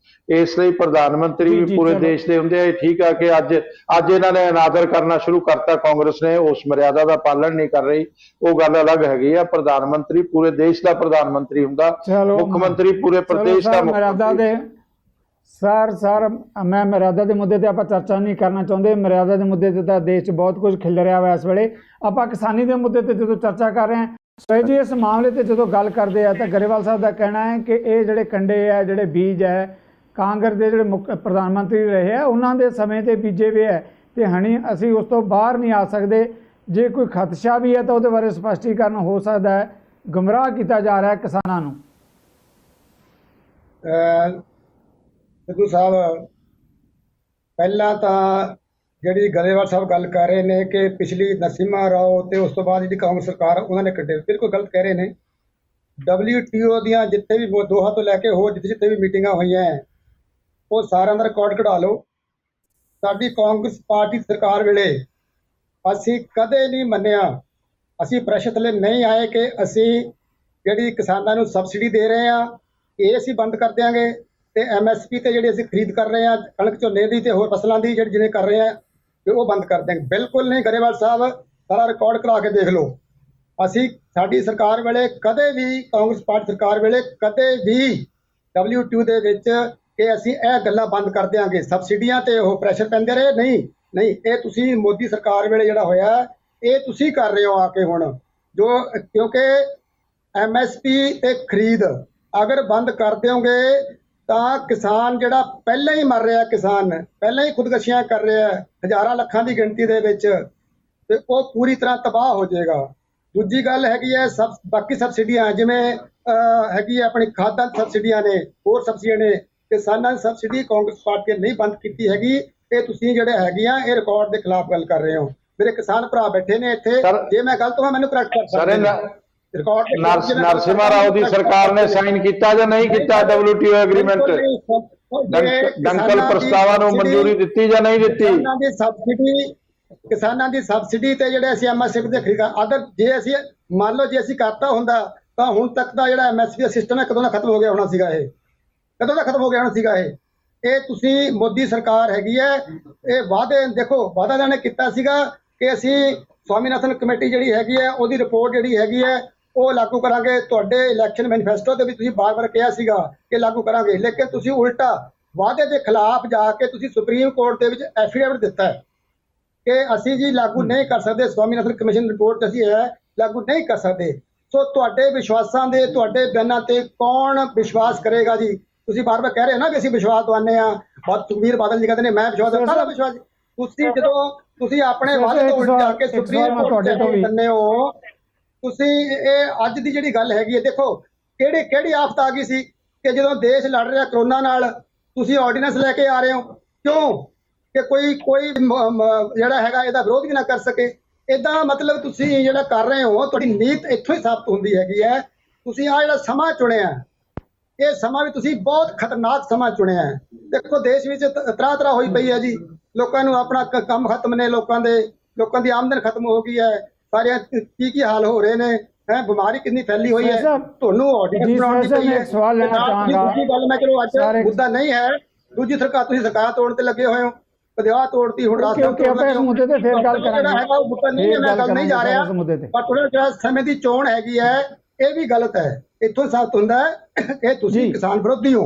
ਇਸ ਲਈ ਪ੍ਰਧਾਨ ਮੰਤਰੀ ਜੀ, ਵੀ ਪੂਰੇ ਚਲੋ। ਦੇਸ਼ ਦੇ ਹੁੰਦੇ ਆ। ਠੀਕ ਆ ਕਿ ਅੱਜ ਇਹਨਾਂ ਨੇ ਅਨਾਦਰ ਕਰਨਾ ਸ਼ੁਰੂ ਕਰਤਾ, ਕਾਂਗਰਸ ਨੇ ਉਸ ਮਰਿਆਦਾ ਦਾ ਪਾਲਣ ਨਹੀਂ ਕਰ ਰਹੀ, ਉਹ ਗੱਲ ਅਲੱਗ ਹੈਗੀ ਆ। ਪ੍ਰਧਾਨ ਮੰਤਰੀ ਪੂਰੇ ਦੇਸ਼ ਦਾ ਪ੍ਰਧਾਨ ਮੰਤਰੀ ਹੁੰਦਾ, ਚਲੋ, ਮੁੱਖ ਮੰਤਰੀ ਪੂਰੇ ਪ੍ਰਦੇਸ਼ ਦਾ ਮੁੱਖ ਮਰਿਆਦਾ ਮੰਤਰੀ। ਦੇ ਸਰ ਮੈਂ ਮਰਿਆਦਾ ਦੇ ਮੁੱਦੇ ਤੇ ਆਪਾਂ ਚਰਚਾ ਨਹੀਂ ਕਰਨਾ ਚਾਹੁੰਦੇ। ਮਰਿਆਦਾ ਦੇ ਮੁੱਦੇ ਤੇ ਤਾਂ ਦੇਸ਼ 'ਚ ਬਹੁਤ ਕੁਝ ਖਿਲ ਰਿਹਾ ਵਾ ਇਸ ਵੇਲੇ। ਆਪਾਂ ਕਿਸਾਨੀ ਦੇ ਮੁੱਦੇ ਤੇ ਜਦੋਂ ਚਰਚਾ ਕਰ ਰਹੇ ਹਾਂ, ਸੋ ਜੀ ਇਸ ਮਾਮਲੇ ਤੇ ਜਦੋਂ ਗੱਲ ਕਰਦੇ ਆ ਤਾਂ ਗਰੇਵਾਲ ਸਾਹਿਬ ਦਾ ਕਹਿਣਾ ਹੈ ਕਿ ਇਹ ਜਿਹੜੇ ਕੰਡੇ ਆ, ਜਿਹੜੇ ਬੀਜ ਹੈ, ਕਾਂਗਰਸ ਦੇ ਜਿਹੜੇ ਮੁੱਖ ਪ੍ਰਧਾਨ ਮੰਤਰੀ ਰਹੇ ਆ ਉਹਨਾਂ ਦੇ ਸਮੇਂ ਤੇ ਬੀਜੇ ਵੇ ਹੈ ਤੇ ਹਣੀ ਅਸੀਂ ਉਸ ਤੋਂ ਬਾਹਰ ਨਹੀਂ ਆ ਸਕਦੇ। ਜੇ ਕੋਈ ਖਦਸ਼ਾ ਵੀ ਹੈ ਤਾਂ ਉਹਦੇ ਬਾਰੇ ਸਪਸ਼ਟੀਕਰਨ ਹੋ ਸਕਦਾ ਹੈ। ਗੁੰਮਰਾਹ ਕੀਤਾ ਜਾ ਰਿਹਾ ਹੈ ਕਿਸਾਨਾਂ ਨੂੰ। ਸਿੱਧੂ ਸਾਹਿਬ, ਪਹਿਲਾਂ ਤਾਂ ਜਿਹੜੀ ਗਰੇਵਾਲ ਸਾਹਿਬ ਗੱਲ ਕਰ ਰਹੇ ਨੇ ਕਿ ਪਿਛਲੀ ਨਰਸਿਮਹਾ ਰਾਓ ਤੇ ਉਸ ਤੋਂ ਬਾਅਦ ਜਿਹੜੀ ਕਾਂਗਰਸ ਸਰਕਾਰ ਉਹਨਾਂ ਨੇ ਕੱਢੇ, ਬਿਲਕੁਲ ਗਲਤ ਕਹਿ ਰਹੇ ਨੇ। WTO ਦੀਆਂ ਜਿੱਥੇ ਵੀ ਦੋਹਾ ਤੋਂ ਲੈ ਕੇ ਹੋਰ ਜਿੱਥੇ ਵੀ ਮੀਟਿੰਗਾਂ ਹੋਈਆਂ ਹੈ, ਉਹ ਸਾਰਿਆਂ ਦਾ ਰਿਕਾਰਡ ਕਢਾ ਲਓ। ਸਾਡੀ ਕਾਂਗਰਸ ਪਾਰਟੀ ਸਰਕਾਰ ਵੇਲੇ ਅਸੀਂ ਕਦੇ ਨਹੀਂ ਮੰਨਿਆ, ਅਸੀਂ ਪ੍ਰੈਸ਼ਰ ਥੱਲੇ ਨਹੀਂ ਆਏ ਕਿ ਅਸੀਂ ਜਿਹੜੀ ਕਿਸਾਨਾਂ ਨੂੰ ਸਬਸਿਡੀ ਦੇ ਰਹੇ ਹਾਂ ਇਹ ਅਸੀਂ ਬੰਦ ਕਰ ਦਿਆਂਗੇ ਤੇ MSP ਤੇ ਜਿਹੜੀ ਅਸੀਂ ਖਰੀਦ ਕਰ ਰਹੇ ਹਾਂ ਕਣਕ, ਝੋਨੇ ਦੀ ਤੇ ਹੋਰ ਫਸਲਾਂ ਦੀ ਜਿਹੜੀ ਜਿਵੇਂ ਕਰ ਰਹੇ ਹਾਂ ਤੇ ਉਹ ਬੰਦ ਕਰ ਦਿਆਂਗੇ। ਬਿਲਕੁਲ ਨਹੀਂ। ਗਰੇਵਾਲ ਸਾਹਿਬ ਸਾਰਾ ਰਿਕਾਰਡ ਕਰਾ ਕੇ ਦੇਖ ਲਓ। ਅਸੀਂ ਸਾਡੀ ਸਰਕਾਰ ਵੇਲੇ ਕਦੇ ਵੀ, ਕਾਂਗਰਸ ਪਾਰਟੀ ਸਰਕਾਰ ਵੇਲੇ ਕਦੇ ਵੀ WTO ਦੇ ਵਿੱਚ ਕਿ ਅਸੀਂ ਇਹ ਗੱਲਾਂ ਬੰਦ ਕਰ ਦਿਆਂਗੇ, ਸਬਸਿਡੀਆਂ ਤੇ ਉਹ ਪ੍ਰੈਸ਼ਰ ਪੈਂਦੇ ਰਹੇ, ਨਹੀਂ। ਇਹ ਤੁਸੀਂ ਮੋਦੀ ਸਰਕਾਰ ਵੇਲੇ ਜਿਹੜਾ ਹੋਇਆ ਇਹ ਤੁਸੀਂ ਕਰ ਰਹੇ ਹੋ ਆ ਕੇ ਹੁਣ ਜੋ, ਕਿਉਂਕਿ MSP ਤੇ ਖਰੀਦ ਅਗਰ ਬੰਦ ਕਰ ਦਿਓਗੇ ਤਾਂ ਕਿਸਾਨ ਜਿਹੜਾ ਪਹਿਲਾਂ ਹੀ ਮਰ ਰਿਹਾ, ਕਿਸਾਨ ਪਹਿਲਾਂ ਹੀ ਖੁਦਕਸ਼ੀਆਂ ਕਰ ਰਿਹਾ ਹਜ਼ਾਰਾਂ ਲੱਖਾਂ ਦੀ ਗਿਣਤੀ ਦੇ ਵਿੱਚ, ਤੇ ਉਹ ਪੂਰੀ ਤਰ੍ਹਾਂ ਤਬਾਹ ਹੋ ਜਾਏਗਾ। ਦੂਜੀ ਗੱਲ ਹੈਗੀ ਹੈ ਬਾਕੀ ਸਬਸਿਡੀਆਂ ਜਿਵੇਂ ਹੈਗੀ ਹੈ ਆਪਣੀ ਖਾਦਾਂ ਸਬਸਿਡੀਆਂ ਨੇ, ਹੋਰ ਸਬਸਿਡੀਆਂ ਨੇ, ਕਿਸਾਨਾਂ ਦੀ ਸਬਸਿਡੀ ਕਾਂਗਰਸ ਪਾਰਟੀ ਨੇ ਨਹੀਂ ਬੰਦ ਕੀਤੀ ਹੈਗੀ। ਇਹ ਤੁਸੀਂ ਜਿਹੜੇ ਹੈਗੀਆਂ ਇਹ ਰਿਕਾਰਡ ਦੇ ਖਿਲਾਫ ਗੱਲ ਕਰ ਰਹੇ ਹੋ। ਮੇਰੇ ਕਿਸਾਨ ਭਰਾ ਬੈਠੇ ਨੇ ਇੱਥੇ, ਜੇ ਮੈਂ ਗਲਤ ਹਾਂ ਮੈਨੂੰ ਕਰੈਕਟ ਕਰ ਸਕਦੇ ਨੇ। ਨਰਸਿਮਹਾ ਰਾਓ ਦੀ ਸਰਕਾਰ ਨੇ ਸਾਈਨ ਕੀਤਾ ਜਾਂ ਨਹੀਂ ਕੀਤਾ WTO ਐਗਰੀਮੈਂਟ? ਦੰਕਲ ਪ੍ਰਸਤਾਵਾਂ ਨੂੰ ਮਨਜ਼ੂਰੀ ਦਿੱਤੀ ਜਾਂ ਨਹੀਂ ਦਿੱਤੀ? ਕਿਸਾਨਾਂ ਦੀ ਸਬਸਿਡੀ ਤੇ ਜਿਹੜੇ ਅਸੀਂ MSP ਦੇ ਖਰੀਦਾ, ਅਦਰ ਜੇ ਅਸੀਂ ਮੰਨ ਲਓ ਜੇ ਅਸੀਂ ਕਰਤਾ ਹੁੰਦਾ ਤਾਂ ਹੁਣ ਤੱਕ ਦਾ ਜਿਹੜਾ MSP ਦਾ ਸਿਸਟਮ ਹੈ ਕਦੋਂ ਦਾ ਖਤਮ ਹੋ ਗਿਆ ਹੋਣਾ ਸੀਗਾ। ਇਹ ਕਦੋਂ ਦਾ ਖਤਮ ਹੋ ਗਿਆ ਹੋਣਾ ਸੀਗਾ। ਇਹ ਤੁਸੀਂ ਮੋਦੀ ਸਰਕਾਰ ਹੈਗੀ ਹੈ, ਇਹ ਵਾਅਦੇ ਦੇਖੋ, ਵਾਅਦਾ ਇਹਨਾਂ ਨੇ ਕੀਤਾ ਸੀਗਾ ਕਿ ਅਸੀਂ ਸਵਾਮੀਨਾਥਨ ਕਮੇਟੀ ਜਿਹੜੀ ਹੈਗੀ ਹੈ ਉਹਦੀ ਰਿਪੋਰਟ ਜਿਹੜੀ ਹੈਗੀ ਹੈ ਉਹ ਲਾਗੂ ਕਰਾਂਗੇ। ਤੁਹਾਡੇ ਇਲੈਕਸ਼ਨ ਮੈਨੀਫੈਸਟੋ ਦੇ ਵਿੱਚ ਤੁਸੀਂ ਬਾਰ-ਬਾਰ ਕਿਹਾ ਸੀਗਾ ਕਿ ਲਾਗੂ ਕਰਾਂਗੇ, ਲੇਕਿਨ ਤੁਸੀਂ ਉਲਟਾ ਵਾਅਦੇ ਦੇ ਖਿਲਾਫ ਜਾ ਕੇ ਤੁਸੀਂ ਸੁਪਰੀਮ ਕੋਰਟ ਦੇ ਵਿੱਚ ਐਫੀਡੇਵਿਟ ਦਿੱਤਾ ਹੈ ਕਿ ਅਸੀਂ ਜੀ ਲਾਗੂ ਨਹੀਂ ਕਰ ਸਕਦੇ, ਸਵਾਮੀਨਾਥਨ ਕਮਿਸ਼ਨ ਰਿਪੋਰਟ ਅਸੀਂ ਹੈ ਲਾਗੂ ਨਹੀਂ ਕਰ ਸਕਦੇ। ਸੋ ਤੁਹਾਡੇ ਵਿਸ਼ਵਾਸਾਂ ਦੇ, ਤੁਹਾਡੇ ਬਿਆਨਾਂ ਤੇ ਕੌਣ ਵਿਸ਼ਵਾਸ ਕਰੇਗਾ ਜੀ? ਤੁਸੀਂ ਬਾਰ-ਬਾਰ ਕਹਿ ਰਹੇ ਹੋ ਨਾ ਕਿ ਅਸੀਂ ਵਿਸ਼ਵਾਸ ਦਵਾਉਂਦੇ ਹਾਂ, ਸੁਖਬੀਰ ਬਾਦਲ ਜੀ ਕਹਿੰਦੇ ਨੇ ਮੈਂ ਵਿਸ਼ਵਾਸ ਦਿੰਦਾ। ਵਿਸ਼ਵਾਸ ਤੁਸੀਂ ਜਦੋਂ ਤੁਸੀਂ ਆਪਣੇ ਵਾਅਦੇ ਤੋਂ ਉਲਟ ਜਾ ਕੇ ਸੁਪਰੀਮ ਕੋਰਟ ਦੇ ਦਿੰਦੇ ਹੋ, ਤੁਸੀਂ ਇਹ ਅੱਜ ਦੀ ਜਿਹੜੀ ਗੱਲ ਹੈਗੀ ਹੈ, ਦੇਖੋ ਕਿਹੜੀ ਆਫਤ ਆ ਗਈ ਸੀ ਕਿ ਜਦੋਂ ਦੇਸ਼ ਲੜ ਰਿਹਾ ਕਰੋਨਾ ਨਾਲ ਤੁਸੀਂ ਆਰਡੀਨੈਂਸ ਲੈ ਕੇ ਆ ਰਹੇ ਹੋ, ਕਿਉਂ ਕਿ ਕੋਈ ਜਿਹੜਾ ਹੈਗਾ ਇਹਦਾ ਵਿਰੋਧ ਵੀ ਨਾ ਕਰ ਸਕੇ। ਇਦਾਂ ਮਤਲਬ ਤੁਸੀਂ ਜਿਹੜਾ ਕਰ ਰਹੇ ਹੋ, ਤੁਹਾਡੀ ਨੀਤ ਇੱਥੋਂ ਹੀ ਸਾਬਤ ਹੁੰਦੀ ਹੈਗੀ ਹੈ। ਤੁਸੀਂ ਆ ਜਿਹੜਾ ਸਮਾਂ ਚੁਣਿਆ, ਇਹ ਸਮਾਂ ਵੀ ਤੁਸੀਂ ਬਹੁਤ ਖਤਰਨਾਕ ਸਮਾਂ ਚੁਣਿਆ ਹੈ। ਦੇਖੋ ਦੇਸ਼ ਵਿੱਚ ਤਰਾਹ ਹੋਈ ਪਈ ਹੈ ਜੀ, ਲੋਕਾਂ ਨੂੰ ਆਪਣਾ ਕੰਮ ਖਤਮ ਨੇ, ਲੋਕਾਂ ਦੀ ਆਮਦਨ ਖਤਮ ਹੋ ਗਈ ਹੈ, ਸਾਰਿਆਂ ਕੀ ਹਾਲ ਹੋ ਰਹੇ ਨੇ, ਬਿਮਾਰੀ ਕਿੰਨੀ ਫੈਲੀ ਹੋਈ ਹੈ, ਤੁਹਾਨੂੰ ਆਰਡੀਨੈਂਸ ਬਣਾਉਣੀ ਪਈ ਹੈ। ਸਵਾਲ ਲੈਣਾ ਚਾਹਾਂਗਾ, ਦੂਜੀ ਗੱਲ ਮੈਂ ਚਲੋ ਅੱਜ ਮੁੱਦਾ ਨਹੀਂ ਹੈ, ਦੂਜੀ ਸਰਕਾਰ ਤੁਸੀਂ ਸਰਕਾਰ ਤੋੜਨ ਤੇ ਲੱਗੇ ਹੋਏ ਹੋ, ਵਿਆਹ ਤੋੜਤੀ, ਹੁਣ ਰਾਜਸਥਾਨ ਤੋੜਨਾ। ਮੁੱਦੇ ਤੇ ਫਿਰ ਗੱਲ ਕਰਾਂਗੇ, ਜਿਹੜਾ ਹੈਗਾ ਉਹ ਮੁੱਦਾ ਨਹੀਂ ਹੈ, ਮੈਂ ਗੱਲ ਨਹੀਂ ਜਾ ਰਿਹਾ, ਪਰ ਥੋੜਾ ਜਿਹਾ ਸਮੇਂ ਦੀ ਚੋਣ ਹੈਗੀ ਹੈ, ਇਹ ਵੀ ਗਲਤ ਹੈ। ਇੱਥੋਂ ਸਾਬਤ ਹੁੰਦਾ ਹੈ ਕਿ ਤੁਸੀਂ ਕਿਸਾਨ ਵਿਰੋਧੀ ਹੋ।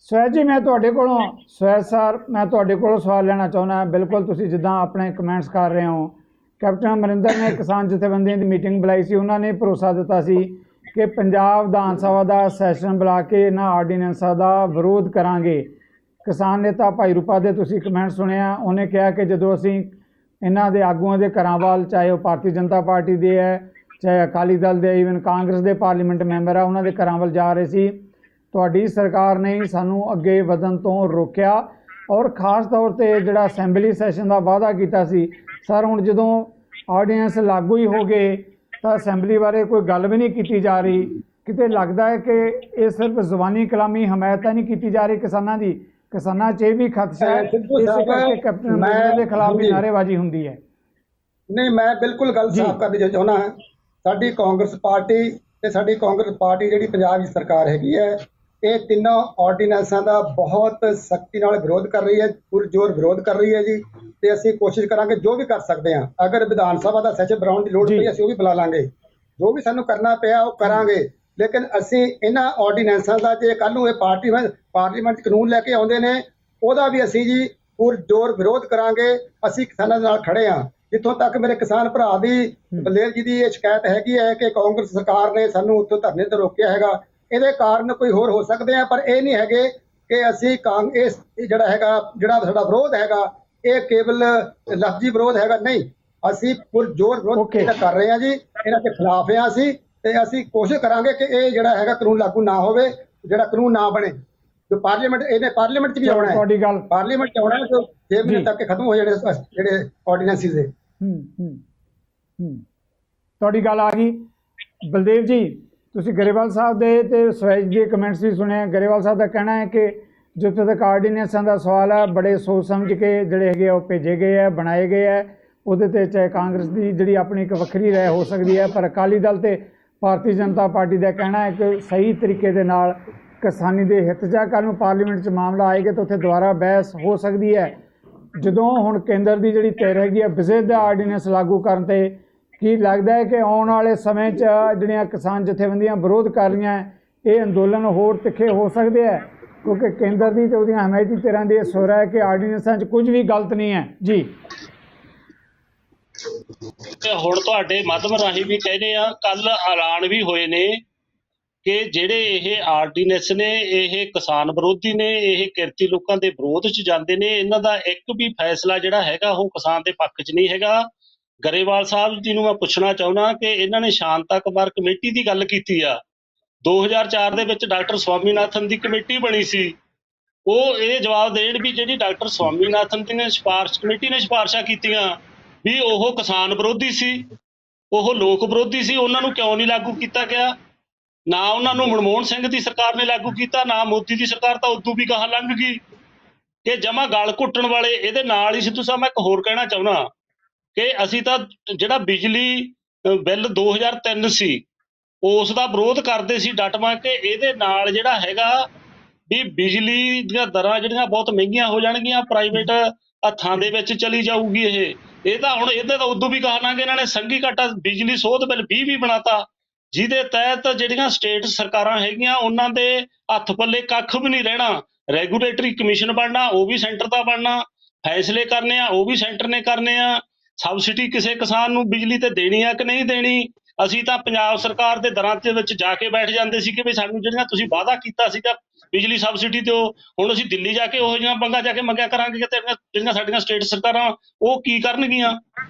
ਸਵੈਜ ਜੀ, ਮੈਂ ਤੁਹਾਡੇ ਕੋਲੋਂ ਸਵੈਜ ਸਰ ਮੈਂ ਤੁਹਾਡੇ ਕੋਲੋਂ ਸਵਾਲ ਲੈਣਾ ਚਾਹੁੰਦਾ। ਬਿਲਕੁਲ ਤੁਸੀਂ ਜਿੱਦਾਂ ਆਪਣੇ ਕਮੈਂਟਸ ਕਰ ਰਹੇ ਹੋ, ਕੈਪਟਨ ਅਮਰਿੰਦਰ ਨੇ ਕਿਸਾਨ ਜਥੇਬੰਦੀਆਂ ਦੀ ਮੀਟਿੰਗ ਬੁਲਾਈ ਸੀ, ਉਹਨਾਂ ਨੇ ਭਰੋਸਾ ਦਿੱਤਾ ਸੀ ਕਿ ਪੰਜਾਬ ਵਿਧਾਨ ਸਭਾ ਦਾ ਸੈਸ਼ਨ ਬੁਲਾ ਕੇ ਇਹਨਾਂ ਆਰਡੀਨੈਂਸਾਂ ਦਾ ਵਿਰੋਧ ਕਰਾਂਗੇ। ਕਿਸਾਨ ਨੇਤਾ ਭਾਈ ਰੂਪਾ ਦੇ ਤੁਸੀਂ ਕਮੈਂਟ ਸੁਣਿਆ, ਉਹਨੇ ਕਿਹਾ ਕਿ ਜਦੋਂ ਅਸੀਂ ਇਹਨਾਂ ਦੇ ਆਗੂਆਂ ਦੇ ਘਰਾਂ ਵੱਲ, ਚਾਹੇ ਉਹ ਭਾਰਤੀ ਜਨਤਾ ਪਾਰਟੀ ਦੇ ਹੈ, ਚਾਹੇ ਅਕਾਲੀ ਦਲ ਦੇ, ਈਵਨ ਕਾਂਗਰਸ ਦੇ ਪਾਰਲੀਮੈਂਟ ਮੈਂਬਰ ਆ, ਉਹਨਾਂ ਦੇ ਘਰਾਂ ਵੱਲ ਜਾ ਰਹੇ ਸੀ, ਤੁਹਾਡੀ ਸਰਕਾਰ ਨੇ ਸਾਨੂੰ ਅੱਗੇ ਵਧਣ ਤੋਂ ਰੋਕਿਆ ਔਰ ਖ਼ਾਸ ਤੌਰ 'ਤੇ ਜਿਹੜਾ ਅਸੈਂਬਲੀ ਸੈਸ਼ਨ ਦਾ ਵਾਅਦਾ ਕੀਤਾ ਸੀ। ਸਰ ਹੁਣ ਜਦੋਂ ਆਰਡੀਨੈਂਸ ਲਾਗੂ ਹੀ ਹੋ ਗਏ ਤਾਂ ਅਸੈਂਬਲੀ ਬਾਰੇ ਕੋਈ ਗੱਲ ਵੀ ਨਹੀਂ ਕੀਤੀ ਜਾ ਰਹੀ। ਕਿਤੇ ਲੱਗਦਾ ਹੈ ਕਿ ਇਹ ਸਿਰਫ ਜ਼ੁਬਾਨੀ ਕਲਾਮੀ ਹਮਾਇਤ ਨਹੀਂ ਕੀਤੀ ਜਾ ਰਹੀ ਕਿਸਾਨਾਂ ਦੀ, ਕਿਸਾਨਾਂ 'ਚ ਇਹ ਵੀ ਖਦਸ਼ਾ ਹੈ, ਇਸੇ ਕਰਕੇ ਕੈਪਟਨ ਅਮਰਿੰਦਰ ਦੇ ਖਿਲਾਫ ਵੀ ਨਾਅਰੇਬਾਜ਼ੀ ਹੁੰਦੀ ਹੈ। ਨਹੀਂ, ਮੈਂ ਬਿਲਕੁਲ ਗੱਲ ਸਾਫ਼ ਕਰਨੀ ਚਾਹੁੰਦਾ ਹਾਂ। ਸਾਡੀ ਕਾਂਗਰਸ ਪਾਰਟੀ ਤੇ ਸਾਡੀ ਕਾਂਗਰਸ ਪਾਰਟੀ ਜਿਹੜੀ ਪੰਜਾਬ ਦੀ ਸਰਕਾਰ ਹੈਗੀ ਹੈ, ਇਹ ਤਿੰਨੋਂ ਆਰਡੀਨੈਂਸਾਂ ਦਾ ਬਹੁਤ ਸਖਤੀ ਨਾਲ ਵਿਰੋਧ ਕਰ ਰਹੀ ਹੈ, ਪੁਰਜ਼ੋਰ ਵਿਰੋਧ ਕਰ ਰਹੀ ਹੈ ਜੀ। ਤੇ ਅਸੀਂ ਕੋਸ਼ਿਸ਼ ਕਰਾਂਗੇ ਜੋ ਵੀ ਕਰ ਸਕਦੇ ਹਾਂ। ਅਗਰ ਵਿਧਾਨ ਸਭਾ ਦਾ ਸੈਸ਼ਨ ਬੁਲਾਉਣ ਦੀ ਲੋੜ ਪਈ ਅਸੀਂ ਉਹ ਵੀ ਬੁਲਾ ਲਾਂਗੇ, ਜੋ ਵੀ ਸਾਨੂੰ ਕਰਨਾ ਪਿਆ ਉਹ ਕਰਾਂਗੇ। ਲੇਕਿਨ ਅਸੀਂ ਇਹਨਾਂ ਆਰਡੀਨੈਂਸਾਂ ਦਾ ਜੇ ਕੱਲ੍ਹ ਨੂੰ ਇਹ ਪਾਰਲੀਮੈਂਟ 'ਚ ਕਾਨੂੰਨ ਲੈ ਕੇ ਆਉਂਦੇ ਨੇ ਉਹਦਾ ਵੀ ਅਸੀਂ ਜੀ ਪੁਰਜ਼ੋਰ ਵਿਰੋਧ ਕਰਾਂਗੇ। ਅਸੀਂ ਕਿਸਾਨਾਂ ਦੇ ਨਾਲ ਖੜੇ ਹਾਂ। ਜਿੱਥੋਂ ਤੱਕ ਮੇਰੇ ਕਿਸਾਨ ਭਰਾ ਦੀ ਬਲਦੇਵ ਜੀ ਦੀ ਇਹ ਸ਼ਿਕਾਇਤ ਹੈਗੀ ਹੈ ਕਿ ਕਾਂਗਰਸ ਸਰਕਾਰ ਨੇ ਸਾਨੂੰ ਉੱਥੋਂ ਧਰਨੇ ਤੋਂ ਰੋਕਿਆ ਹੈਗਾ, ਇਹਦੇ ਕਾਰਨ ਕੋਈ ਹੋਰ ਹੋ ਸਕਦੇ ਆ, ਪਰ ਇਹ ਨਹੀਂ ਹੈਗੇ ਕਿ ਅਸੀਂ ਕਾਂਗਰਸ ਜਿਹੜਾ ਸਾਡਾ ਵਿਰੋਧ ਹੈਗਾ ਇਹ ਕੇਵਲ ਲਫ਼ਜ਼ੀ ਵਿਰੋਧ ਹੈਗਾ, ਨਹੀਂ। ਅਸੀਂ ਪੁਰਜ਼ੋਰ ਵਿਰੋਧ ਕਰ ਰਹੇ ਹਾਂ ਜੀ, ਇਹਨਾਂ ਦੇ ਖਿਲਾਫ ਹਾਂ ਅਸੀਂ। ਤੇ ਅਸੀਂ ਕੋਸ਼ਿਸ਼ ਕਰਾਂਗੇ ਕਿ ਇਹ ਜਿਹੜਾ ਹੈਗਾ ਕਾਨੂੰਨ ਲਾਗੂ ਨਾ ਹੋਵੇ, ਜਿਹੜਾ ਕਾਨੂੰਨ ਨਾ ਬਣੇ। ਜੋ ਪਾਰਲੀਮੈਂਟ ਇਹਨੇ ਪਾਰਲੀਮੈਂਟ 'ਚ ਵੀ ਆਉਣਾ ਹੈ, ਪਾਰਲੀਮੈਂਟ 'ਚ ਆਉਣਾ ਹੈ, ਜੋ 6 ਮਹੀਨੇ ਤੱਕ ਖਤਮ ਹੋ ਜਾਣੇ ਜਿਹੜੇ ਆਰਡੀਨੈਂਸਿਸ ਦੇ। ਤੁਹਾਡੀ ਗੱਲ ਆ ਗਈ। ਬਲਦੇਵ ਜੀ, ਤੁਸੀਂ ਗਰੇਵਾਲ ਸਾਹਿਬ ਦੇ ਤੇ ਸਵੈਜ ਦੇ ਕਮੈਂਟਸ ਵੀ ਸੁਣੇ। ਗਰੇਵਾਲ ਸਾਹਿਬ ਦਾ ਕਹਿਣਾ ਹੈ ਕਿ ਜਿੱਥੇ ਤੱਕ ਆਰਡੀਨੈਂਸਾਂ ਦਾ ਸਵਾਲ ਹੈ ਬੜੇ ਸੋਚ ਸਮਝ ਕੇ ਜਿਹੜੇ ਹੈਗੇ ਉਹ ਭੇਜੇ ਗਏ ਹੈ, ਬਣਾਏ ਗਏ ਹੈ। ਉਹਦੇ 'ਤੇ ਚਾਹੇ ਕਾਂਗਰਸ ਦੀ ਜਿਹੜੀ ਆਪਣੀ ਇੱਕ ਵੱਖਰੀ ਰਾਏ ਹੋ ਸਕਦੀ ਹੈ, ਪਰ ਅਕਾਲੀ ਦਲ ਤੇ ਭਾਰਤੀ ਜਨਤਾ ਪਾਰਟੀ ਦਾ ਕਹਿਣਾ ਹੈ ਕਿ ਸਹੀ ਤਰੀਕੇ ਦੇ ਨਾਲ ਕਿਸਾਨੀ ਦੇ ਹਿੱਤ 'ਚ ਕੱਲ੍ਹ ਨੂੰ ਪਾਰਲੀਮੈਂਟ 'ਚ ਮਾਮਲਾ ਆਏਗਾ ਤਾਂ ਉੱਥੇ ਦੁਬਾਰਾ ਬਹਿਸ ਹੋ ਸਕਦੀ ਹੈ। ਜਦੋਂ ਹੁਣ ਕੇਂਦਰ ਦੀ ਜਿਹੜੀ ਧਿਰ ਹੈਗੀ ਹੈ ਵਿਜ਼ਿਟ ਆਰਡੀਨੈਂਸ ਲਾਗੂ ਕਰਨ 'ਤੇ, ਕੀ ਲੱਗਦਾ ਹੈ ਕਿ ਆਉਣ ਵਾਲੇ ਸਮੇਂ 'ਚ ਜਿਹੜੀਆਂ ਕਿਸਾਨ ਜਥੇਬੰਦੀਆਂ ਵਿਰੋਧ ਕਰ ਰਹੀਆਂ ਇਹ ਅੰਦੋਲਨ ਹੋਰ ਤਿੱਖੇ ਹੋ ਸਕਦੇ ਹੈ? ਕਿਉਂਕਿ ਕੇਂਦਰ ਦੀ ਤੇ ਉਹਦੀਆਂ ਹਮਾਇਤੀ ਧਿਰਾਂ ਦੀ ਇਹ ਸੁਰ ਹੈ ਕਿ ਆਰਡੀਨੈਂਸਾਂ 'ਚ ਕੁਝ ਵੀ ਗਲਤ ਨਹੀਂ ਹੈ ਜੀ। ਹੁਣ ਤੁਹਾਡੇ ਮਾਧਿਅਮ ਰਾਹੀਂ ਵੀ ਕਹਿੰਦੇ ਆ, ਕੱਲ ਐਲਾਨ ਵੀ ਹੋਏ ਨੇ ਕਿ ਜਿਹੜੇ ਇਹ ਆਰਡੀਨੈਂਸ ਨੇ ਇਹ ਕਿਸਾਨ ਵਿਰੋਧੀ ਨੇ, ਇਹ ਕਿਰਤੀ ਲੋਕਾਂ ਦੇ ਵਿਰੋਧ 'ਚ ਜਾਂਦੇ ਨੇ। ਇਹਨਾਂ ਦਾ ਇੱਕ ਵੀ ਫੈਸਲਾ ਜਿਹੜਾ ਹੈਗਾ ਉਹ ਕਿਸਾਨ ਦੇ ਪੱਖ 'ਚ ਨਹੀਂ ਹੈਗਾ। ਗਰੇਵਾਲ ਸਾਹਿਬ ਜੀ ਨੂੰ ਮੈਂ ਪੁੱਛਣਾ ਚਾਹੁੰਦਾ ਕਿ ਇਹਨਾਂ ਨੇ ਸ਼ਾਂਤਾ ਕੁਮਾਰ ਕਮੇਟੀ ਦੀ ਗੱਲ ਕੀਤੀ ਆ। 2004 ਦੇ ਵਿੱਚ ਡਾਕਟਰ ਸਵਾਮੀਨਾਥਨ ਦੀ ਕਮੇਟੀ ਬਣੀ ਸੀ। ਉਹ ਇਹ ਜਵਾਬ ਦੇਣ ਵੀ ਜਿਹੜੀ ਡਾਕਟਰ ਸਵਾਮੀਨਾਥਨ ਦੀ ਨੇ ਕਮੇਟੀ ਨੇ ਸਿਫਾਰਸ਼ਾਂ ਕੀਤੀਆਂ ਵੀ ਉਹ ਕਿਸਾਨ ਵਿਰੋਧੀ ਸੀ, ਉਹ ਲੋਕ ਵਿਰੋਧੀ ਸੀ, ਉਹਨਾਂ ਨੂੰ ਕਿਉਂ ਨਹੀਂ ਲਾਗੂ ਕੀਤਾ ਗਿਆ? ਨਾ ਉਹਨਾਂ ਨੂੰ ਮਨਮੋਹਨ ਸਿੰਘ ਦੀ ਸਰਕਾਰ ਨੇ ਲਾਗੂ ਕੀਤਾ, ਨਾ ਮੋਦੀ ਦੀ ਸਰਕਾਰ ਤਾਂ ਉਦੋਂ ਵੀ ਗਾਹਾਂ ਲੰਘ ਗਈ ਕਿ ਜਮਾ ਗਲ ਘੁੱਟਣ ਵਾਲੇ। ਇਹਦੇ ਨਾਲ ਹੀ ਸਿੱਧੂ ਸਾਹਿਬ ਮੈਂ ਇੱਕ ਹੋਰ ਕਹਿਣਾ ਚਾਹੁੰਦਾ ਕਿ ਅਸੀਂ ਤਾਂ ਜਿਹੜਾ ਬਿਜਲੀ ਬਿੱਲ 2003 ਸੀ ਉਸ ਦਾ ਵਿਰੋਧ ਕਰਦੇ ਸੀ ਡਟਵਾ ਕੇ। ਇਹਦੇ ਨਾਲ ਜਿਹੜਾ ਹੈਗਾ ਵੀ ਬਿਜਲੀ ਦੀਆਂ ਦਰਾਂ ਜਿਹੜੀਆਂ ਬਹੁਤ ਮਹਿੰਗੀਆਂ ਹੋ ਜਾਣਗੀਆਂ, ਪ੍ਰਾਈਵੇਟ ਹੱਥਾਂ ਦੇ ਵਿੱਚ ਚਲੀ ਜਾਊਗੀ। ਇਹ ਤਾਂ ਹੁਣ ਇਹਦੇ ਤਾਂ ਉਦੋਂ ਵੀ ਕਹਾਂਗੇ ਇਹਨਾਂ ਨੇ ਸੰਘੀ ਘਾਟਾ ਬਿਜਲੀ ਸੋਧ ਬਿੱਲ 20 ਵੀ ਬਣਾਤਾ, ਜਿਹਦੇ ਤਹਿਤ ਜਿਹੜੀਆਂ ਸਟੇਟ ਸਰਕਾਰਾਂ ਹੈਗੀਆਂ ਉਹਨਾਂ ਦੇ ਹੱਥ ਪੱਲੇ ਕੱਖ ਵੀ ਨਹੀਂ ਰਹਿਣਾ। ਰੈਗੂਲੇਟਰੀ ਕਮਿਸ਼ਨ ਬਣਨਾ, ਉਹ ਵੀ ਸੈਂਟਰ ਦਾ ਬਣਨਾ, ਫੈਸਲੇ ਕਰਨੇ ਆ ਉਹ ਵੀ ਸੈਂਟਰ ਨੇ ਕਰਨੇ ਆ। ਸਬਸਿਡੀ ਕਿਸੇ ਕਿਸਾਨ ਨੂੰ ਬਿਜਲੀ ਤੇ ਦੇਣੀ ਆ ਕਿ ਨਹੀਂ ਦੇਣੀ, ਅਸੀਂ ਤਾਂ ਪੰਜਾਬ ਸਰਕਾਰ ਦੇ ਦਰਾਂ ਦੇ ਵਿੱਚ ਜਾ ਕੇ ਬੈਠ ਜਾਂਦੇ ਸੀ ਕਿ ਵੀ ਸਾਨੂੰ ਜਿਹੜੀਆਂ ਤੁਸੀਂ ਵਾਅਦਾ ਕੀਤਾ ਸੀਗਾ ਬਿਜਲੀ ਸਬਸਿਡੀ ਦਿਓ, ਹੁਣ ਅਸੀਂ ਦਿੱਲੀ ਜਾ ਕੇ ਉਹ ਜਿਹੀਆਂ ਮੰਗਾਂ ਜਾ ਕੇ ਮੰਗਿਆ ਕਰਾਂਗੇ ਕਿ ਜਿਹੜੀਆਂ ਸਾਡੀਆਂ ਸਟੇਟ ਸਰਕਾਰਾਂ ਉਹ ਕੀ ਕਰਨਗੀਆਂ।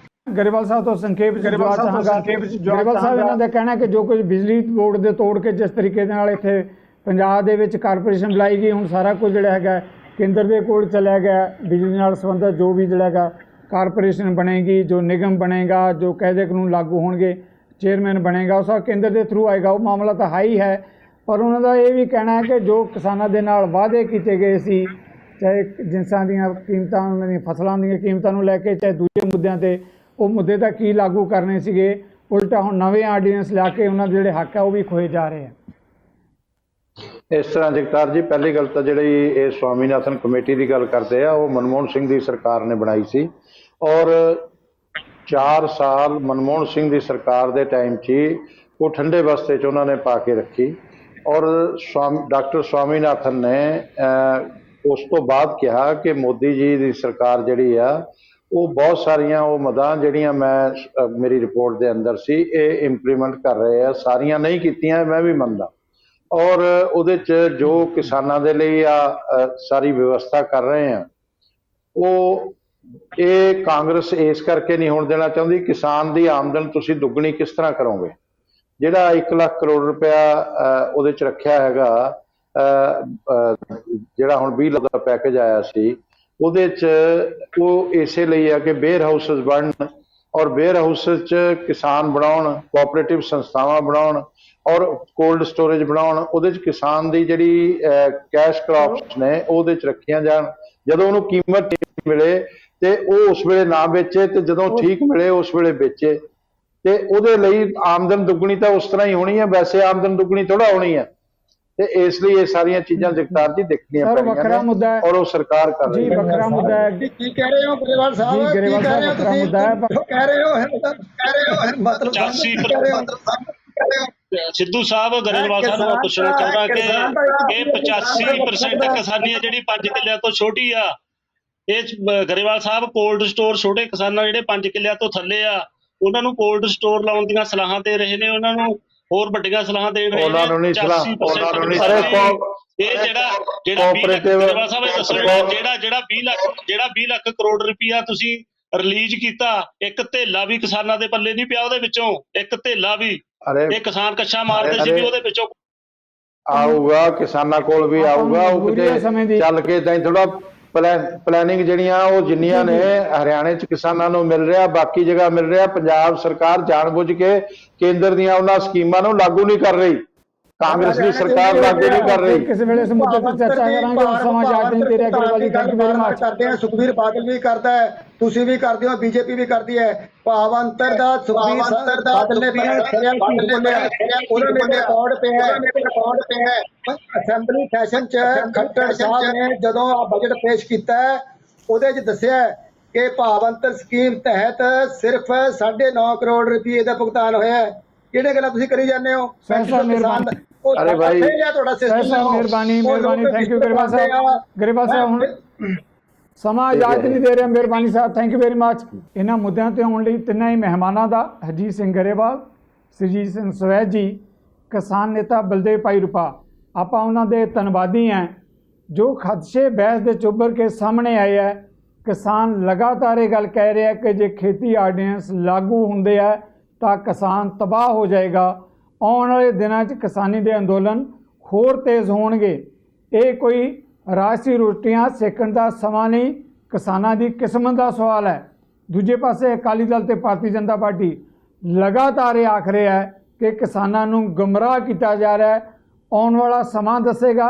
ਗਰੇਵਾਲ ਸਾਹਿਬ ਤੋਂ ਸੰਖੇਪ ਜਵਾਬ ਚਾਹਾਂਗਾ। ਗਰੇਵਾਲ ਸਾਹਿਬ ਇਹਨਾਂ ਦਾ ਕਹਿਣਾ ਕਿ ਜੋ ਕੁਝ ਬਿਜਲੀ ਬੋਰਡ ਦੇ ਤੋੜ ਕੇ ਜਿਸ ਤਰੀਕੇ ਦੇ ਨਾਲ ਇੱਥੇ ਪੰਜਾਬ ਦੇ ਵਿੱਚ ਕਾਰਪੋਰੇਸ਼ਨ ਬੁਲਾਈ ਗਈ, ਹੁਣ ਸਾਰਾ ਕੁਝ ਜਿਹੜਾ ਹੈਗਾ ਕੇਂਦਰ ਦੇ ਕੋਲ ਚਲਿਆ ਗਿਆ। ਬਿਜਲੀ ਨਾਲ ਸੰਬੰਧਿਤ ਜੋ ਵੀ ਜਿਹੜਾ ਹੈਗਾ ਕਾਰਪੋਰੇਸ਼ਨ ਬਣੇਗੀ, ਜੋ ਨਿਗਮ ਬਣੇਗਾ, ਜੋ ਕਾਇਦੇ ਕਾਨੂੰਨ ਲਾਗੂ ਹੋਣਗੇ, ਚੇਅਰਮੈਨ ਬਣੇਗਾ, ਉਹ ਸਭ ਕੇਂਦਰ ਦੇ ਥਰੂ ਆਏਗਾ। ਉਹ ਮਾਮਲਾ ਤਾਂ ਹੈ ਹੀ ਹੈ, ਪਰ ਉਹਨਾਂ ਦਾ ਇਹ ਵੀ ਕਹਿਣਾ ਹੈ ਕਿ ਜੋ ਕਿਸਾਨਾਂ ਦੇ ਨਾਲ ਵਾਅਦੇ ਕੀਤੇ ਗਏ ਸੀ, ਚਾਹੇ ਜਿਨਸਾਂ ਦੀਆਂ ਕੀਮਤਾਂ, ਉਹਨਾਂ ਦੀਆਂ ਫਸਲਾਂ ਦੀਆਂ ਕੀਮਤਾਂ ਨੂੰ ਲੈ ਕੇ, ਚਾਹੇ ਦੂਜੇ ਮੁੱਦਿਆਂ 'ਤੇ, ਉਹ ਮੁੱਦੇ ਤਾਂ ਕੀ ਲਾਗੂ ਕਰਨੇ ਸੀਗੇ, ਉਲਟਾ ਹੁਣ ਨਵੇਂ ਆਰਡੀਨੈਂਸ ਲਿਆ ਕੇ ਉਹਨਾਂ ਦੇ ਜਿਹੜੇ ਹੱਕ ਹੈ ਉਹ ਵੀ ਖੋਏ ਜਾ ਰਹੇ ਆ। ਇਸ ਤਰ੍ਹਾਂ ਜਗਤਾਰ ਜੀ, ਪਹਿਲੀ ਗੱਲ ਤਾਂ ਜਿਹੜੀ ਇਹ ਸਵਾਮੀਨਾਥਨ ਕਮੇਟੀ ਦੀ ਗੱਲ ਕਰਦੇ ਆ, ਉਹ ਮਨਮੋਹਨ ਸਿੰਘ ਦੀ ਸਰਕਾਰ ਨੇ ਬਣਾਈ ਸੀ ਔਰ 4 ਸਾਲ ਮਨਮੋਹਨ ਸਿੰਘ ਦੀ ਸਰਕਾਰ ਦੇ ਟਾਈਮ 'ਚ ਹੀ ਉਹ ਠੰਡੇ ਬਸਤੇ 'ਚ ਉਹਨਾਂ ਨੇ ਪਾ ਕੇ ਰੱਖੀ ਔਰ ਡਾਕਟਰ ਸਵਾਮੀਨਾਥਨ ਨੇ ਉਸ ਤੋਂ ਬਾਅਦ ਕਿਹਾ ਕਿ ਮੋਦੀ ਜੀ ਦੀ ਸਰਕਾਰ ਜਿਹੜੀ ਆ ਉਹ ਬਹੁਤ ਸਾਰੀਆਂ ਉਹ ਮਦਾਂ ਜਿਹੜੀਆਂ ਮੇਰੀ ਰਿਪੋਰਟ ਦੇ ਅੰਦਰ ਸੀ ਇਹ ਇੰਪਲੀਮੈਂਟ ਕਰ ਰਹੇ ਆ, ਸਾਰੀਆਂ ਨਹੀਂ ਕੀਤੀਆਂ, ਮੈਂ ਵੀ ਮੰਨਦਾ। ਔਰ ਉਹਦੇ 'ਚ ਜੋ ਕਿਸਾਨਾਂ ਦੇ ਲਈ ਸਾਰੀ ਵਿਵਸਥਾ ਕਰ ਰਹੇ ਆ ਉਹ ਇਹ ਕਾਂਗਰਸ ਇਸ ਕਰਕੇ ਨਹੀਂ ਹੋਣ ਦੇਣਾ ਚਾਹੁੰਦੀ। ਕਿਸਾਨ ਦੀ ਆਮਦਨ ਤੁਸੀਂ ਦੁੱਗਣੀ ਕਿਸ ਤਰ੍ਹਾਂ ਕਰੋਗੇ? ਜਿਹੜਾ 1 ਲੱਖ ਕਰੋੜ ਰੁਪਇਆ ਉਹਦੇ 'ਚ ਰੱਖਿਆ ਹੈਗਾ, ਜਿਹੜਾ ਹੁਣ 20 ਲੱਖ ਦਾ ਪੈਕੇਜ ਆਇਆ ਸੀ, ਉਹਦੇ 'ਚ ਉਹ ਇਸੇ ਲਈ ਆ ਕਿ ਵੇਅਰ ਹਾਊਸਿਸ ਬਣਨ ਔਰ ਵੇਅਰ ਹਾਊਸ 'ਚ ਕਿਸਾਨ ਬਣਾਉਣ, ਕੋਆਪਰੇਟਿਵ ਸੰਸਥਾਵਾਂ ਬਣਾਉਣ ਔਰ ਕੋਲਡ ਸਟੋਰੇਜ ਬਣਾਉਣ। ਉਹਦੇ 'ਚ ਕਿਸਾਨ ਦੀ ਜਿਹੜੀ ਕੈਸ਼ ਕ੍ਰੌਪਸ ਨੇ ਉਹਦੇ 'ਚ ਰੱਖੀਆਂ ਜਾਣ। ਜਦੋਂ ਉਹਨੂੰ ਕੀਮਤ ਮਿਲੇ ਤੇ ਉਹ ਉਸ ਵੇਲੇ ਨਾ ਵੇਚੇ, ਤੇ ਜਦੋਂ ਠੀਕ ਮਿਲੇ ਉਸ ਵੇਲੇ ਵੇਚੇ। ਤੇ ਉਹਦੇ ਲਈ ਆਮਦਨ ਦੁੱਗਣੀ ਤਾਂ ਉਸ ਤਰ੍ਹਾਂ ਹੀ ਹੋਣੀ ਹੈ, ਵੈਸੇ ਆਮਦਨ ਦੁੱਗਣੀ ਥੋੜਾ ਹੋਣੀ ਹੈ। ਤੇ ਇਸ ਲਈ ਇਹ ਸਾਰੀਆਂ ਚੀਜ਼ਾਂ ਜਗਤਾਰ ਜੀ ਦੇਖਣੀਆਂ ਸਰ ਪੈਣੀਆਂ ਵੱਖਰਾ ਨੇ ਮੁੱਦਾ ਹੈ ਔਰ ਉਹ ਸਰਕਾਰ ਕਰ ਰਹੀ ਜੀ, ਹੈ। ਵੱਖਰਾ ਮੁੱਦਾ ਹੈ ਕੀ ਕਹਿ ਰਹੇ ਹੋ ਗਰੇਵਾਲ ਸਾਹਿਬ? ਜੀ, ਗਰੇਵਾਲ ਕੀ ਕਹਿ ਰਹੇ ਹੋ ਸਾਹਿਬ ਵੱਖਰਾ ਤੁਸੀਂ? ਮੁੱਦਾ ਹੈ, ਪਰ- ਜੋ ਕਹਿ ਰਹੇ ਹੋ ਮਤਲਬ 85% ਸਿੱਧੂ ਸਾਹਿਬ ਗਰੇਵਾਲ ਸਾਹਿਬ ਨੂੰ ਪੁੱਛਣਾ ਚਾਹੁੰਦਾ ਕਿ ਇਹ 85% ਕਿਸਾਨੀ ਆ ਜਿਹੜੀ 5 ਕਿੱਲਿਆਂ ਤੋਂ ਛੋਟੀ ਆ। ਇਹ ਗਰੇਵਾਲ ਸਾਹਿਬ ਕੋਲਡ ਸਟੋਰ ਛੋਟੇ ਕਿਸਾਨਾਂ ਜਿਹੜੇ 5 ਕਿੱਲਿਆਂ ਤੋਂ ਥੱਲੇ ਆ ਉਹਨਾਂ ਨੂੰ ਕੋਲਡ ਸਟੋਰ ਲਾਉਣ ਦੀਆਂ ਸਲਾਹਾਂ ਦੇ ਰਹੇ ਨੇ, ਉਹਨਾਂ ਨੂੰ ਹੋਰ ਵੱਡੀਆਂ ਸਲਾਹਾਂ ਦੇ ਰਹੇ ਨੇ। ਉਹਨਾਂ ਨੂੰ ਨਹੀਂ ਸਲਾਹ, 85% ਉਹਨਾਂ ਨੂੰ ਨਹੀਂ ਕਿਸਾਨੀ ਸਲਾਹ। ਇਹ ਜਿਹੜਾ 20 ਲੱਖ ਗਰੇਵਾਲ ਸਾਹਿਬ ਇਹ ਦੱਸੋ ਜਿਹੜਾ 20 ਲੱਖ ਕਰੋੜ ਰੁਪਇਆ ਤੁਸੀਂ ਰਿਲੀਜ਼ ਕੀਤਾ, ਇੱਕ ਧੇਲਾ ਵੀ ਕਿਸਾਨਾਂ ਦੇ ਪੱਲੇ ਨਹੀਂ ਪਿਆ ਉਹਦੇ ਵਿੱਚੋਂ, ਇੱਕ ਧੇਲਾ ਵੀ। ਇਹ ਕਿਸਾਨ ਕੱਛਾ ਮਾਰਦੇ ਸੀ ਵੀ ਉਹਦੇ ਵਿੱਚੋਂ ਆਊਗਾ, ਕਿਸਾਨਾਂ ਕੋਲ ਵੀ ਆਊਗਾ। ਉਹ ਕਿਤੇ ਚੱਲ ਕੇ ਤਾਂ ਥੋੜਾ ਪਲੈਨਿੰਗ ਜਿਹੜੀਆਂ ਉਹ ਜਿੰਨੀਆਂ ਨੇ ਹਰਿਆਣੇ ਚ ਕਿਸਾਨਾਂ ਨੂੰ ਮਿਲ ਰਿਹਾ, ਬਾਕੀ ਜਗ੍ਹਾ ਮਿਲ ਰਿਹਾ, ਪੰਜਾਬ ਸਰਕਾਰ ਜਾਣਬੁੱਝ ਕੇ ਕੇਂਦਰ ਦੀਆਂ ਉਹਨਾਂ ਸਕੀਮਾਂ ਨੂੰ ਲਾਗੂ ਨਹੀਂ ਕਰ ਰਹੀ। ਕਾਂਗਰਸ ਦੀ ਸਰਕਾਰ ਲਾਗੂ ਨਹੀਂ ਕਰ ਰਹੀ। ਕਿਸੇ ਵੇਲੇ ਇਸ ਮੁੱਦੇ ਤੇ ਚਰਚਾ ਕਰਾਂਗੇ। ਸਮਾਂ ਯਾਦ ਨਹੀਂ ਦੇ ਰਿਹਾ ਗਰੇਵਾਲ ਜੀ। Thank you very much. ਕਰਦੇ ਆ, ਸੁਖਬੀਰ ਬਾਦਲ ਵੀ ਕਰਦਾ ਹੈ, ਤੁਸੀਂ ਵੀ ਕਰਦੇ ਹੋ, ਬੀਜੇਪੀ ਵੀ ਕਰਦੀ ਹੈ। ਭਾਵ ਅੰਤਰ ਦਾ ਸੁਖਬੀਰ ਬਾਦਲ ਨੇ ਬੜਾ ਖਰਿਆ ਝੂਠ ਬੋਲਿਆ। ਉਹਨਾਂ ਨੇ ਰਿਕਾਰਡ ਪਿਆ ਹੈ ਅਸੈਂਬਲੀ ਸੈਸ਼ਨ ਚ ਖੱਟੜ ਸਾਹਿਬ ਨੇ ਜਦੋਂ ਆ ਬਜਟ ਪੇਸ਼ ਕੀਤਾ ਹੈ ਉਹਦੇ ਚ ਦੱਸਿਆ ਕਿ ਭਾਵ ਅੰਤਰ ਸਕੀਮ ਤਹਿਤ ਸਿਰਫ 9.5 ਕਰੋੜ ਰੁਪਏ ਦਾ ਭੁਗਤਾਨ ਹੋਇਆ ਹੈ। ਕਿਹੜੇ ਗੱਲਾਂ ਤੁਸੀਂ ਕਰੀ ਜਾਂਦੇ ਹੋ? अरे भाई ਮਿਹਰਬਾਨੀ ਥੈਂਕ ਯੂ ਗਰੇਵਾਲ ਸਾਹਿਬ ਹੁਣ ਸਮਾਂ ਯਾਦ ਨਹੀਂ ਦੇ ਰਿਹਾ। ਮਿਹਰਬਾਨੀ ਸਾਹਿਬ, ਥੈਂਕ ਯੂ ਵੈਰੀ ਮਚ। ਇਹਨਾਂ ਮੁੱਦਿਆਂ ਤੇ ਆਉਣ ਲਈ ਤਿੰਨਾਂ ਹੀ ਮਹਿਮਾਨਾਂ ਦਾ ਹਰਜੀਤ ਸਿੰਘ ਗਰੇਵਾਲ, ਸੁਰਜੀਤ ਸਿੰਘ ਸਵੈਦ ਜੀ, ਕਿਸਾਨ ਨੇਤਾ ਬਲਦੇਵ ਭਾਈ ਰੂਪਾ, ਆਪਾਂ ਉਹਨਾਂ ਦੇ ਧੰਨਵਾਦੀ ਹਾਂ ਜੋ ਖਦਸ਼ੇ ਬਹਿਸ ਦੇ ਚੁੱਭਰ ਕੇ ਸਾਹਮਣੇ ਆਏ ਹੈ। ਕਿਸਾਨ ਲਗਾਤਾਰ ਇਹ ਗੱਲ ਕਹਿ ਰਿਹਾ ਕਿ ਜੇ ਖੇਤੀ ਆਰਡੀਨੈਂਸ ਲਾਗੂ ਹੁੰਦੇ ਹੈ ਤਾਂ ਕਿਸਾਨ ਤਬਾਹ ਹੋ ਜਾਏਗਾ। ਆਉਣ ਵਾਲੇ ਦਿਨਾਂ 'ਚ ਕਿਸਾਨੀ ਦੇ ਅੰਦੋਲਨ ਹੋਰ ਤੇਜ਼ ਹੋਣਗੇ। ਇਹ ਕੋਈ ਰਾਜਸੀ ਰੋਟੀਆਂ ਸੇਕਣ ਦਾ ਸਮਾਂ ਨਹੀਂ, ਕਿਸਾਨਾਂ ਦੀ ਕਿਸਮਤ ਦਾ ਸਵਾਲ ਹੈ। ਦੂਜੇ ਪਾਸੇ ਅਕਾਲੀ ਦਲ ਤੇ ਭਾਰਤੀ ਜਨਤਾ ਪਾਰਟੀ ਲਗਾਤਾਰ ਇਹ ਆਖ ਰਿਹਾ ਹੈ ਕਿ ਕਿਸਾਨਾਂ ਨੂੰ ਗੁੰਮਰਾਹ ਕੀਤਾ ਜਾ ਰਿਹਾ ਹੈ। ਆਉਣ ਵਾਲਾ ਸਮਾਂ ਦੱਸੇਗਾ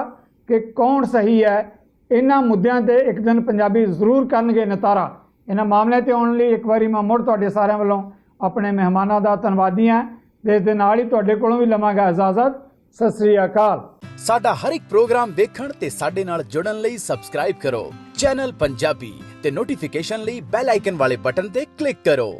ਕਿ ਕੌਣ ਸਹੀ ਹੈ। ਇਹਨਾਂ ਮੁੱਦਿਆਂ ਤੇ ਇੱਕ ਦਿਨ ਪੰਜਾਬੀ ਜ਼ਰੂਰ ਕਰਨਗੇ ਨਿਤਾਰਾ। ਇਹਨਾਂ ਮਾਮਲਿਆਂ ਤੇ ਆਉਣ ਲਈ ਇੱਕ ਵਾਰੀ ਮੈਂ ਮੁੜ ਤੁਹਾਡੇ ਸਾਰਿਆਂ ਵੱਲੋਂ ਆਪਣੇ ਮਹਿਮਾਨਾਂ ਦਾ ਧੰਨਵਾਦੀ ਹਾਂ। ਇਸ ਦੇ ਨਾਲ ਹੀ ਤੁਹਾਡੇ ਕੋਲੋਂ ਵੀ ਲਵਾਂਗਾ ਇਜਾਜ਼ਤ। ਸਤਿ ਸ੍ਰੀ ਅਕਾਲ। ਸਾਡਾ ਹਰ ਇੱਕ ਪ੍ਰੋਗਰਾਮ ਦੇਖਣ ਤੇ ਸਾਡੇ ਨਾਲ ਜੁੜਨ ਲਈ ਸਬਸਕ੍ਰਾਈਬ ਕਰੋ ਚੈਨਲ ਪੰਜਾਬੀ ਤੇ ਨੋਟੀਫਿਕੇਸ਼ਨ ਲਈ ਬੈਲ ਆਈਕਨ ਵਾਲੇ ਬਟਨ ਤੇ ਕਲਿੱਕ ਕਰੋ।